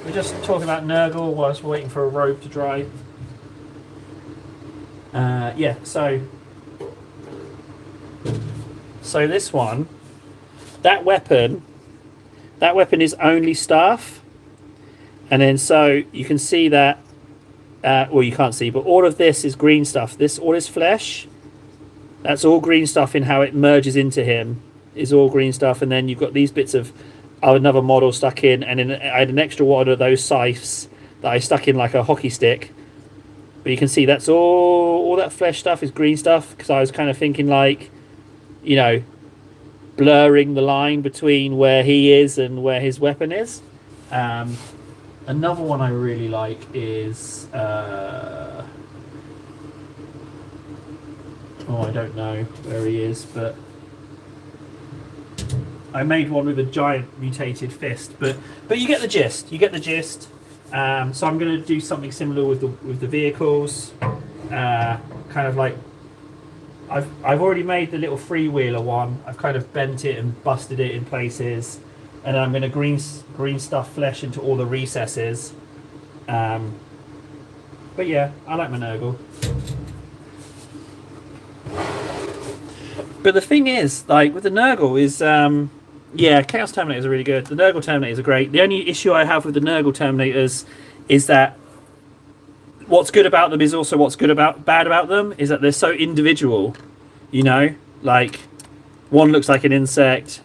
We're just talking about Nurgle whilst we're waiting for a robe to dry. Yeah, so this one, that weapon is only staff. And then so you can see that, well you can't see, but all of this is green stuff. All this flesh, that's all green stuff in how it merges into him, is all green stuff. And then you've got these bits of another model stuck in, and then I had an extra one of those scythes that I stuck in like a hockey stick. But you can see that's all that flesh stuff is green stuff, because I was kind of thinking like, you know, blurring the line between where he is and where his weapon is. Another one I really like is oh, I don't know where he is, but I made one with a giant mutated fist, but you get the gist. You get the gist. So I'm going to do something similar with the vehicles. Kind of like I've already made the little freewheeler one. I've kind of bent it and busted it in places. And then I'm going to green stuff flesh into all the recesses. But yeah, I like my Nurgle. But the thing is, like with the Nurgle is, yeah, Chaos Terminators are really good. The Nurgle Terminators are great. The only issue I have with the Nurgle Terminators is that what's good about them is also what's bad about them is that they're so individual. You know, like one looks like an insect.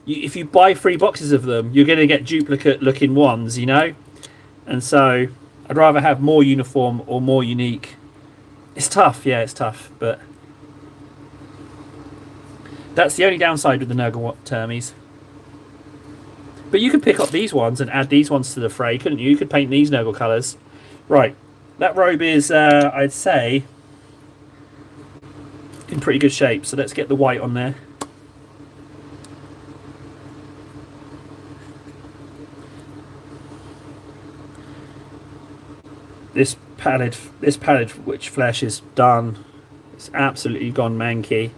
If you buy 3 boxes of them, you're going to get duplicate looking ones, you know? And so I'd rather have more uniform or more unique. It's tough, yeah, it's tough, but that's the only downside with the Nurgle Termies. But you could pick up these ones and add these ones to the fray, couldn't you? You could paint these Nurgle colours. Right, that robe is, I'd say, in pretty good shape, so let's get the white on there. This palette which flesh is done. It's absolutely gone manky.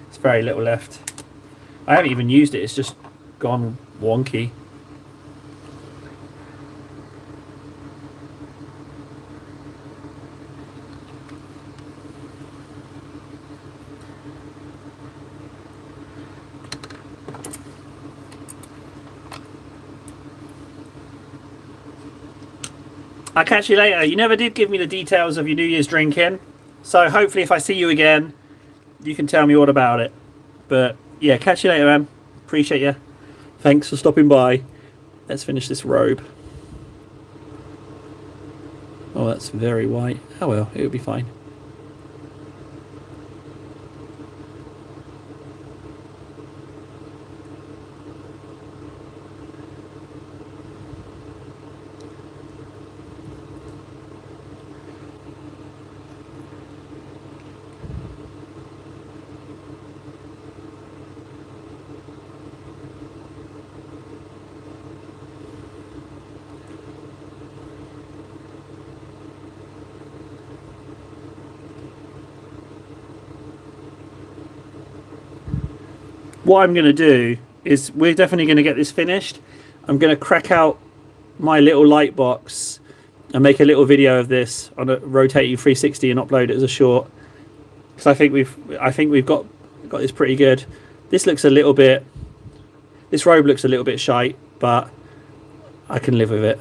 It's very little left. I haven't even used it, it's just gone wonky. I'll catch you later. You never did give me the details of your New Year's drinking. So hopefully if I see you again, you can tell me all about it. But yeah, catch you later, man. Appreciate you. Thanks for stopping by. Let's finish this robe. Oh, that's very white. Oh well, it'll be fine. What I'm going to do is we're definitely going to get this finished. I'm going to crack out my little light box and make a little video of this on a rotating 360 and upload it as a short. Because I think we've got this pretty good. This looks a little bit. This robe looks a little bit shite, but I can live with it.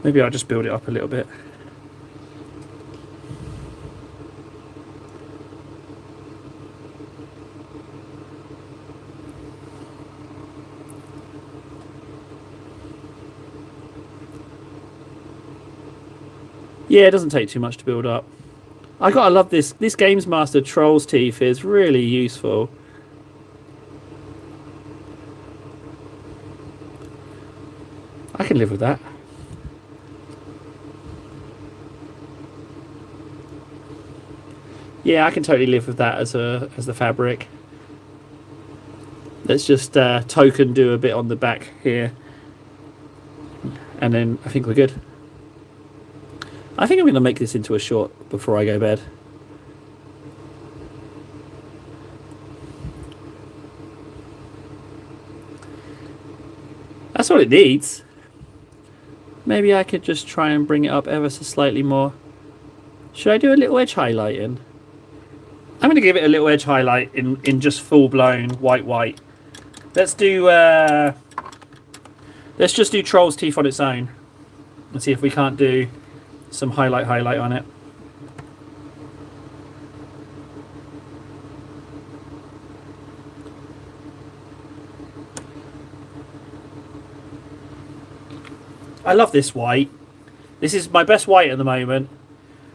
Maybe I'll just build it up a little bit. Yeah, it doesn't take too much to build up. I gotta love this. This Games Master Troll's Teeth is really useful. I can live with that. Yeah, I can totally live with that as the fabric. Let's just token do a bit on the back here, and then I think we're good. I think I'm going to make this into a short before I go to bed. That's all it needs. Maybe I could just try and bring it up ever so slightly more. Should I do a little edge highlighting? I'm going to give it a little edge highlight in just full-blown white. Let's do let's just do Troll's Teeth on its own. Let's see if we can't do some highlight on it. I love this white. This is my best white at the moment.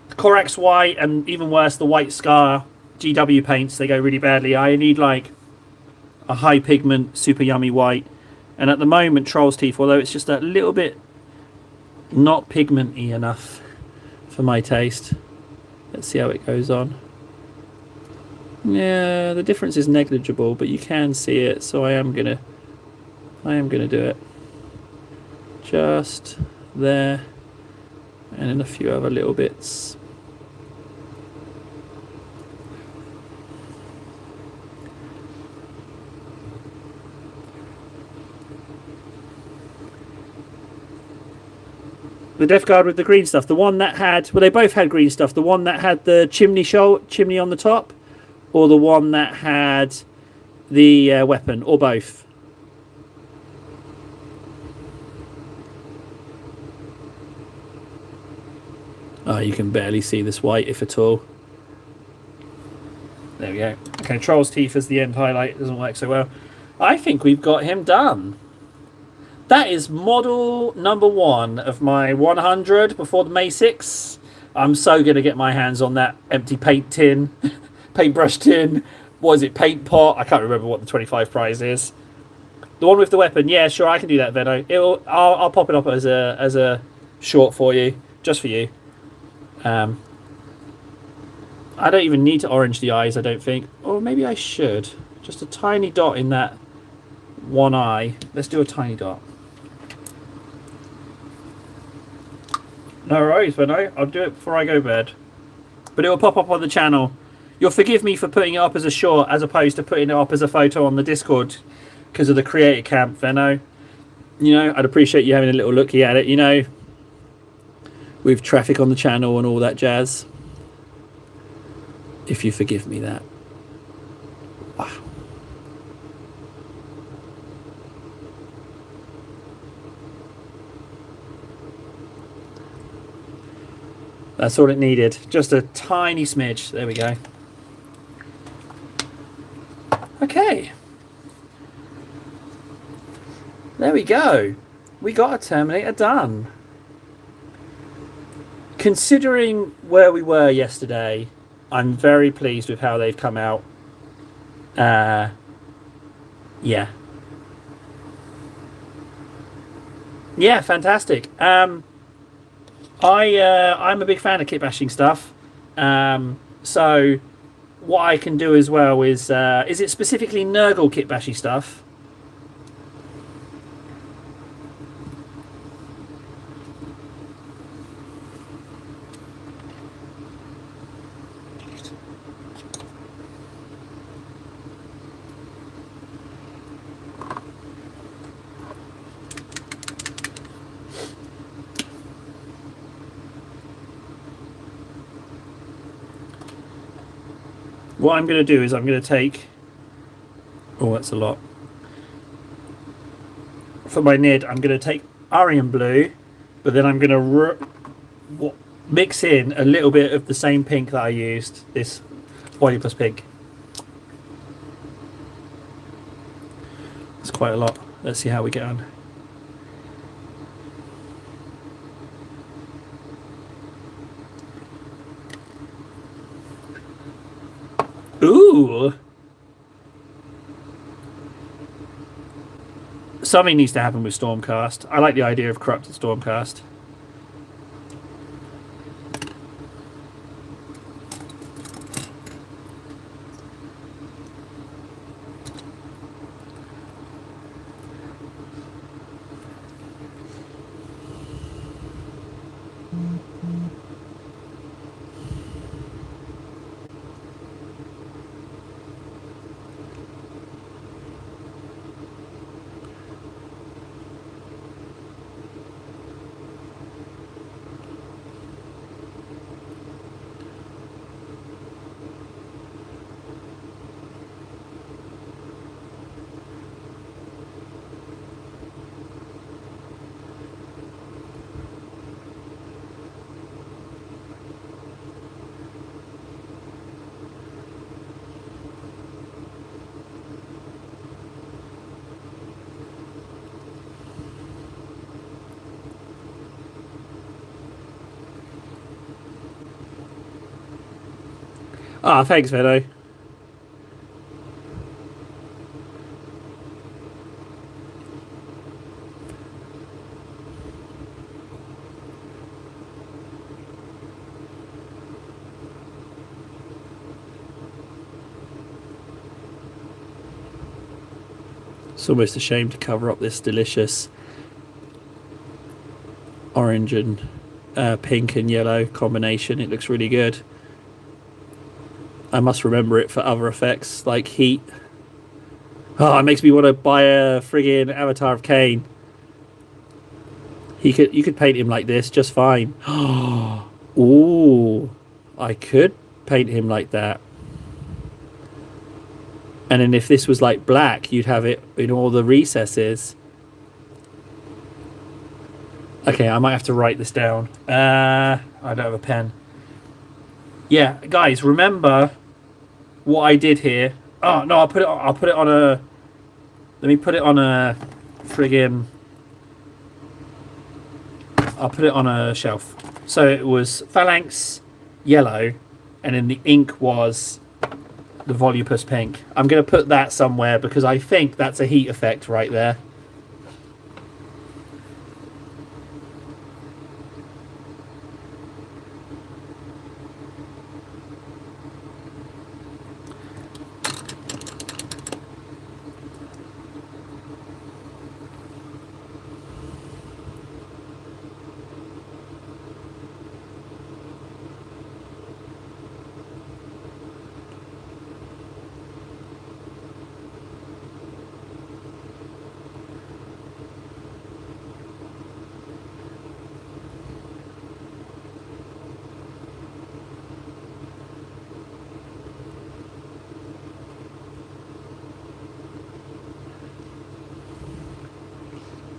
The Corax white, and even worse, the White Scar GW paints, they go really badly. I need like a high pigment, super yummy white. And at the moment, Troll's Teeth, although it's just a little bit not pigmenty enough for my taste. Let's see how it goes on. Yeah, the difference is negligible, but you can see it, so I am gonna do it. Just there, and then a few other little bits. The Death Guard with the green stuff, the one that had, well, they both had green stuff. The one that had the chimney on the top, or the one that had the weapon, or both. Oh, you can barely see this white, if at all. There we go. Okay, Troll's Teeth as the end highlight. It doesn't work so well. I think we've got him done. That is model number 1 of my 100 before the May 6. I'm so going to get my hands on that empty paint tin, paintbrush tin. What is it, paint pot? I can't remember what the 25 prize is. The one with the weapon. Yeah, sure, I can do that, Venno. I'll pop it up as a short for you, just for you. I don't even need to orange the eyes, I don't think. Or maybe I should. Just a tiny dot in that one eye. Let's do a tiny dot. No worries, Venno. I'll do it before I go to bed. But it will pop up on the channel. You'll forgive me for putting it up as a short as opposed to putting it up as a photo on the Discord because of the creator camp, Venno. You know, I'd appreciate you having a little looky at it, you know, with traffic on the channel and all that jazz. If you forgive me that. Wow. That's all it needed. Just a tiny smidge. There we go. Okay. There we go. We got a Terminator done. Considering where we were yesterday, I'm very pleased with how they've come out. Yeah. Yeah, fantastic. I'm a big fan of kit bashing stuff. So what I can do as well is it specifically Nurgle kit bashy stuff? What I'm going to do is I'm going to take... Oh, that's a lot. For my nid, I'm going to take Aryan blue, but then I'm going to mix in a little bit of the same pink that I used, this Oily Plus pink. It's quite a lot. Let's see how we get on. Ooh! Something needs to happen with Stormcast. I like the idea of corrupted Stormcast. Ah, thanks, Vedo. It's almost a shame to cover up this delicious orange and pink and yellow combination. It looks really good. I must remember it for other effects like heat. Oh, it makes me want to buy a friggin' Avatar of Cain. You could paint him like this just fine. Ooh, I could paint him like that. And then if this was like black, you'd have it in all the recesses. Okay, I might have to write this down. I don't have a pen. Yeah, guys, remember what I did here. Oh no, I'll put it on a. Let me put it on a friggin'. I'll put it on a shelf. So it was Phalanx yellow, and then the ink was the Volupus pink. I'm going to put that somewhere because I think that's a heat effect right there.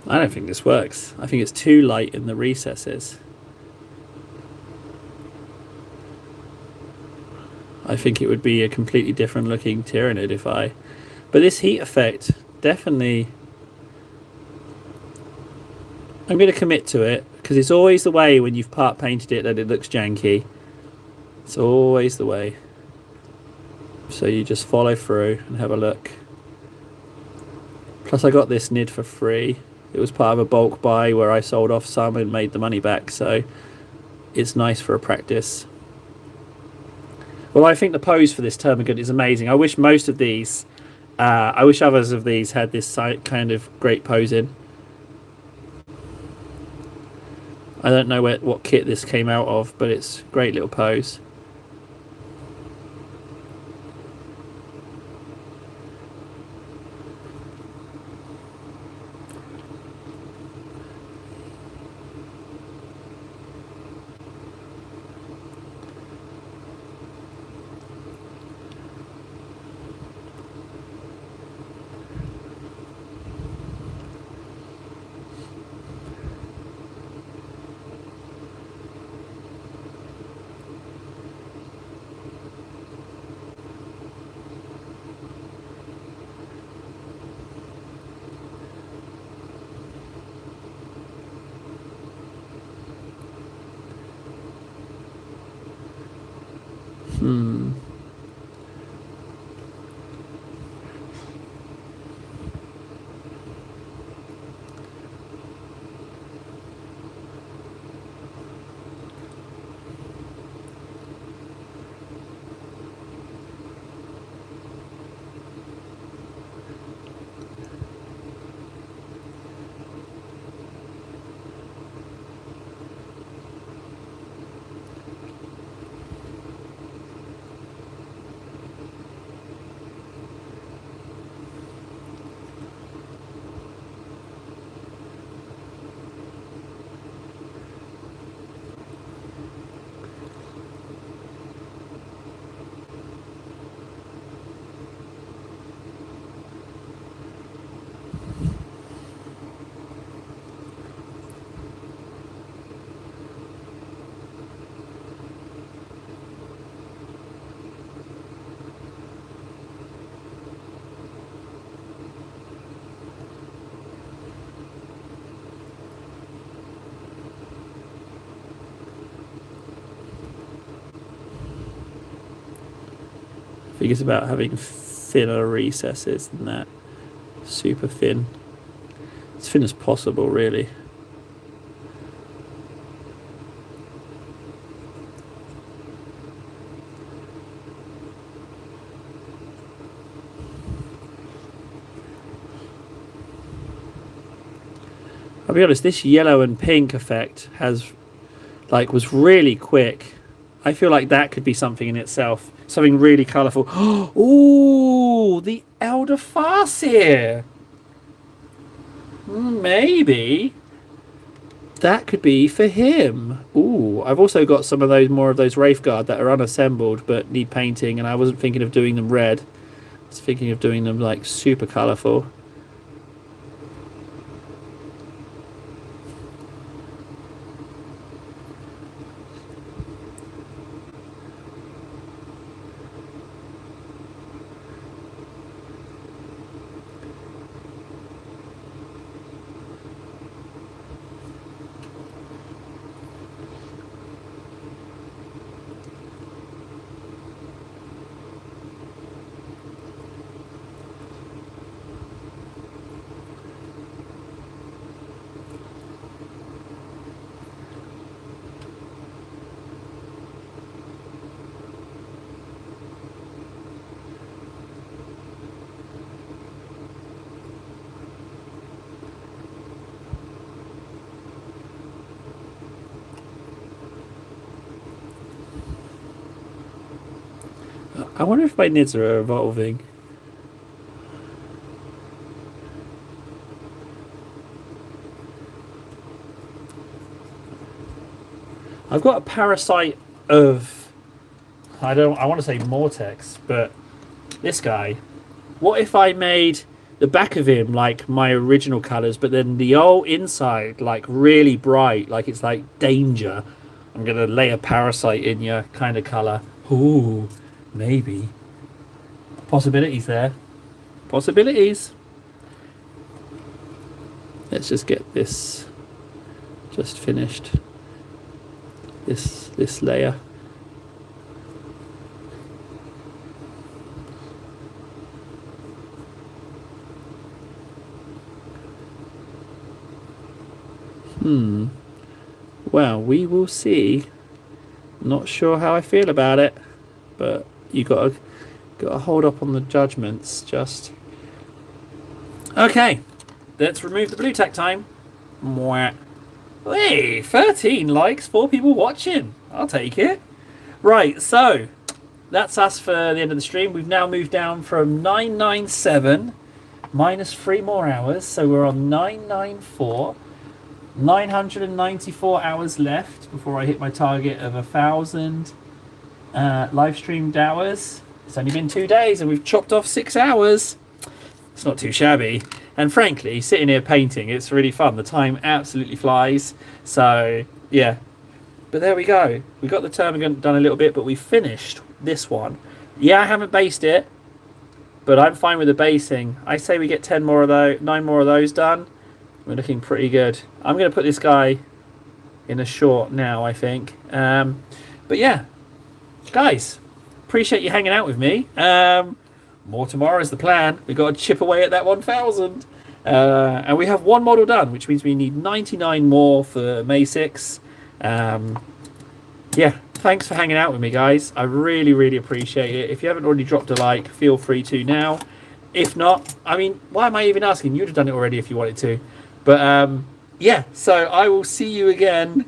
I don't think this works. I think it's too light in the recesses. I think it would be a completely different looking Tyranid if I... But this heat effect, definitely... I'm going to commit to it, because it's always the way when you've part painted it that it looks janky. It's always the way. So you just follow through and have a look. Plus I got this nid for free. It was part of a bulk buy where I sold off some and made the money back, so it's nice for a practice. Well, I think the pose for this Termagant is amazing. I wish most of these, I wish others of these had this kind of great posing. I don't know what kit this came out of, but it's a great little pose. I think it's about having thinner recesses than that. Super thin. As thin as possible, really. I'll be honest, this yellow and pink effect was really quick. I feel like that could be something in itself. Something really colourful. Ooh, the Elder Farseer. Maybe that could be for him. Ooh, I've also got some of those, more of those Wraithguard that are unassembled but need painting, and I wasn't thinking of doing them red. I was thinking of doing them like super colourful. I wonder if my nids are evolving. I've got a parasite of, I want to say Mortex, but this guy. What if I made the back of him like my original colours, but then the old inside like really bright, like it's like danger? I'm going to lay a parasite in you kind of colour. Ooh, maybe. Possibilities there. Possibilities. Let's just get this just finished. This layer. Well, we will see. Not sure how I feel about it, but you got to hold up on the judgments. Just okay. Let's remove the blue tack time. Mwah. Hey, 13 likes, 4 people watching. I'll take it. Right, so that's us for the end of the stream. We've now moved down from 997 minus 3 more hours, so we're on 994. 994 hours left before I hit my target of 1,000 live streamed hours. It's only been 2 days and we've chopped off 6 hours. It's not too shabby. And frankly, sitting here painting, it's really fun. The time absolutely flies. So, yeah. But there we go. We got the termagant done a little bit, but we finished this one. Yeah, I haven't based it, but I'm fine with the basing. I say we get 10 more of those, 9 more of those done. We're looking pretty good. I'm going to put this guy in a short now, I think. But yeah, guys, appreciate you hanging out with me. More tomorrow is the plan. We've got to chip away at that 1,000. And we have 1 model done, which means we need 99 more for May 6. Yeah, thanks for hanging out with me, guys. I really, really appreciate it. If you haven't already dropped a like, feel free to now. If not, I mean, why am I even asking? You'd have done it already if you wanted to. But yeah, so I will see you again.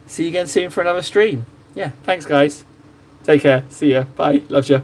See you again soon for another stream. Yeah, thanks, guys. Take care. See ya. Bye. Love ya.